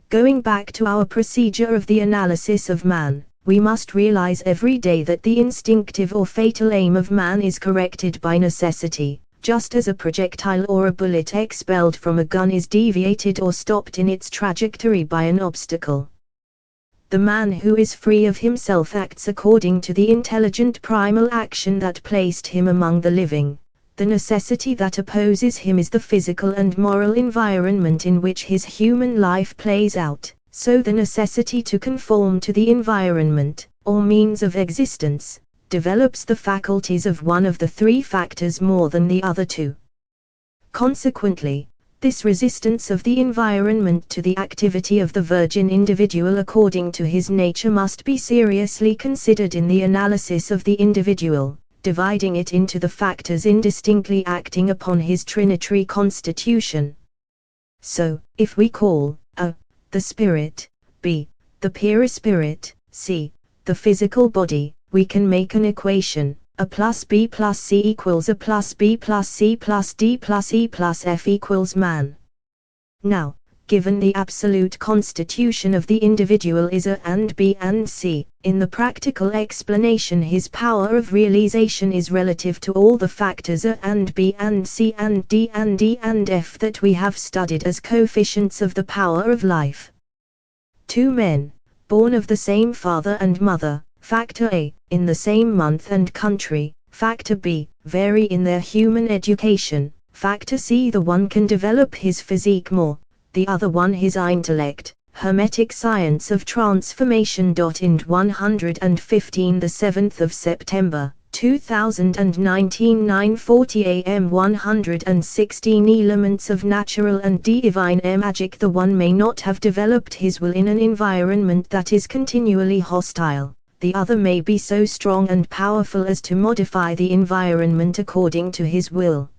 Going back to our procedure of the analysis of man, we must realize every day that the instinctive or fatal aim of man is corrected by necessity, just as a projectile or a bullet expelled from a gun is deviated or stopped in its trajectory by an obstacle. The man who is free of himself acts according to the intelligent primal action that placed him among the living. The necessity that opposes him is the physical and moral environment in which his human life plays out. So the necessity to conform to the environment, or means of existence, develops the faculties of one of the three factors more than the other two. Consequently, this resistance of the environment to the activity of the virgin individual according to his nature must be seriously considered in the analysis of the individual, dividing it into the factors indistinctly acting upon his trinitary constitution. So, if we call A, the spirit, B, the perispirit, C, the physical body, we can make an equation. A plus B plus C equals A plus B plus C plus D plus E plus F equals man. Now, given the absolute constitution of the individual is A and B and C, in the practical explanation his power of realization is relative to all the factors A and B and C and D and E and F that we have studied as coefficients of the power of life. Two men, born of the same father and mother, factor A, in the same month and country, factor B, vary in their human education, factor C. The one can develop his physique more, the other one his intellect. Hermetic Science of Transformation. In 115 the 7th of September, 2019 9:40 AM 116 Elements of Natural and Divine Magic. The one may not have developed his will in an environment that is continually hostile. The other may be so strong and powerful as to modify the environment according to his will.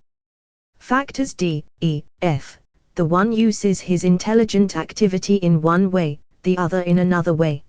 Factors D, E, F. The one uses his intelligent activity in one way, the other in another way.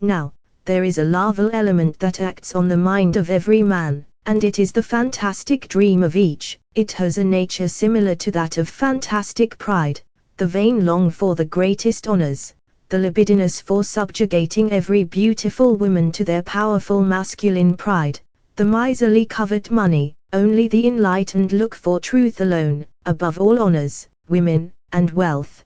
Now, there is a larval element that acts on the mind of every man, and it is the fantastic dream of each. It has a nature similar to that of fantastic pride, the vain long for the greatest honors, the libidinous for subjugating every beautiful woman to their powerful masculine pride, The miserly covet money, only the enlightened look for truth alone, above all honors, women, and wealth.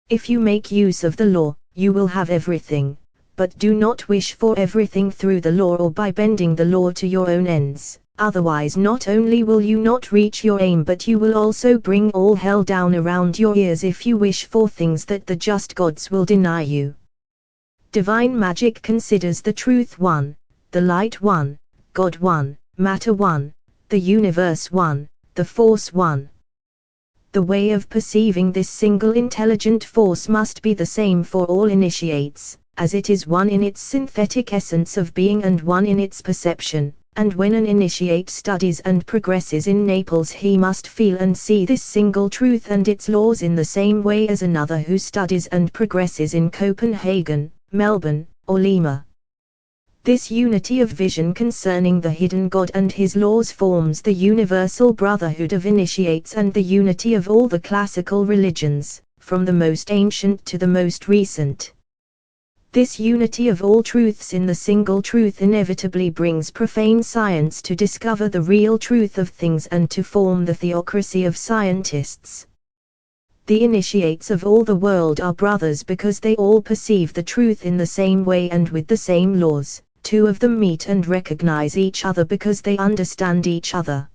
If you make use of the law, you will have everything, but do not wish for everything through the law or by bending the law to your own ends, otherwise not only will you not reach your aim but you will also bring all hell down around your ears if you wish for things that the just gods will deny you. Divine magic considers the truth one, the light one, God one, matter one, the universe one, the force one. The way of perceiving this single intelligent force must be the same for all initiates, as it is one in its synthetic essence of being and one in its perception, and when an initiate studies and progresses in Naples he must feel and see this single truth and its laws in the same way as another who studies and progresses in Copenhagen, Melbourne, or Lima. This unity of vision concerning the hidden God and his laws forms the universal brotherhood of initiates and the unity of all the classical religions, from the most ancient to the most recent. This unity of all truths in the single truth inevitably brings profane science to discover the real truth of things and to form the theocracy of scientists. The initiates of all the world are brothers because they all perceive the truth in the same way and with the same laws. Two of them meet and recognize each other because they understand each other.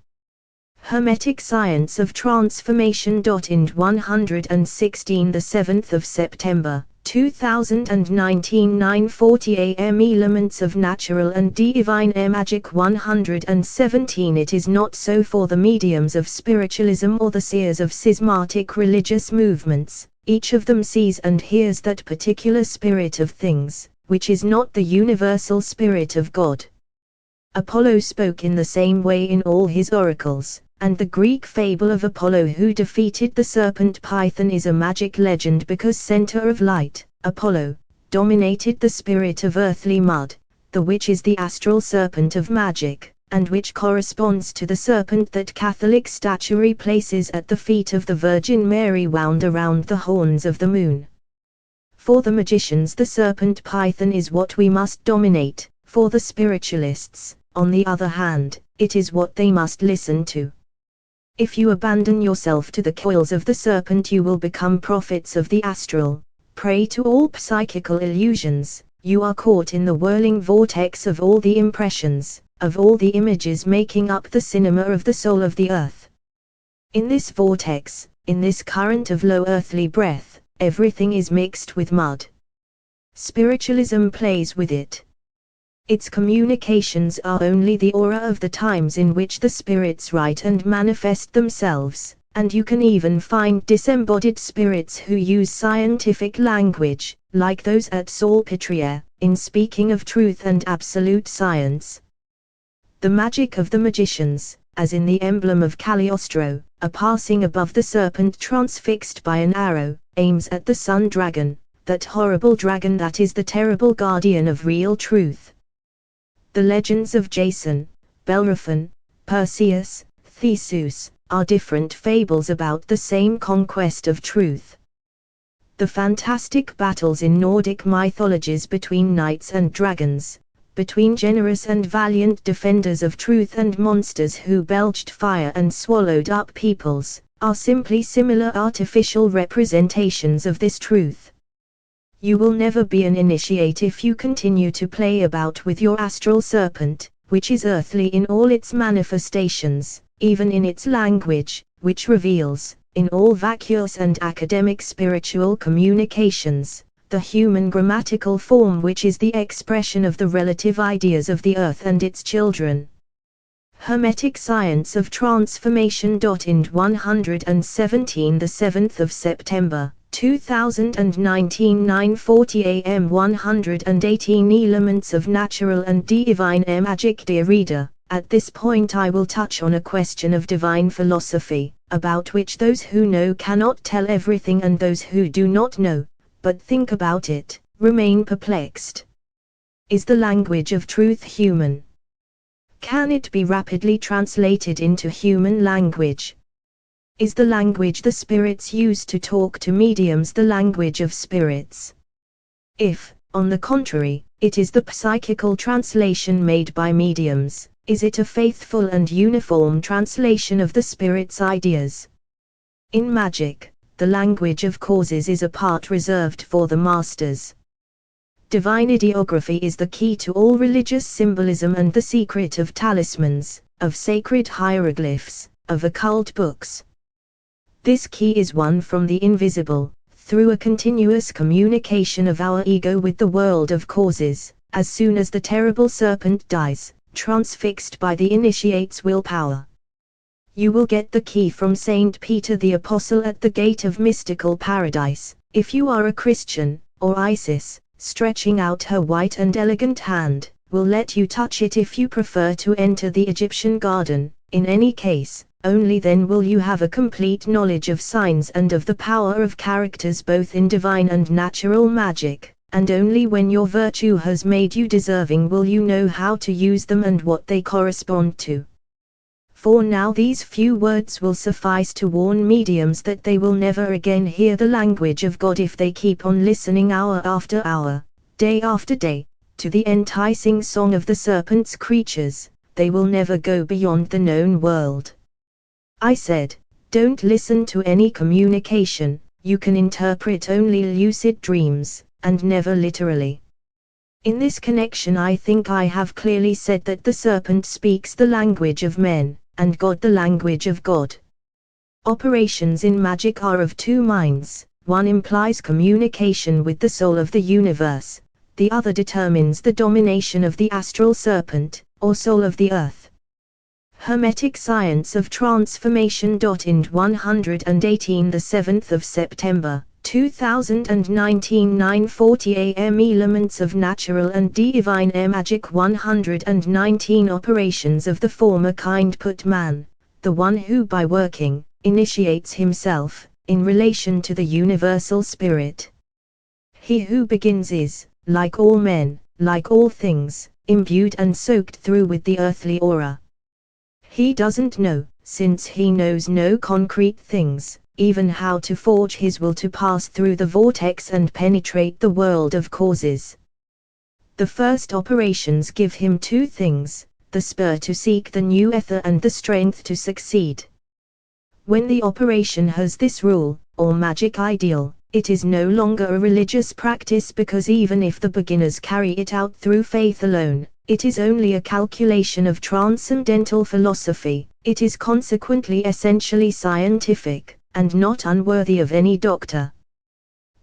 Hermetic Science of Transformation. Ind 116 the 7th of September, 2019 9:40 a.m. Elements of Natural and Divine Air Magic 117 It is not so for the mediums of spiritualism or the seers of schismatic religious movements, each of them sees and hears that particular spirit of things, which is not the universal spirit of God. Apollo spoke in the same way in all his oracles, and the Greek fable of Apollo who defeated the serpent Python is a magic legend because center of light, Apollo, dominated the spirit of earthly mud, the which is the astral serpent of magic, and which corresponds to the serpent that Catholic statuary places at the feet of the Virgin Mary wound around the horns of the moon. For the magicians the serpent Python is what we must dominate, for the spiritualists, on the other hand, it is what they must listen to. If you abandon yourself to the coils of the serpent you will become prophets of the astral, prey to all psychical illusions, you are caught in the whirling vortex of all the impressions, of all the images making up the cinema of the soul of the earth. In this vortex, in this current of low earthly breath, everything is mixed with mud. Spiritualism plays with it. Its communications are only the aura of the times in which the spirits write and manifest themselves, and you can even find disembodied spirits who use scientific language, like those at Salpêtrière, in speaking of truth and absolute science. The magic of the magicians, as in the emblem of Cagliostro, a passing above the serpent transfixed by an arrow, aims at the sun dragon, that horrible dragon that is the terrible guardian of real truth. The legends of Jason, Bellerophon, Perseus, Theseus, are different fables about the same conquest of truth. The fantastic battles in Nordic mythologies between knights and dragons, between generous and valiant defenders of truth and monsters who belched fire and swallowed up peoples, are simply similar artificial representations of this truth. You will never be an initiate if you continue to play about with your astral serpent, which is earthly in all its manifestations, even in its language, which reveals, in all vacuous and academic spiritual communications, the human grammatical form which is the expression of the relative ideas of the earth and its children. Hermetic Science of Transformation. Ind 117 the 7th of September, 2019 9:40 a.m. 118 Elements of Natural and Divine Air Magic. Dear reader, at this point I will touch on a question of divine philosophy, about which those who know cannot tell everything and those who do not know, but think about it, remain perplexed. Is the language of truth human? Can it be rapidly translated into human language? Is the language the spirits use to talk to mediums the language of spirits? If, on the contrary, it is the psychical translation made by mediums, Is it a faithful and uniform translation of the Spirit's ideas? In magic, the language of causes is a part reserved for the masters. Divine ideography is the key to all religious symbolism and the secret of talismans, of sacred hieroglyphs, of occult books. This key is won from the invisible, through a continuous communication of our ego with the world of causes, as soon as the terrible serpent dies, transfixed by the initiate's willpower. You will get the key from Saint Peter the Apostle at the gate of mystical paradise, if you are a Christian, or Isis, stretching out her white and elegant hand, will let you touch it if you prefer to enter the Egyptian garden. In any case, only then will you have a complete knowledge of signs and of the power of characters both in divine and natural magic, and only when your virtue has made you deserving will you know how to use them and what they correspond to. For now these few words will suffice to warn mediums that they will never again hear the language of God if they keep on listening hour after hour, day after day, to the enticing song of the serpent's creatures. They will never go beyond the known world. I said, don't listen to any communication, you can interpret only lucid dreams, and never literally. In this connection I think I have clearly said that the serpent speaks the language of men, and God the language of God. Operations in magic are of two minds, one implies communication with the soul of the universe, the other determines the domination of the astral serpent, or soul of the earth. Hermetic Science of Transformation. Ind 118 the 7th of September, 2019 9:40 a.m. Elements of Natural and Divine Air Magic 119 Operations of the former kind put man, the one who by working, initiates himself, in relation to the universal spirit. He who begins is, like all men, like all things, imbued and soaked through with the earthly aura. He doesn't know, since he knows no concrete things, even how to forge his will to pass through the vortex and penetrate the world of causes. The first operations give him two things, the spur to seek the new ether and the strength to succeed. When the operation has this rule, or magic ideal, it is no longer a religious practice because even if the beginners carry it out through faith alone, it is only a calculation of transcendental philosophy. It is consequently essentially scientific, and not unworthy of any doctor.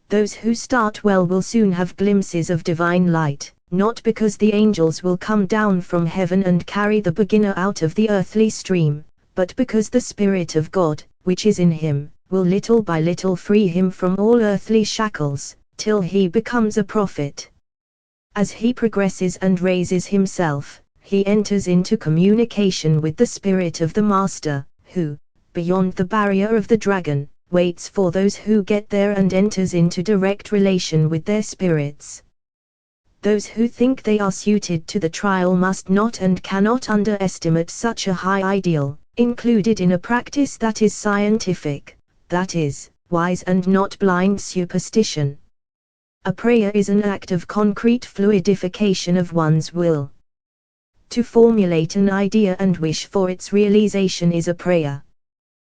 Those who start well will soon have glimpses of divine light, not because the angels will come down from heaven and carry the beginner out of the earthly stream, but because the Spirit of God, which is in him, will little by little free him from all earthly shackles, till he becomes a prophet. As he progresses and raises himself, he enters into communication with the spirit of the Master, who, beyond the barrier of the dragon, waits for those who get there and enters into direct relation with their spirits. Those who think they are suited to the trial must not and cannot underestimate such a high ideal, included in a practice that is scientific, that is, wise and not blind superstition. A prayer is an act of concrete fluidification of one's will. To formulate an idea and wish for its realization is a prayer.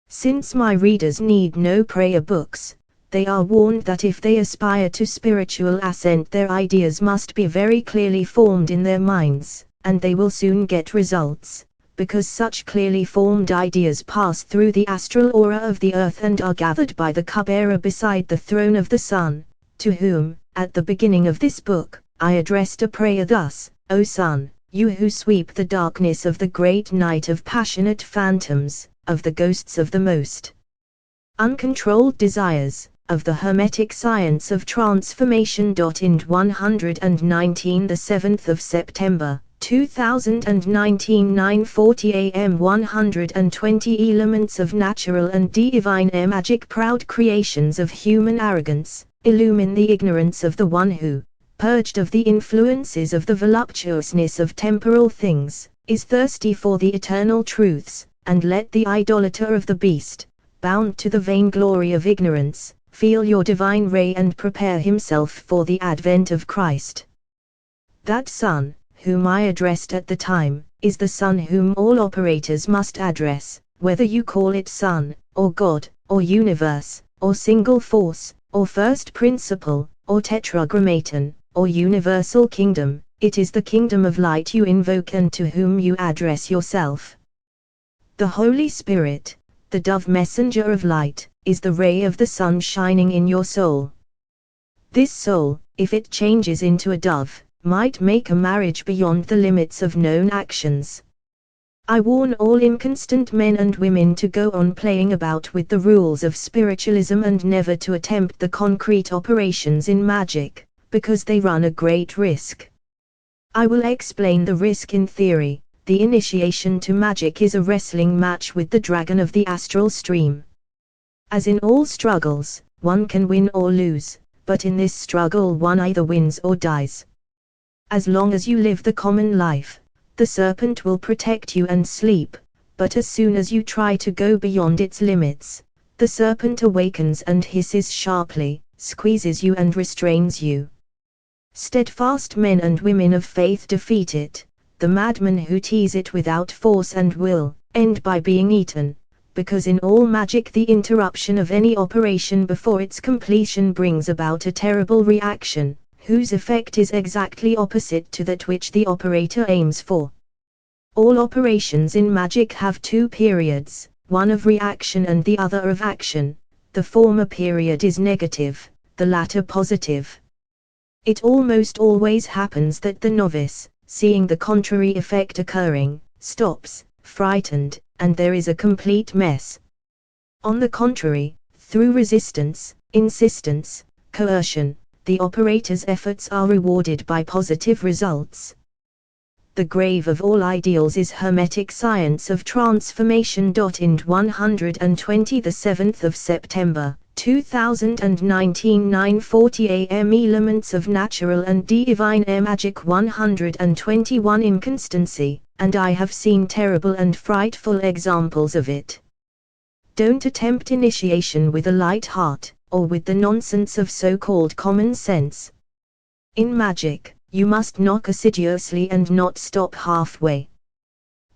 Since my readers need no prayer books, they are warned that if they aspire to spiritual ascent their ideas must be very clearly formed in their minds, and they will soon get results, because such clearly formed ideas pass through the astral aura of the earth and are gathered by the cupbearer beside the throne of the sun, to whom, at the beginning of this book, I addressed a prayer thus: O Sun, you who sweep the darkness of the great night of passionate phantoms, of the ghosts of the most uncontrolled desires, of the Hermetic Science of Transformation. Ind 119 the 7th of September, 2019 9:40 a.m. 120 Elements of Natural and Divine Air Magic Proud creations of human arrogance, illumine the ignorance of the one who, purged of the influences of the voluptuousness of temporal things, is thirsty for the eternal truths, and let the idolater of the beast, bound to the vainglory of ignorance, feel your divine ray and prepare himself for the advent of Christ. That Son, whom I addressed at the time, is the Son whom all operators must address, whether you call it Son, or God, or Universe, or Single Force, or First Principle, or Tetragrammaton, or Universal Kingdom. It is the Kingdom of Light you invoke and to whom you address yourself. The Holy Spirit, the dove messenger of light, is the ray of the sun shining in your soul. This soul, if it changes into a dove, might make a marriage beyond the limits of known actions. I warn all inconstant men and women to go on playing about with the rules of spiritualism and never to attempt the concrete operations in magic, because they run a great risk. I will explain the risk in theory. The initiation to magic is a wrestling match with the dragon of the astral stream. As in all struggles, one can win or lose, but in this struggle one either wins or dies. As long as you live the common life, the serpent will protect you and sleep, but as soon as you try to go beyond its limits, the serpent awakens and hisses sharply, squeezes you and restrains you. Steadfast men and women of faith defeat it. The madmen who tease it without force and will end by being eaten, because in all magic the interruption of any operation before its completion brings about a terrible reaction, whose effect is exactly opposite to that which the operator aims for. All operations in magic have two periods, one of reaction and the other of action. The former period is negative, the latter positive. It almost always happens that the novice, seeing the contrary effect occurring, stops, frightened, and there is a complete mess. On the contrary, through resistance, insistence, coercion, the operator's efforts are rewarded by positive results. The grave of all ideals is Hermetic Science of Transformation. Ind 120 September 2019 9:40 a.m. Elements of Natural and Divine Air Magic 121 Inconstancy, and I have seen terrible and frightful examples of it. Don't attempt initiation with a light heart, or with the nonsense of so-called common sense. In magic, you must knock assiduously and not stop halfway.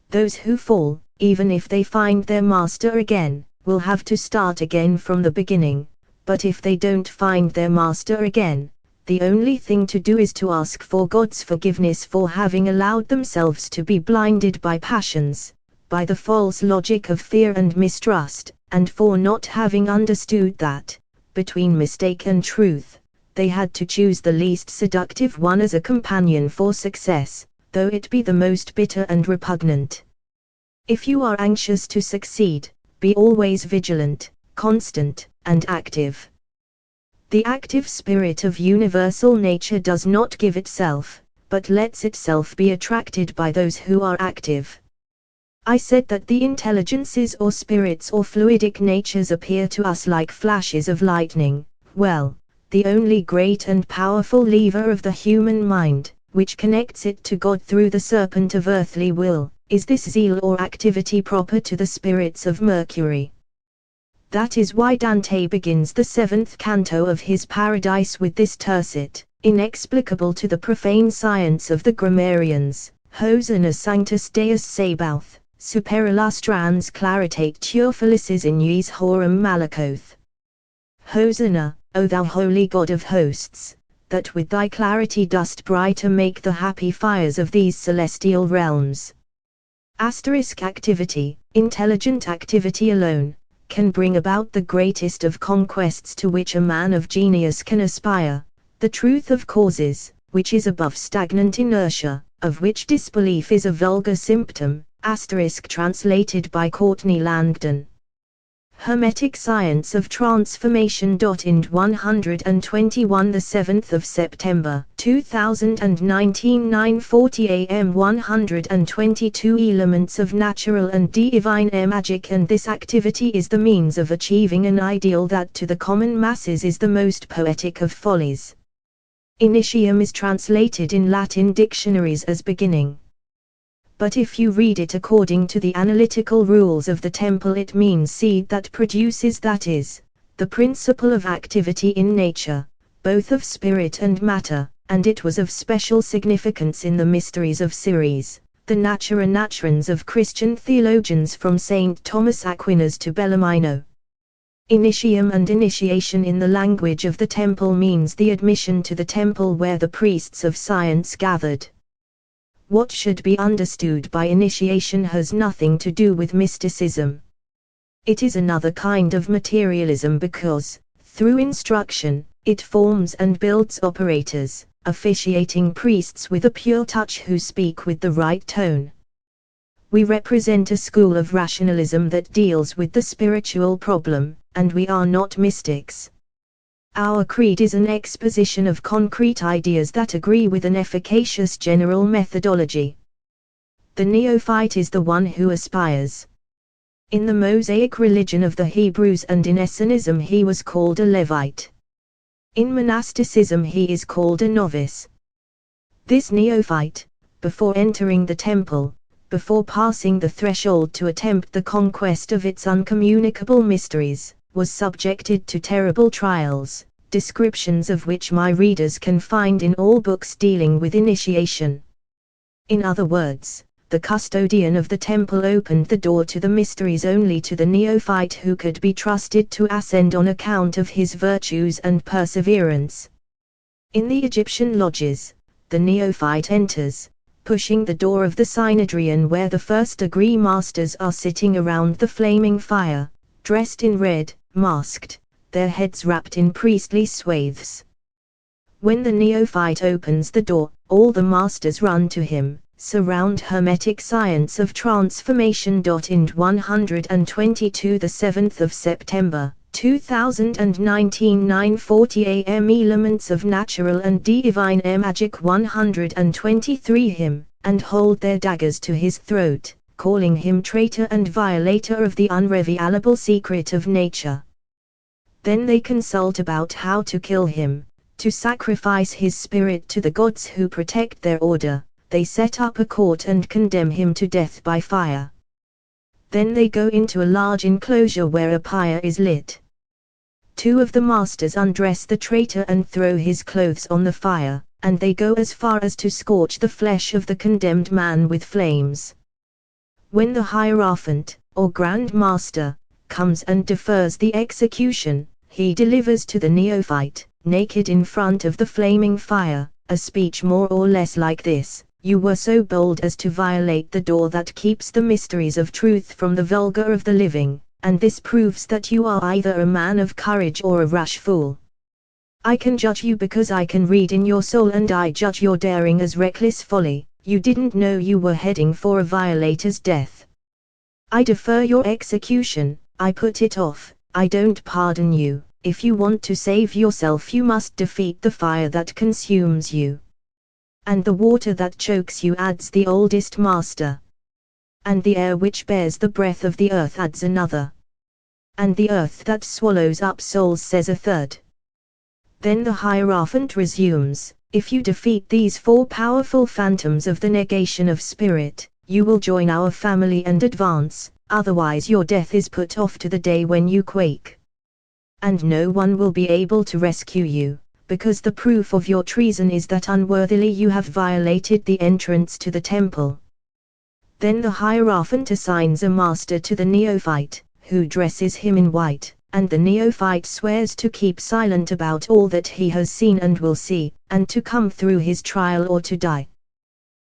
Those who fall, even if they find their master again, will have to start again from the beginning, but if they don't find their master again, the only thing to do is to ask for God's forgiveness for having allowed themselves to be blinded by passions, by the false logic of fear and mistrust, and for not having understood that, between mistake and truth, they had to choose the least seductive one as a companion for success, though it be the most bitter and repugnant. If you are anxious to succeed, be always vigilant, constant, and active. The active spirit of universal nature does not give itself, but lets itself be attracted by those who are active. I said that the intelligences or spirits or fluidic natures appear to us like flashes of lightning. Well, the only great and powerful lever of the human mind, which connects it to God through the serpent of earthly will, is this zeal or activity proper to the spirits of Mercury. That is why Dante begins the 7th canto of his Paradise with this tercet, inexplicable to the profane science of the grammarians: Hosanna Sanctus Deus Sabaoth, super illustrans claritate felices in iis horum malakoth. Hosanna, O thou holy God of hosts, that with thy clarity dost brighter make the happy fires of these celestial realms. Activity, intelligent activity alone, can bring about the greatest of conquests to which a man of genius can aspire, the truth of causes, which is above stagnant inertia, of which disbelief is a vulgar symptom. Translated by Courtney Langdon. Hermetic Science of Transformation. Ind 121 September 2019 9:40 a.m. 122 Elements of Natural and Divine Air Magic, and this activity is the means of achieving an ideal that to the common masses is the most poetic of follies. Initium is translated in Latin dictionaries as beginning. But if you read it according to the analytical rules of the temple, it means seed that produces, that is, the principle of activity in nature, both of spirit and matter, and it was of special significance in the mysteries of Ceres, the natura naturans of Christian theologians from St. Thomas Aquinas to Bellarmino. Initium and initiation in the language of the temple means the admission to the temple where the priests of science gathered. What should be understood by initiation has nothing to do with mysticism. It is another kind of materialism because, through instruction, it forms and builds operators, officiating priests with a pure touch who speak with the right tone. We represent a school of rationalism that deals with the spiritual problem, and we are not mystics. Our creed is an exposition of concrete ideas that agree with an efficacious general methodology. The neophyte is the one who aspires. In the Mosaic religion of the Hebrews and in Essenism he was called a Levite. In monasticism he is called a novice. This neophyte, before entering the temple, before passing the threshold to attempt the conquest of its uncommunicable mysteries, was subjected to terrible trials, descriptions of which my readers can find in all books dealing with initiation. In other words, the custodian of the temple opened the door to the mysteries only to the neophyte who could be trusted to ascend on account of his virtues and perseverance. In the Egyptian lodges, the neophyte enters, pushing the door of the synedrion where the first-degree masters are sitting around the flaming fire, dressed in red, masked, their heads wrapped in priestly swathes. When the neophyte opens the door, all the masters run to him, surround Hermetic Science of Transformation. Ind 122 the 7th of September, 2019 9:40 a.m. Elements of Natural and Divine Magic 123 him, and hold their daggers to his throat, calling him traitor and violator of the unrevealable secret of nature. Then they consult about how to kill him, to sacrifice his spirit to the gods who protect their order. They set up a court and condemn him to death by fire. Then they go into a large enclosure where a pyre is lit. Two of the masters undress the traitor and throw his clothes on the fire, and they go as far as to scorch the flesh of the condemned man with flames. When the Hierophant, or Grand Master, comes and defers the execution, he delivers to the neophyte, naked in front of the flaming fire, a speech more or less like this: "You were so bold as to violate the door that keeps the mysteries of truth from the vulgar of the living, and this proves that you are either a man of courage or a rash fool. I can judge you because I can read in your soul, and I judge your daring as reckless folly. You didn't know you were heading for a violator's death. I defer your execution, I put it off, I don't pardon you. If you want to save yourself you must defeat the fire that consumes you. And the water that chokes you adds the oldest master. And the air which bears the breath of the earth adds another. And the earth that swallows up souls says a third." Then the Hierophant resumes: "If you defeat these four powerful phantoms of the negation of spirit, you will join our family and advance, otherwise your death is put off to the day when you quake. And no one will be able to rescue you, because the proof of your treason is that unworthily you have violated the entrance to the temple." Then the Hierophant assigns a master to the neophyte, who dresses him in white, and the neophyte swears to keep silent about all that he has seen and will see, and to come through his trial or to die.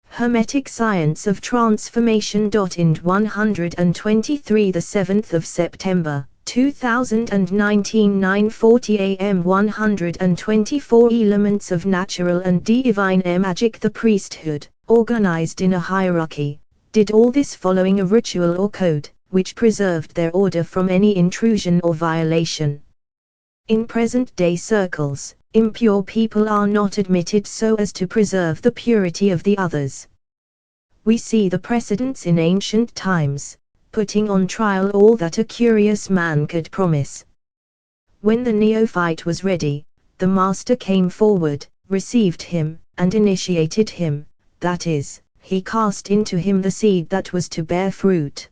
Hermetic Science of Transformation. Ind 123 the 7th of September, 2019 9:40 a.m. 124 Elements of Natural and Divine Magic. The priesthood, organized in a hierarchy, did all this following a ritual or code, which preserved their order from any intrusion or violation. In present-day circles, impure people are not admitted so as to preserve the purity of the others. We see the precedents in ancient times, putting on trial all that a curious man could promise. When the neophyte was ready, the master came forward, received him, and initiated him, that is, he cast into him the seed that was to bear fruit.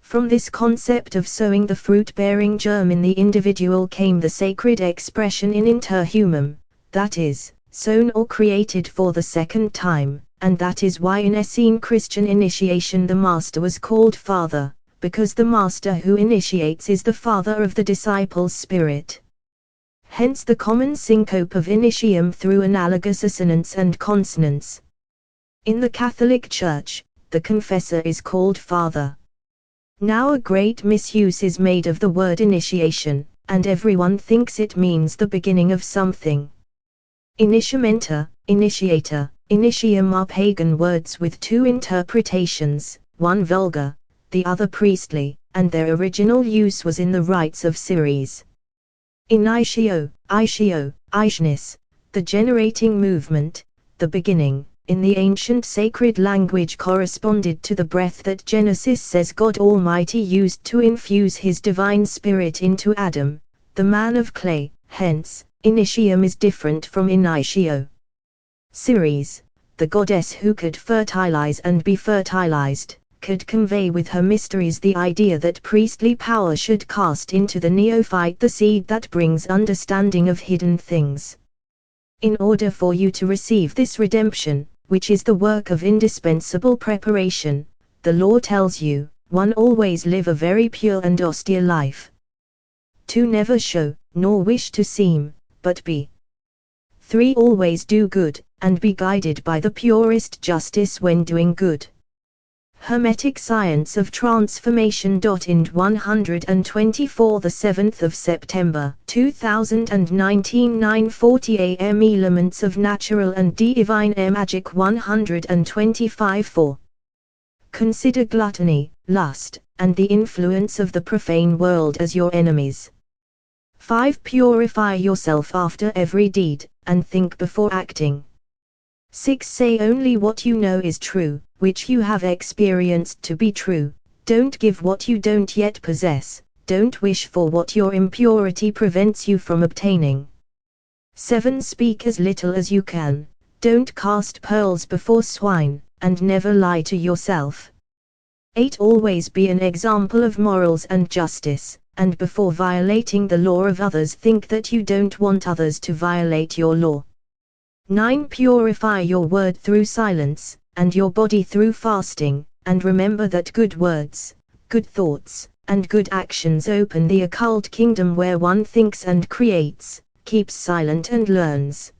From this concept of sowing the fruit-bearing germ in the individual came the sacred expression in interhumum, that is, sown or created for the second time, and that is why in Essene Christian initiation the Master was called Father, because the Master who initiates is the Father of the disciple's spirit. Hence the common syncope of initium through analogous assonance and consonance. In the Catholic Church, the confessor is called Father. Now a great misuse is made of the word initiation, and everyone thinks it means the beginning of something. Initiamenta, initiator, initium are pagan words with two interpretations, one vulgar, the other priestly, and their original use was in the rites of Ceres. Initio, ishnis, the generating movement, the beginning, in the ancient sacred language corresponded to the breath that Genesis says God Almighty used to infuse His divine spirit into Adam, the man of clay. Hence, initium is different from initio. Ceres, the goddess who could fertilize and be fertilized, could convey with her mysteries the idea that priestly power should cast into the neophyte the seed that brings understanding of hidden things. In order for you to receive this redemption, which is the work of indispensable preparation, the law tells you, 1. Always live a very pure and austere life. 2. Never show, nor wish to seem, but be. 3. Always do good, and be guided by the purest justice when doing good. Hermetic Science of Transformation. Ind 124 the 7th of September 2019 9:40 a.m. Elements of Natural and Divine Magic 125 4. Consider gluttony, lust, and the influence of the profane world as your enemies. 5. Purify yourself after every deed, and think before acting. 6. Say only what you know is true, which you have experienced to be true. Don't give what you don't yet possess. Don't wish for what your impurity prevents you from obtaining. 7. Speak as little as you can. Don't cast pearls before swine, and never lie to yourself. 8. Always be an example of morals and justice, and before violating the law of others think that you don't want others to violate your law. 9. Purify your word through silence, and your body through fasting, and remember that good words, good thoughts, and good actions open the occult kingdom where one thinks and creates, keeps silent and learns.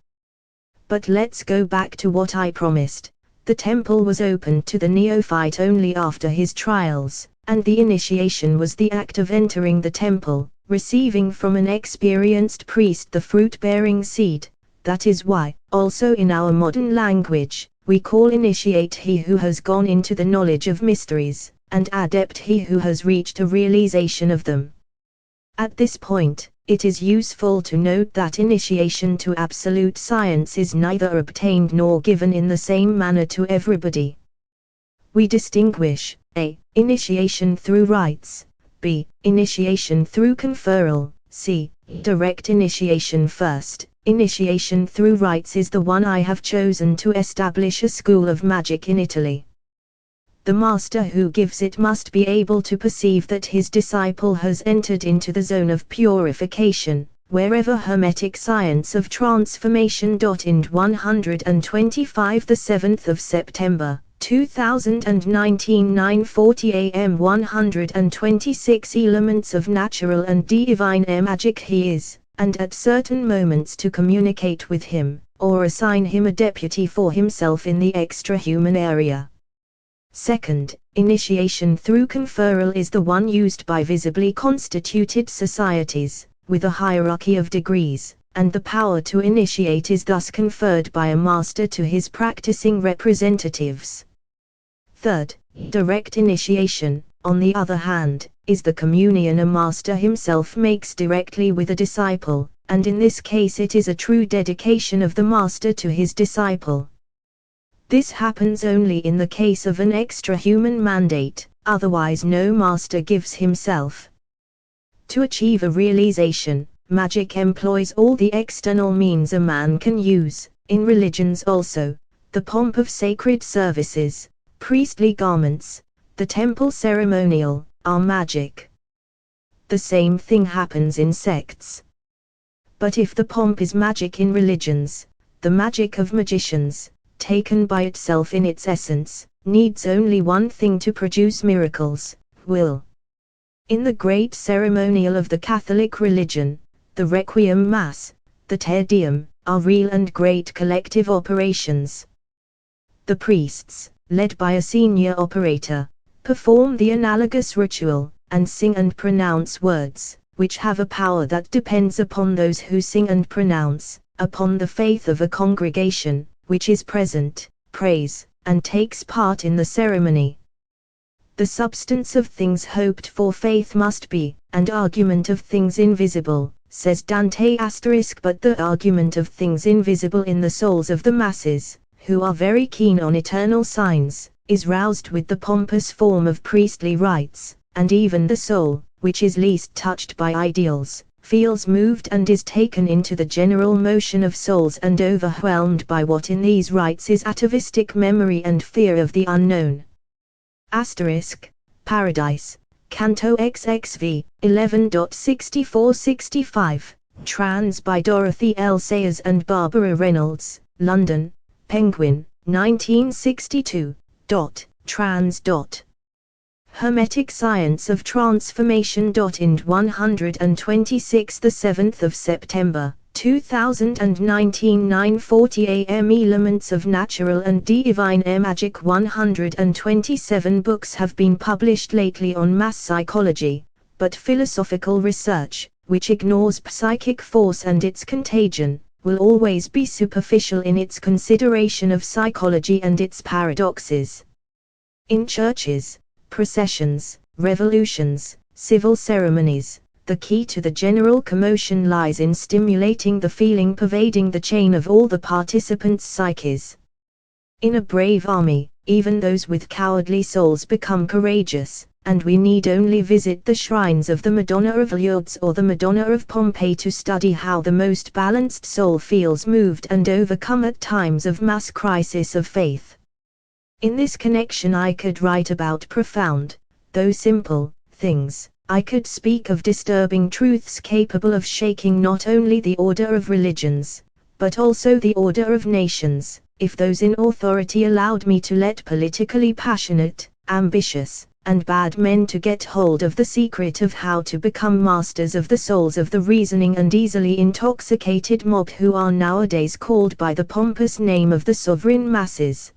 But let's go back to what I promised. The temple was opened to the neophyte only after his trials, and the initiation was the act of entering the temple, receiving from an experienced priest the fruit-bearing seed. That is why, also in our modern language, we call initiate he who has gone into the knowledge of mysteries, and adept he who has reached a realization of them. At this point, it is useful to note that initiation to absolute science is neither obtained nor given in the same manner to everybody. We distinguish a. Initiation through rites, b. Initiation through conferral, c. Direct initiation. First, initiation through rites is the one I have chosen to establish a school of magic in Italy. The master who gives it must be able to perceive that his disciple has entered into the zone of purification, wherever Hermetic Science of Transformation. Ind 125 the 7th of September 2019 9:40 a.m. 126 Elements of Natural and Divine Magic he is, and at certain moments to communicate with him, or assign him a deputy for himself in the extra-human area. Second, initiation through conferral is the one used by visibly constituted societies, with a hierarchy of degrees, and the power to initiate is thus conferred by a master to his practicing representatives. Third, direct initiation, on the other hand, is the communion a master himself makes directly with a disciple, and in this case it is a true dedication of the master to his disciple. This happens only in the case of an extra-human mandate, otherwise no master gives himself. To achieve a realization, magic employs all the external means a man can use, in religions also, the pomp of sacred services, priestly garments, the temple ceremonial, are magic. The same thing happens in sects. But if the pomp is magic in religions, The magic of magicians, taken by itself in its essence, needs only one thing to produce miracles: will. In the great ceremonial of the Catholic religion, the Requiem Mass, the Te Deum, are real and great collective operations. The priests, led by a senior operator, perform the analogous ritual, and sing and pronounce words, which have a power that depends upon those who sing and pronounce, upon the faith of a congregation, which is present, prays, and takes part in the ceremony. The substance of things hoped for faith must be, and argument of things invisible, says Dante *, but the argument of things invisible in the souls of the masses, who are very keen on eternal signs, is roused with the pompous form of priestly rites, and even the soul, which is least touched by ideals, feels moved and is taken into the general motion of souls and overwhelmed by what in these rites is atavistic memory and fear of the unknown. Paradise, Canto XXV, 11.6465, trans by Dorothy L. Sayers and Barbara Reynolds, London, Penguin, 1962. Trans. Hermetic Science of Transformation. Ind 126, the 7th of September, 2019, 9:40 a.m. Elements of Natural and Divine Magic. 127 books have been published lately on mass psychology, but philosophical research, which ignores psychic force and its contagion, will always be superficial in its consideration of psychology and its paradoxes. In churches, processions, revolutions, civil ceremonies, the key to the general commotion lies in stimulating the feeling pervading the chain of all the participants' psyches. In a brave army, even those with cowardly souls become courageous, and we need only visit the shrines of the Madonna of Lourdes or the Madonna of Pompeii to study how the most balanced soul feels moved and overcome at times of mass crisis of faith. In this connection I could write about profound, though simple, things. I could speak of disturbing truths capable of shaking not only the order of religions, but also the order of nations, if those in authority allowed me to let politically passionate, ambitious, and bad men to get hold of the secret of how to become masters of the souls of the reasoning and easily intoxicated mob who are nowadays called by the pompous name of the sovereign masses.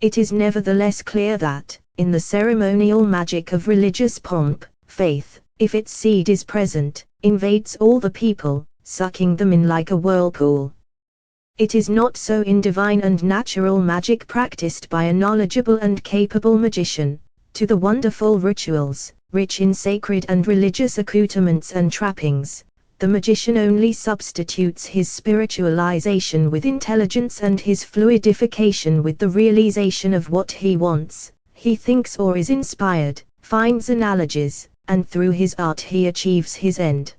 It is nevertheless clear that, in the ceremonial magic of religious pomp, faith, if its seed is present, invades all the people, sucking them in like a whirlpool. It is not so in divine and natural magic practiced by a knowledgeable and capable magician. To the wonderful rituals, rich in sacred and religious accoutrements and trappings, the magician only substitutes his spiritualization with intelligence and his fluidification with the realization of what he wants, he thinks or is inspired, finds analogies, and through his art he achieves his end.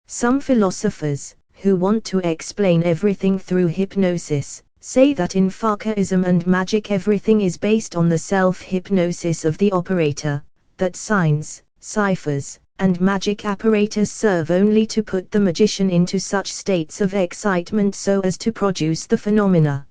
Some philosophers, who want to explain everything through hypnosis, say that in Fakism and magic everything is based on the self-hypnosis of the operator, that signs, ciphers, and magic apparatus serve only to put the magician into such states of excitement so as to produce the phenomena.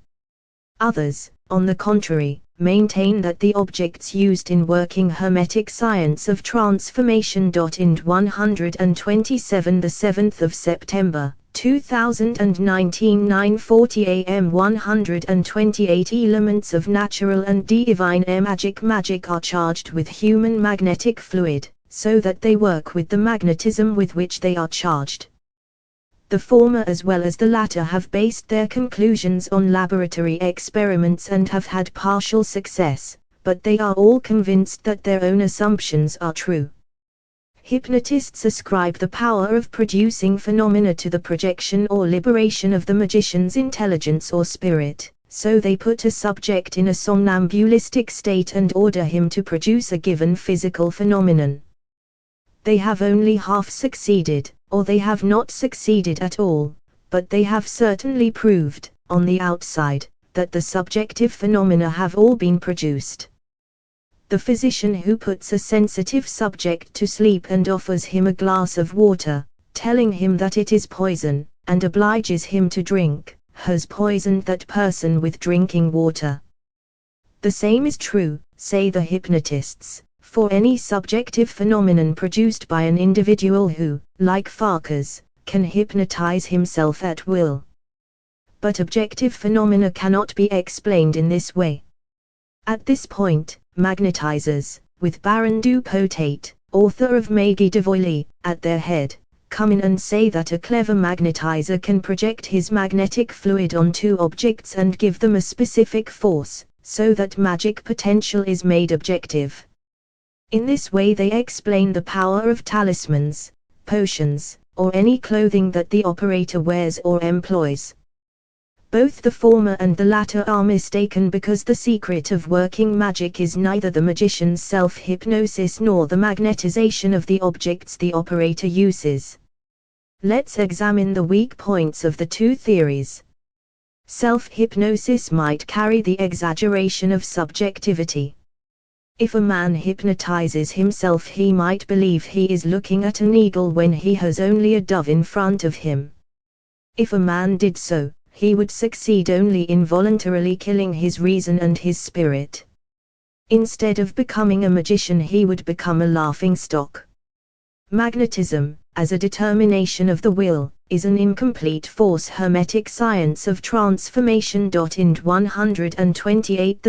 Others, on the contrary, maintain that the objects used in working Hermetic Science of Transformation. Ind 127, the 7th of September, 2019, 9:40 a.m. 128 elements of natural and divine magic are charged with human magnetic fluid, so that they work with the magnetism with which they are charged. The former as well as the latter have based their conclusions on laboratory experiments and have had partial success, but they are all convinced that their own assumptions are true. Hypnotists ascribe the power of producing phenomena to the projection or liberation of the magician's intelligence or spirit, so they put a subject in a somnambulistic state and order him to produce a given physical phenomenon. They have only half succeeded, or they have not succeeded at all, but they have certainly proved, on the outside, that the subjective phenomena have all been produced. The physician who puts a sensitive subject to sleep and offers him a glass of water, telling him that it is poison, and obliges him to drink, has poisoned that person with drinking water. The same is true, say the hypnotists, for any subjective phenomenon produced by an individual who, like Farkas, can hypnotize himself at will. But objective phenomena cannot be explained in this way. At this point, magnetizers, with Baron du Potate, author of Magie de Voily, at their head, come in and say that a clever magnetizer can project his magnetic fluid onto objects and give them a specific force, so that magic potential is made objective. In this way they explain the power of talismans, potions, or any clothing that the operator wears or employs. Both the former and the latter are mistaken because the secret of working magic is neither the magician's self-hypnosis nor the magnetization of the objects the operator uses. Let's examine the weak points of the two theories. Self-hypnosis might carry the exaggeration of subjectivity. If a man hypnotizes himself, he might believe he is looking at an eagle when he has only a dove in front of him. If a man did so, he would succeed only in voluntarily killing his reason and his spirit. Instead of becoming a magician, he would become a laughingstock. Magnetism, as a determination of the will, is an incomplete force Hermetic science of transformation. Ind 128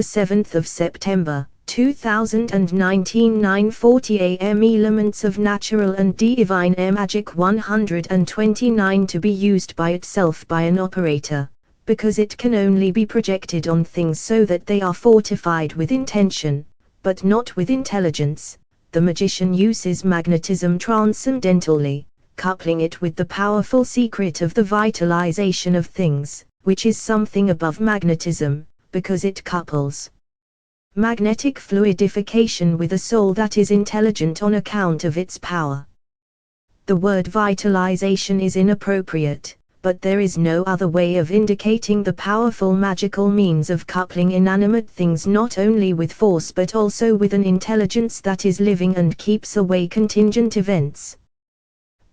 September 2019 9:40 am Elements of natural and divine magic 129 to be used by itself by an operator, because it can only be projected on things so that they are fortified with intention, but not with intelligence. The magician uses magnetism transcendentally, coupling it with the powerful secret of the vitalization of things, which is something above magnetism, because it couples magnetic fluidification with a soul that is intelligent on account of its power. The word vitalization is inappropriate, but there is no other way of indicating the powerful magical means of coupling inanimate things not only with force but also with an intelligence that is living and keeps away contingent events.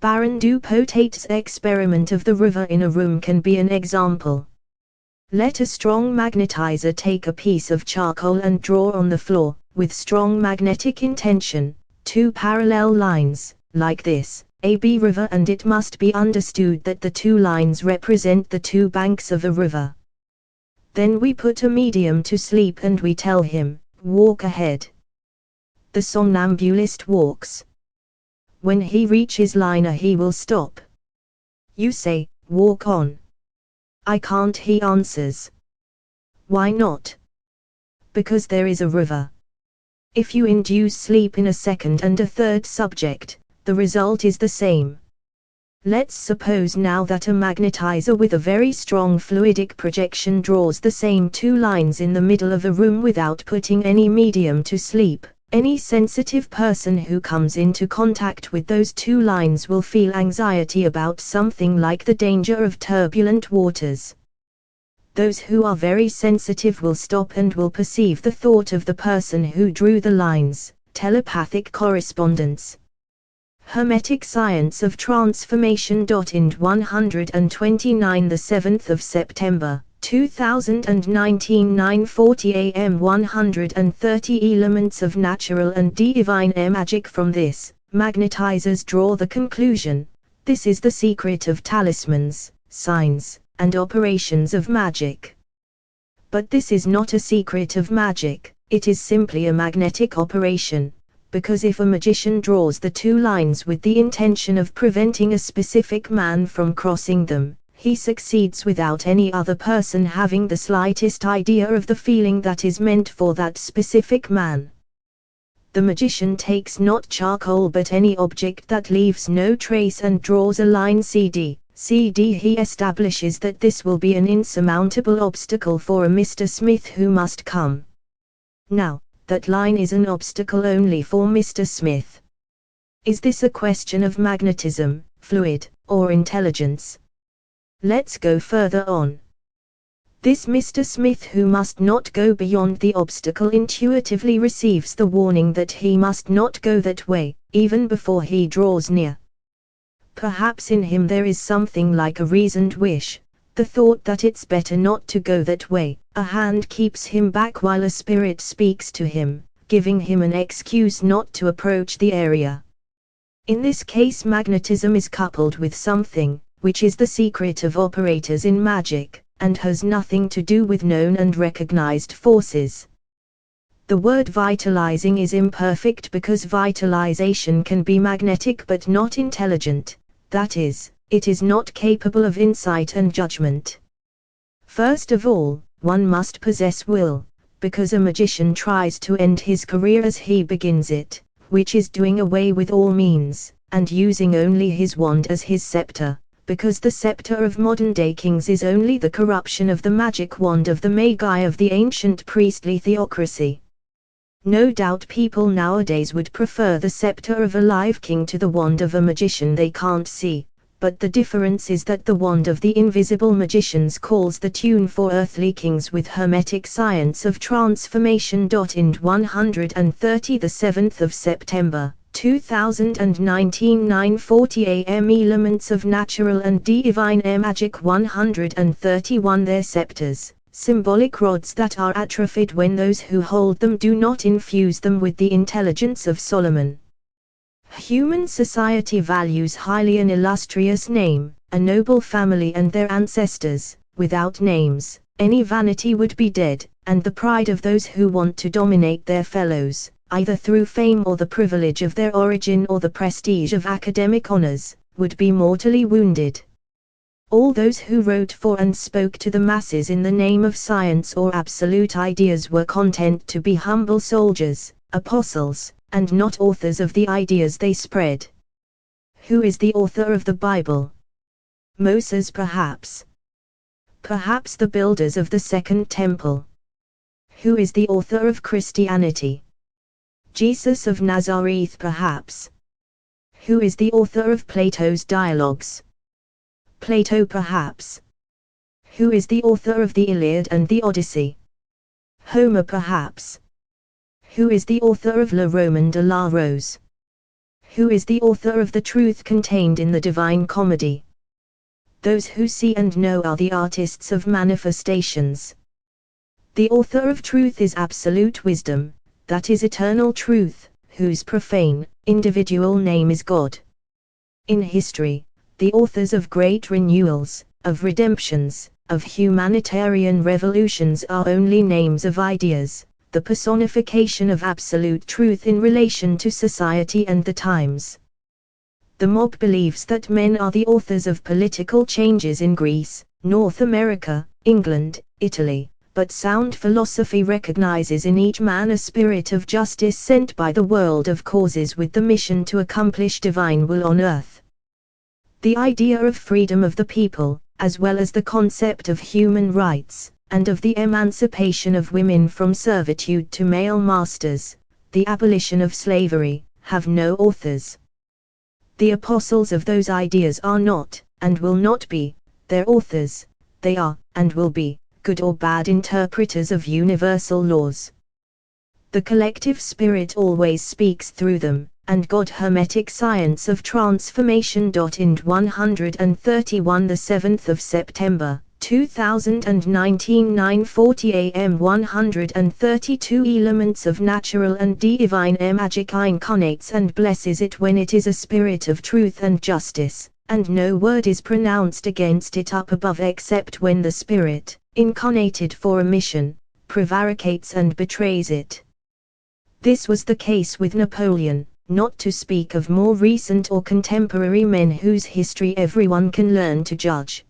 Baron du Potate's experiment of the river in a room can be an example. Let a strong magnetizer take a piece of charcoal and draw on the floor, with strong magnetic intention, two parallel lines, like this, AB river, and it must be understood that the two lines represent the two banks of a river. Then we put a medium to sleep and we tell him, walk ahead. The somnambulist walks. When he reaches line A he will stop. You say, walk on. I can't, he answers. Why not? Because there is a river. If you induce sleep in a second and a third subject, the result is the same. Let's suppose now that a magnetizer with a very strong fluidic projection draws the same two lines in the middle of a room without putting any medium to sleep. Any sensitive person who comes into contact with those two lines will feel anxiety about something like the danger of turbulent waters. Those who are very sensitive will stop and will perceive the thought of the person who drew the lines, telepathic correspondence. Hermetic Science of Transformation. Ind 129 7 September 2019 9:40 am 130 Elements of natural and divine magic. From this, magnetizers draw the conclusion: this is the secret of talismans, signs, and operations of magic. But this is not a secret of magic, it is simply a magnetic operation, because if a magician draws the two lines with the intention of preventing a specific man from crossing them, he succeeds without any other person having the slightest idea of the feeling that is meant for that specific man. The magician takes not charcoal but any object that leaves no trace and draws a line CD. He establishes that this will be an insurmountable obstacle for a Mr. Smith who must come. Now, that line is an obstacle only for Mr. Smith. Is this a question of magnetism, fluid, or intelligence? Let's go further on. This Mr. Smith who must not go beyond the obstacle intuitively receives the warning that he must not go that way, even before he draws near. Perhaps in him there is something like a reasoned wish, The thought that it's better not to go that way, a hand keeps him back while a spirit speaks to him, giving him an excuse not to approach the area. In this case, magnetism is coupled with something, which is the secret of operators in magic, and has nothing to do with known and recognized forces. The word vitalizing is imperfect because vitalization can be magnetic but not intelligent, that is, it is not capable of insight and judgment. First of all, one must possess will, because a magician tries to end his career as he begins it, which is doing away with all means, and using only his wand as his scepter, because the scepter of modern-day kings is only the corruption of the magic wand of the magi of the ancient priestly theocracy. No doubt people nowadays would prefer the scepter of a live king to the wand of a magician they can't see, but the difference is that the wand of the invisible magicians calls the tune for earthly kings with Hermetic science of transformation. In 130 the 7th of September, 2019 9:40 a.m. Elements of natural and divine air magic 131 their scepters, symbolic rods that are atrophied when those who hold them do not infuse them with the intelligence of Solomon. Human society values highly an illustrious name, a noble family and their ancestors. Without names, any vanity would be dead, and the pride of those who want to dominate their fellows, either through fame or the privilege of their origin or the prestige of academic honors, would be mortally wounded. All those who wrote for and spoke to the masses in the name of science or absolute ideas were content to be humble soldiers, apostles, and not authors of the ideas they spread. Who is the author of the Bible? Moses perhaps. Perhaps the builders of the Second Temple. Who is the author of Christianity? Jesus of Nazareth perhaps. Who is the author of Plato's Dialogues? Plato perhaps. Who is the author of the Iliad and the Odyssey? Homer perhaps. Who is the author of Le Roman de la Rose? Who is the author of the truth contained in the Divine Comedy? Those who see and know are the artists of manifestations. The author of truth is absolute wisdom, that is eternal truth, whose profane, individual name is God. In history, the authors of great renewals, of redemptions, of humanitarian revolutions are only names of ideas, the personification of absolute truth in relation to society and the times. The mob believes that men are the authors of political changes in Greece, North America, England, Italy, but sound philosophy recognizes in each man a spirit of justice sent by the world of causes with the mission to accomplish divine will on earth. The idea of freedom of the people, as well as the concept of human rights, and of the emancipation of women from servitude to male masters, the abolition of slavery, have no authors. The apostles of those ideas are not, and will not be, their authors. They are, and will be, good or bad interpreters of universal laws. The collective spirit always speaks through them, and God Hermetic science of transformation. In 131 the 7th of September, 2019 9:40 a.m. 132 elements of natural and divine air magic incarnates and blesses it when it is a spirit of truth and justice, and no word is pronounced against it up above except when the spirit, incarnated for a mission, prevaricates and betrays it. This was the case with Napoleon, not to speak of more recent or contemporary men whose history everyone can learn to judge.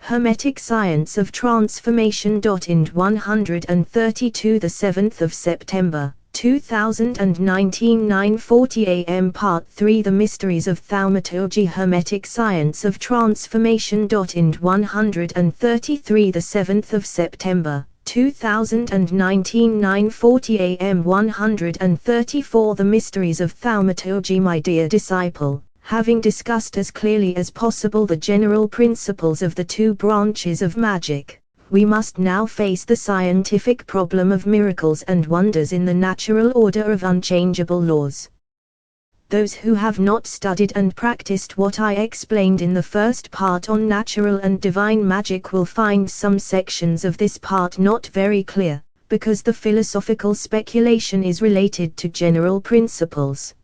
Hermetic science of transformation. In 132 the 7th of September, 2019 9:40 a.m. Part 3 The Mysteries of Thaumaturgy Hermetic science of transformation. In 133 the 7th of September, 2019 9:40 a.m. 134 The Mysteries of Thaumaturgy. My dear disciple, having discussed as clearly as possible the general principles of the two branches of magic, we must now face the scientific problem of miracles and wonders in the natural order of unchangeable laws. those who have not studied and practiced what I explained in the first part on natural and divine magic will find some sections of this part not very clear, because the philosophical speculation is related to general principles.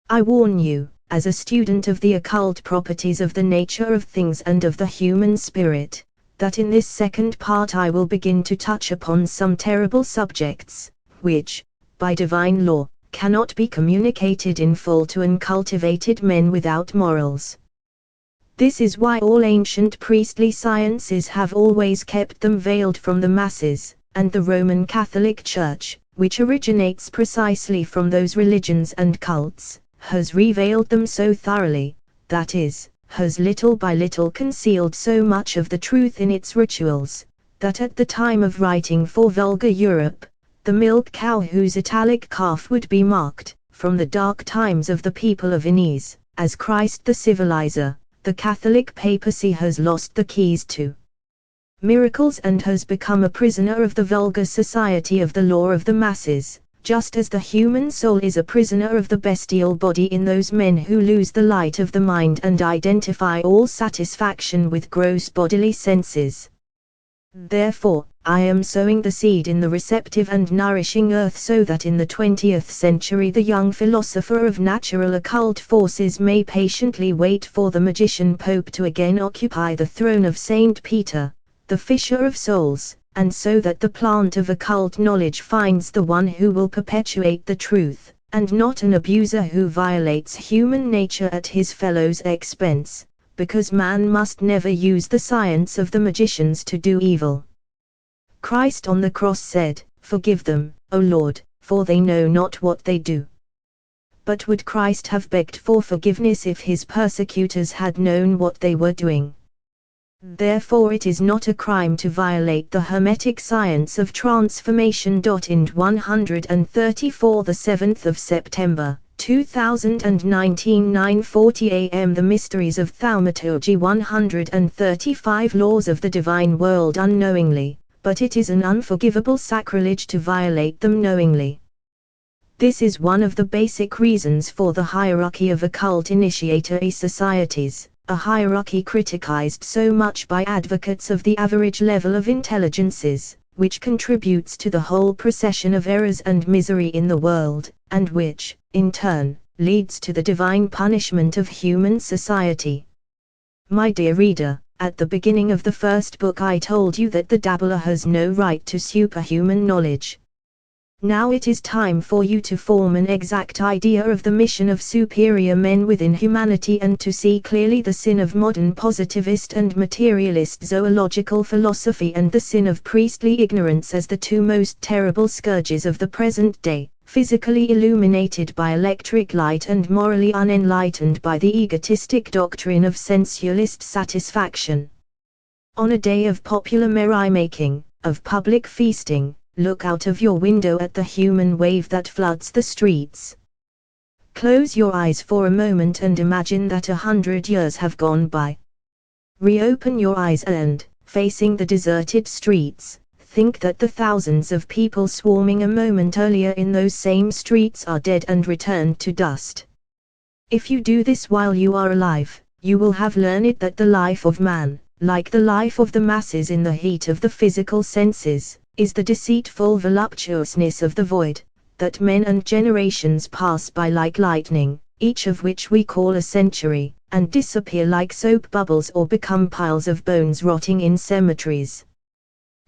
I warn you, as a student of the occult properties of the nature of things and of the human spirit, that in this second part I will begin to touch upon some terrible subjects, which, by divine law, cannot be communicated in full to uncultivated men without morals. This is why all ancient priestly sciences have always kept them veiled from the masses, and the Roman Catholic Church, which originates precisely from those religions and cults, has revealed them so thoroughly, that is, has little by little concealed so much of the truth in its rituals, that at the time of writing for vulgar Europe, the milk cow whose italic calf would be marked, from the dark times of the people of Ines, as Christ the civilizer, the Catholic papacy has lost the keys to miracles and has become a prisoner of the vulgar society of the law of the masses, just as the human soul is a prisoner of the bestial body in those men who lose the light of the mind and identify all satisfaction with gross bodily senses. Therefore, I am sowing the seed in the receptive and nourishing earth so that in the 20th century the young philosopher of natural occult forces may patiently wait for the magician Pope to again occupy the throne of Saint Peter, the fisher of souls, and so that the plant of occult knowledge finds the one who will perpetuate the truth, and not an abuser who violates human nature at his fellow's expense, because man must never use the science of the magicians to do evil. Christ on the cross said, "Forgive them, O Lord, for they know not what they do." But would Christ have begged for forgiveness if his persecutors had known what they were doing? Therefore it is not a crime to violate the Hermetic science of transformation. In 134 the 7th of September, 2019 9:40 a.m. The Mysteries of Thaumaturgy 135 Laws of the Divine World unknowingly, but it is an unforgivable sacrilege to violate them knowingly. This is one of the basic reasons for the hierarchy of occult initiatory societies, a hierarchy criticized so much by advocates of the average level of intelligences, which contributes to the whole procession of errors and misery in the world, and which, in turn, leads to the divine punishment of human society. My dear reader, at the beginning of the first book I told you that the dabbler has no right to superhuman knowledge. Now it is time for you to form an exact idea of the mission of superior men within humanity and to see clearly the sin of modern positivist and materialist zoological philosophy and the sin of priestly ignorance as the two most terrible scourges of the present day, physically illuminated by electric light and morally unenlightened by the egotistic doctrine of sensualist satisfaction. On a day of popular merrymaking, of public feasting, look out of your window at the human wave that floods the streets. Close your eyes for a moment and imagine that 100 years have gone by. Reopen your eyes and, facing the deserted streets, think that the thousands of people swarming a moment earlier in those same streets are dead and returned to dust. If you do this while you are alive, you will have learned that the life of man, like the life of the masses in the heat of the physical senses, is the deceitful voluptuousness of the void, that men and generations pass by like lightning, each of which we call a century, and disappear like soap bubbles or become piles of bones rotting in cemeteries.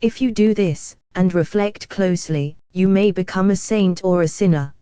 If you do this, and reflect closely, you may become a saint or a sinner.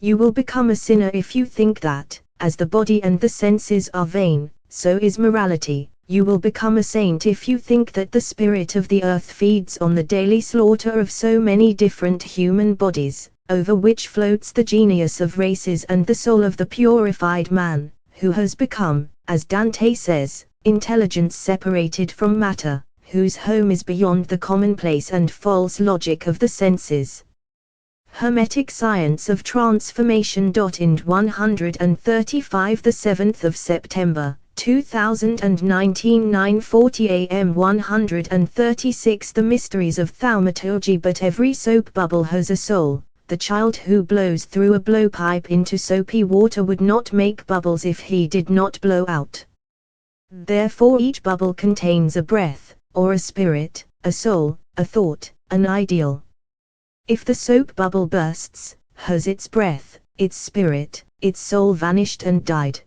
You will become a sinner if you think that, as the body and the senses are vain, so is morality. You will become a saint if you think that the spirit of the earth feeds on the daily slaughter of so many different human bodies, over which floats the genius of races and the soul of the purified man, who has become, as Dante says, intelligence separated from matter, whose home is beyond the commonplace and false logic of the senses. Hermetic Science of Transformation. In 135 the 7th of September, 2019 9:40 a.m. 136 The Mysteries of Thaumaturgy. But every soap bubble has a soul, the child who blows through a blowpipe into soapy water would not make bubbles if he did not blow out. Therefore each bubble contains a breath, or a spirit, a soul, a thought, an ideal. If the soap bubble bursts, has its breath, its spirit, its soul vanished and died.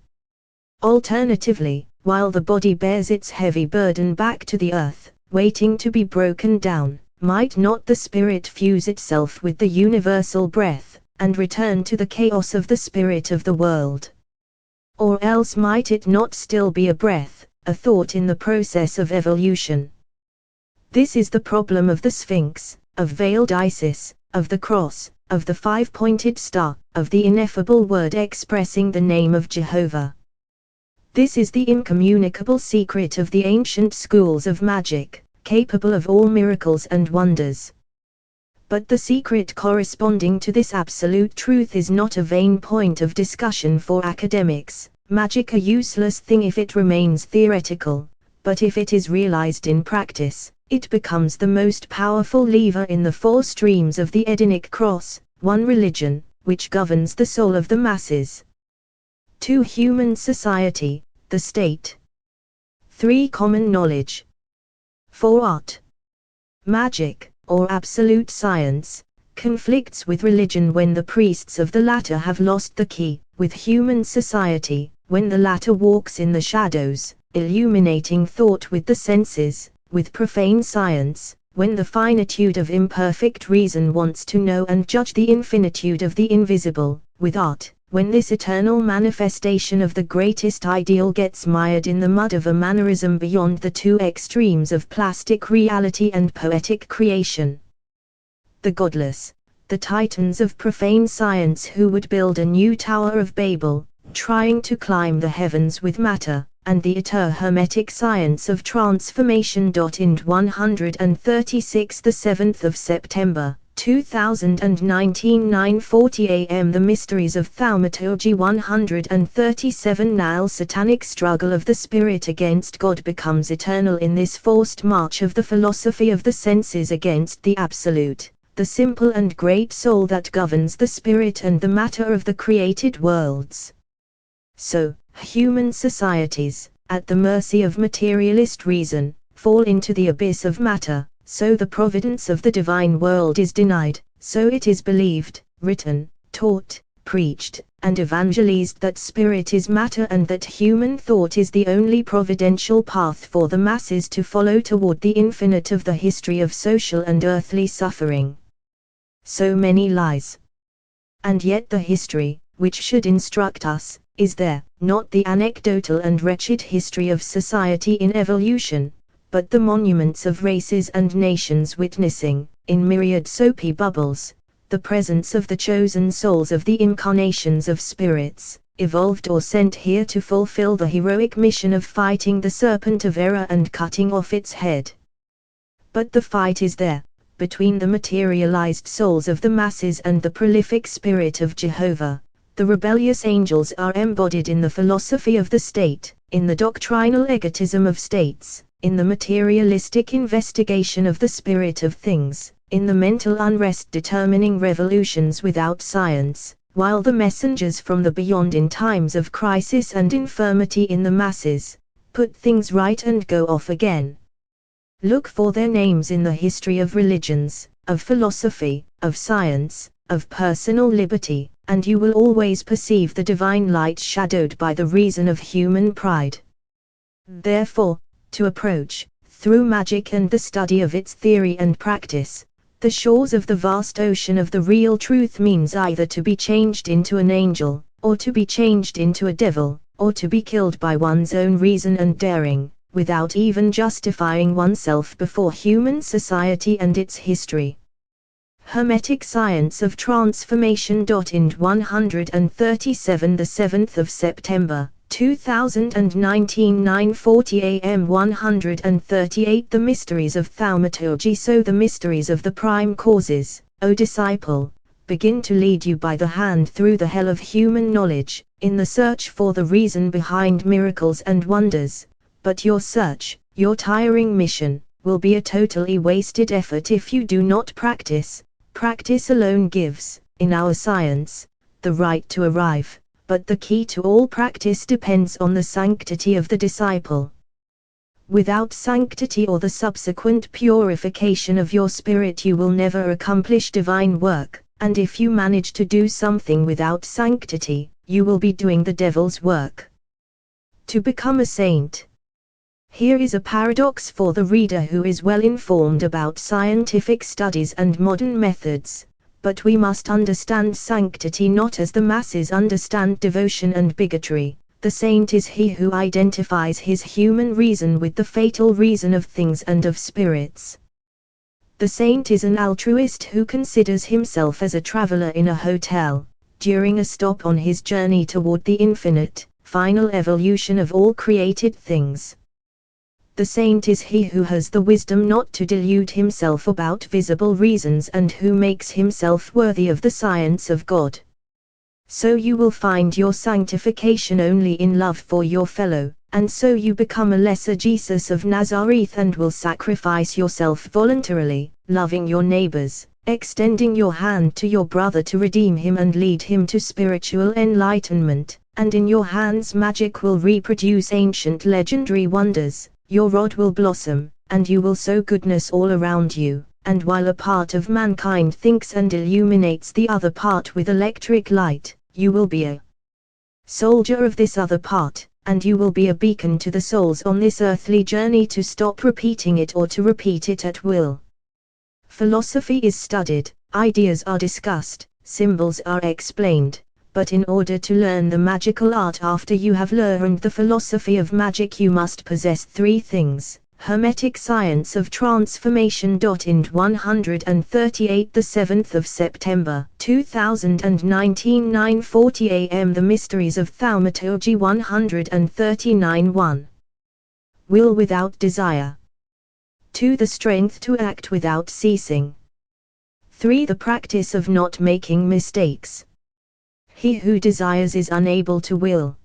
Alternatively, while the body bears its heavy burden back to the earth, waiting to be broken down, might not the spirit fuse itself with the universal breath, and return to the chaos of the spirit of the world? Or else might it not still be a breath, a thought in the process of evolution? This is the problem of the Sphinx, of veiled Isis, of the cross, of the five-pointed star, of the ineffable word expressing the name of Jehovah. This is the incommunicable secret of the ancient schools of magic, capable of all miracles and wonders. But the secret corresponding to this absolute truth is not a vain point of discussion for academics. Magic a useless thing if it remains theoretical, but if it is realized in practice, it becomes the most powerful lever in the four streams of the Edenic cross: 1. Religion, which governs the soul of the masses; 2. Human society, the state; 3. Common knowledge; 4. Art. Magic, or absolute science, conflicts with religion when the priests of the latter have lost the key, with human society, when the latter walks in the shadows, illuminating thought with the senses, with profane science, when the finitude of imperfect reason wants to know and judge the infinitude of the invisible, with art, when this eternal manifestation of the greatest ideal gets mired in the mud of a mannerism beyond the two extremes of plastic reality and poetic creation. The godless, the titans of profane science who would build a new Tower of Babel, trying to climb the heavens with matter, and the Hermetic science of transformation. Ind 136, the 7th of September, 2019, 9:40 a.m. The mysteries of thaumaturgy. 137 Nile satanic struggle of the spirit against God becomes eternal in this forced march of the philosophy of the senses against the absolute, the simple and great soul that governs the spirit and the matter of the created worlds. So, human societies, at the mercy of materialist reason, fall into the abyss of matter. So the providence of the divine world is denied, so it is believed, written, taught, preached, and evangelized that spirit is matter and that human thought is the only providential path for the masses to follow toward the infinite of the history of social and earthly suffering. So many lies. And yet the history, which should instruct us, is there, not the anecdotal and wretched history of society in evolution, but the monuments of races and nations witnessing, in myriad soapy bubbles, the presence of the chosen souls of the incarnations of spirits, evolved or sent here to fulfill the heroic mission of fighting the serpent of error and cutting off its head. But the fight is there, between the materialized souls of the masses and the prolific spirit of Jehovah. The rebellious angels are embodied in the philosophy of the state, in the doctrinal egotism of states, in the materialistic investigation of the spirit of things, in the mental unrest determining revolutions without science, while the messengers from the beyond in times of crisis and infirmity in the masses, put things right and go off again. Look for their names in the history of religions, of philosophy, of science, of personal liberty, and you will always perceive the divine light shadowed by the reason of human pride. Therefore, to approach, through magic and the study of its theory and practice, the shores of the vast ocean of the real truth means either to be changed into an angel, or to be changed into a devil, or to be killed by one's own reason and daring, without even justifying oneself before human society and its history. Hermetic Science of Transformation. Ind 137, the 7th of September, 2019, 9:40 a.m. 138 The mysteries of thaumaturgy. So the mysteries of the prime causes, O disciple, begin to lead you by the hand through the hell of human knowledge, in the search for the reason behind miracles and wonders. But your search, your tiring mission, will be a totally wasted effort if you do not practice. Practice alone gives, in our science, the right to arrive, but the key to all practice depends on the sanctity of the disciple. Without sanctity or the subsequent purification of your spirit, you will never accomplish divine work, and if you manage to do something without sanctity, you will be doing the devil's work. To become a saint. Here is a paradox for the reader who is well informed about scientific studies and modern methods, but we must understand sanctity not as the masses understand devotion and bigotry. The saint is he who identifies his human reason with the fatal reason of things and of spirits. The saint is an altruist who considers himself as a traveler in a hotel, during a stop on his journey toward the infinite, final evolution of all created things. The saint is he who has the wisdom not to delude himself about visible reasons and who makes himself worthy of the science of God. So you will find your sanctification only in love for your fellow, and so you become a lesser Jesus of Nazareth and will sacrifice yourself voluntarily, loving your neighbors, extending your hand to your brother to redeem him and lead him to spiritual enlightenment, and in your hands magic will reproduce ancient legendary wonders, your rod will blossom, and you will sow goodness all around you. And while a part of mankind thinks and illuminates the other part with electric light, you will be a soldier of this other part, and you will be a beacon to the souls on this earthly journey to stop repeating it or to repeat it at will. Philosophy is studied, ideas are discussed, symbols are explained, but in order to learn the magical art after you have learned the philosophy of magic, you must possess three things. Hermetic Science of Transformation. Ind 138, the 7th of September 2019, 9:40 a.m. The Mysteries of Thaumaturgy 139. 1. Will without desire. 2. The strength to act without ceasing. 3. The practice of not making mistakes. He who desires is unable to will.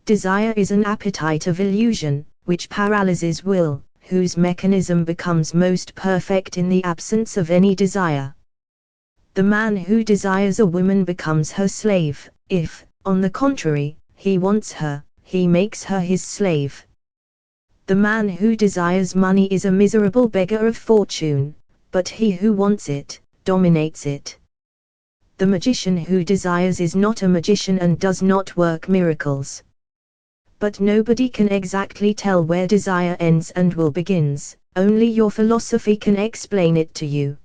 Desire is an appetite of illusion, which paralyzes will, whose mechanism becomes most perfect in the absence of any desire. The man who desires a woman becomes her slave. If, on the contrary, he wants her, he makes her his slave. The man who desires money is a miserable beggar of fortune, but he who wants it, dominates it. The magician who desires is not a magician and does not work miracles. But nobody can exactly tell where desire ends and will begins, only your philosophy can explain it to you.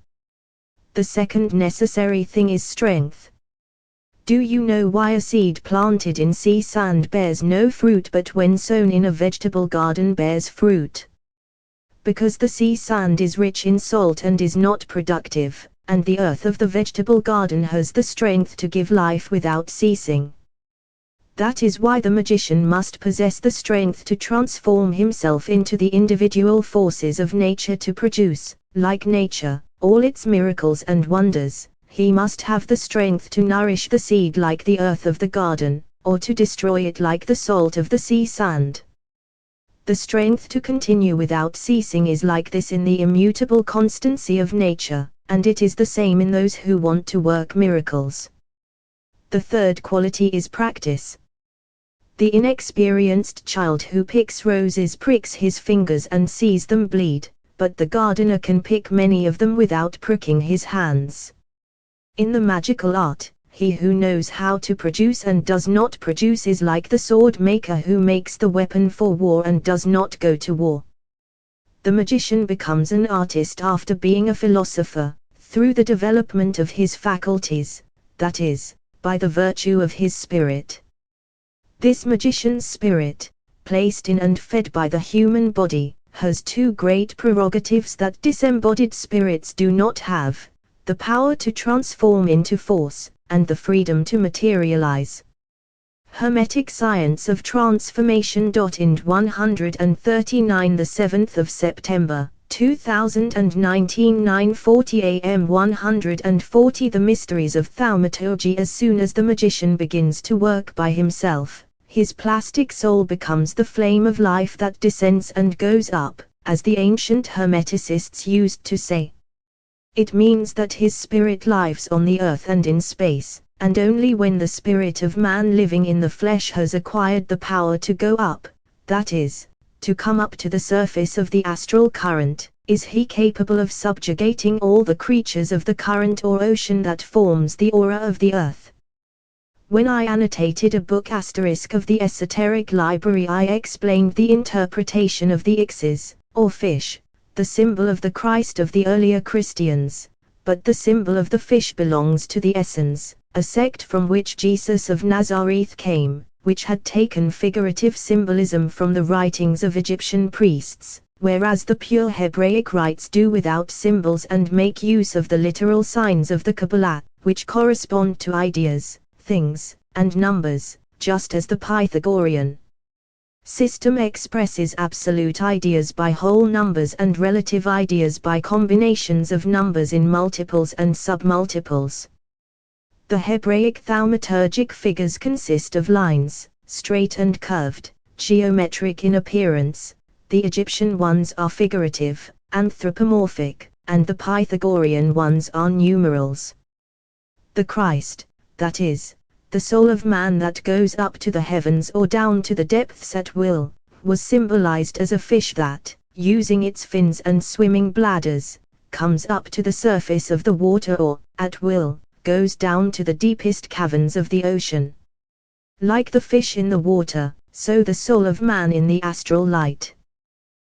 The second necessary thing is strength. Do you know why a seed planted in sea sand bears no fruit but when sown in a vegetable garden bears fruit? Because the sea sand is rich in salt and is not productive, and the earth of the vegetable garden has the strength to give life without ceasing. That is why the magician must possess the strength to transform himself into the individual forces of nature to produce, like nature, all its miracles and wonders. He must have the strength to nourish the seed like the earth of the garden, or to destroy it like the salt of the sea sand. The strength to continue without ceasing is like this in the immutable constancy of nature, and it is the same in those who want to work miracles. The third quality is practice. The inexperienced child who picks roses pricks his fingers and sees them bleed, but the gardener can pick many of them without pricking his hands. In the magical art, he who knows how to produce and does not produce is like the sword maker who makes the weapon for war and does not go to war. The magician becomes an artist after being a philosopher, through the development of his faculties, that is, by the virtue of his spirit. This magician's spirit, placed in and fed by the human body, has two great prerogatives that disembodied spirits do not have: the power to transform into force, and the freedom to materialize. Hermetic Science of Transformation. Ind 139, the 7th of September 2019, 9:40 a.m. 140 The Mysteries of Thaumaturgy. As soon as the magician begins to work by himself, his plastic soul becomes the flame of life that descends and goes up, as the ancient Hermeticists used to say. It means that his spirit lives on the earth and in space, and only when the spirit of man living in the flesh has acquired the power to go up, that is, to come up to the surface of the astral current, is he capable of subjugating all the creatures of the current or ocean that forms the aura of the earth. When I annotated a book asterisk of the esoteric library, I explained the interpretation of the X's, or fish, the symbol of the Christ of the earlier Christians, but the symbol of the fish belongs to the Essenes, a sect from which Jesus of Nazareth came, which had taken figurative symbolism from the writings of Egyptian priests, whereas the pure Hebraic rites do without symbols and make use of the literal signs of the Kabbalah, which correspond to ideas, things, and numbers, just as the Pythagorean system expresses absolute ideas by whole numbers and relative ideas by combinations of numbers in multiples and submultiples. The Hebraic thaumaturgic figures consist of lines, straight and curved, geometric in appearance. The Egyptian ones are figurative, anthropomorphic, and the Pythagorean ones are numerals. The Christ, that is, the soul of man that goes up to the heavens or down to the depths at will, was symbolized as a fish that, using its fins and swimming bladders, comes up to the surface of the water or, at will, goes down to the deepest caverns of the ocean. Like the fish in the water, so the soul of man in the astral light.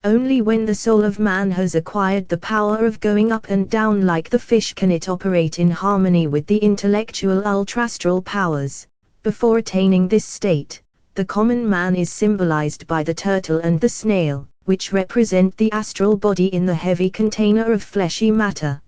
Only when the soul of man has acquired the power of going up and down like the fish can it operate in harmony with the intellectual ultrastral powers. Before attaining this state, the common man is symbolized by the turtle and the snail, which represent the astral body in the heavy container of fleshy matter.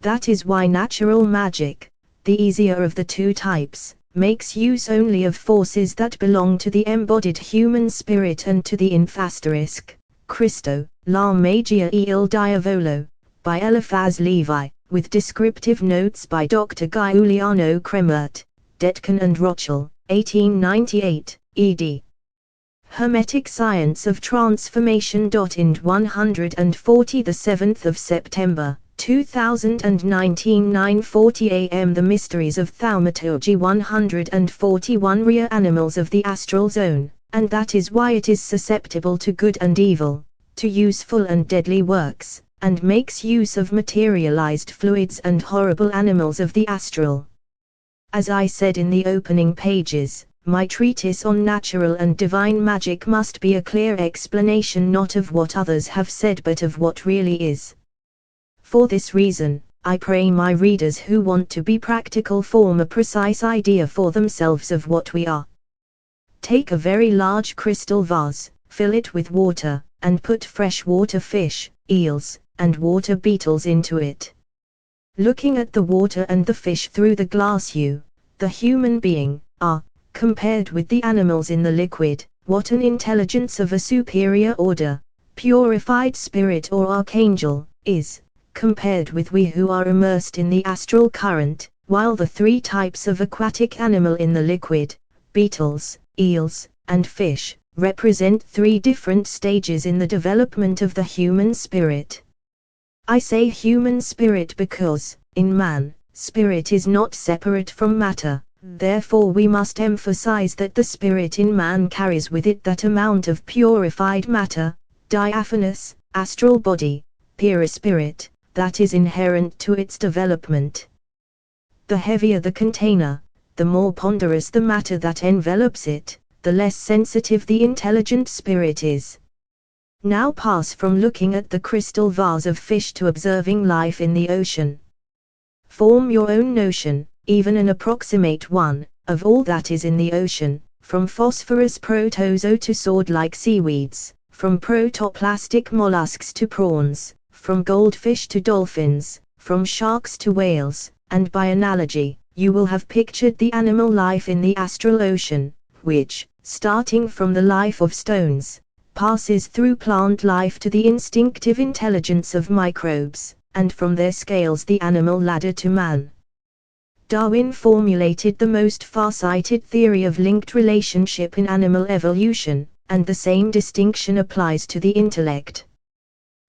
That is why natural magic, the easier of the two types, makes use only of forces that belong to the embodied human spirit and to the infasterisk, Christo, la magia e il diavolo, by Eliphaz Levi, with descriptive notes by Dr. Giuliano Kremmerz, Detken and Rochel, 1898, ed. Hermetic Science of Transformation. Ind 140 7 September, 2019 9:40 am. The Mysteries of Thaumaturgy 141 Real Animals of the Astral Zone, and that is why it is susceptible to good and evil, to useful and deadly works, and makes use of materialized fluids and horrible animals of the astral. As I said in the opening pages, my treatise on natural and divine magic must be a clear explanation not of what others have said but of what really is. For this reason, I pray my readers who want to be practical form a precise idea for themselves of what we are. Take a very large crystal vase, fill it with water, and put freshwater fish, eels, and water beetles into it. Looking at the water and the fish through the glass, you, the human being, are, compared with the animals in the liquid, what an intelligence of a superior order, purified spirit or archangel, is, compared with we who are immersed in the astral current, while the three types of aquatic animal in the liquid, beetles, eels, and fish, represent three different stages in the development of the human spirit. I say human spirit because, in man, spirit is not separate from matter, therefore we must emphasize that the spirit in man carries with it that amount of purified matter, diaphanous, astral body, perispirit, that is inherent to its development. The heavier the container, the more ponderous the matter that envelops it, the less sensitive the intelligent spirit is. Now pass from looking at the crystal vase of fish to observing life in the ocean. Form your own notion, even an approximate one, of all that is in the ocean, from phosphorus protozo to sword-like seaweeds, from protoplastic mollusks to prawns, from goldfish to dolphins, from sharks to whales, and by analogy, you will have pictured the animal life in the astral ocean, which, starting from the life of stones, passes through plant life to the instinctive intelligence of microbes, and from their scales the animal ladder to man. Darwin formulated the most far-sighted theory of linked relationship in animal evolution, and the same distinction applies to the intellect.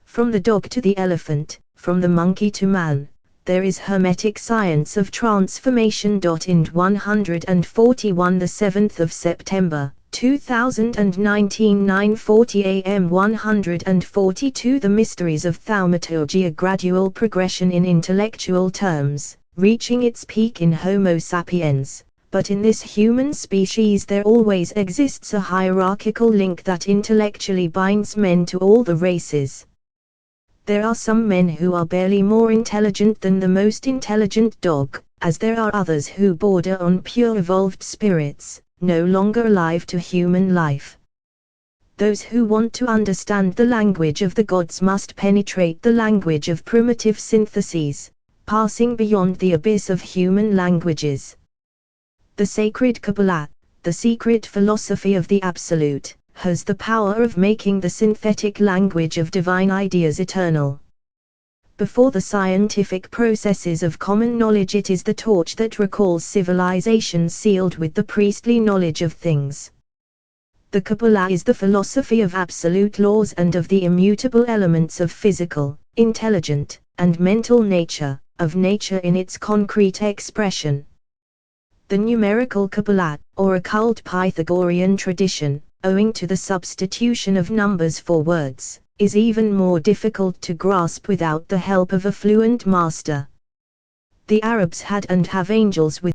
From the dog to the elephant, from the monkey to man. There is Hermetic science of transformation. In 141, the 7th of September, 2019, 9:40 a.m. 142, the mysteries of thaumaturgy, a gradual progression in intellectual terms, reaching its peak in Homo sapiens. But in this human species there always exists a hierarchical link that intellectually binds men to all the races. There are some men who are barely more intelligent than the most intelligent dog, as there are others who border on pure evolved spirits, no longer alive to human life. Those who want to understand the language of the gods must penetrate the language of primitive syntheses, passing beyond the abyss of human languages. The sacred Kabbalah, the secret philosophy of the Absolute, has the power of making the synthetic language of divine ideas eternal. Before the scientific processes of common knowledge, it is the torch that recalls civilizations sealed with the priestly knowledge of things. The Kabbalah is the philosophy of absolute laws and of the immutable elements of physical, intelligent, and mental nature, of nature in its concrete expression. The numerical Kabbalah, or occult Pythagorean tradition, owing to the substitution of numbers for words, is even more difficult to grasp without the help of a fluent master. The Arabs had and have angels with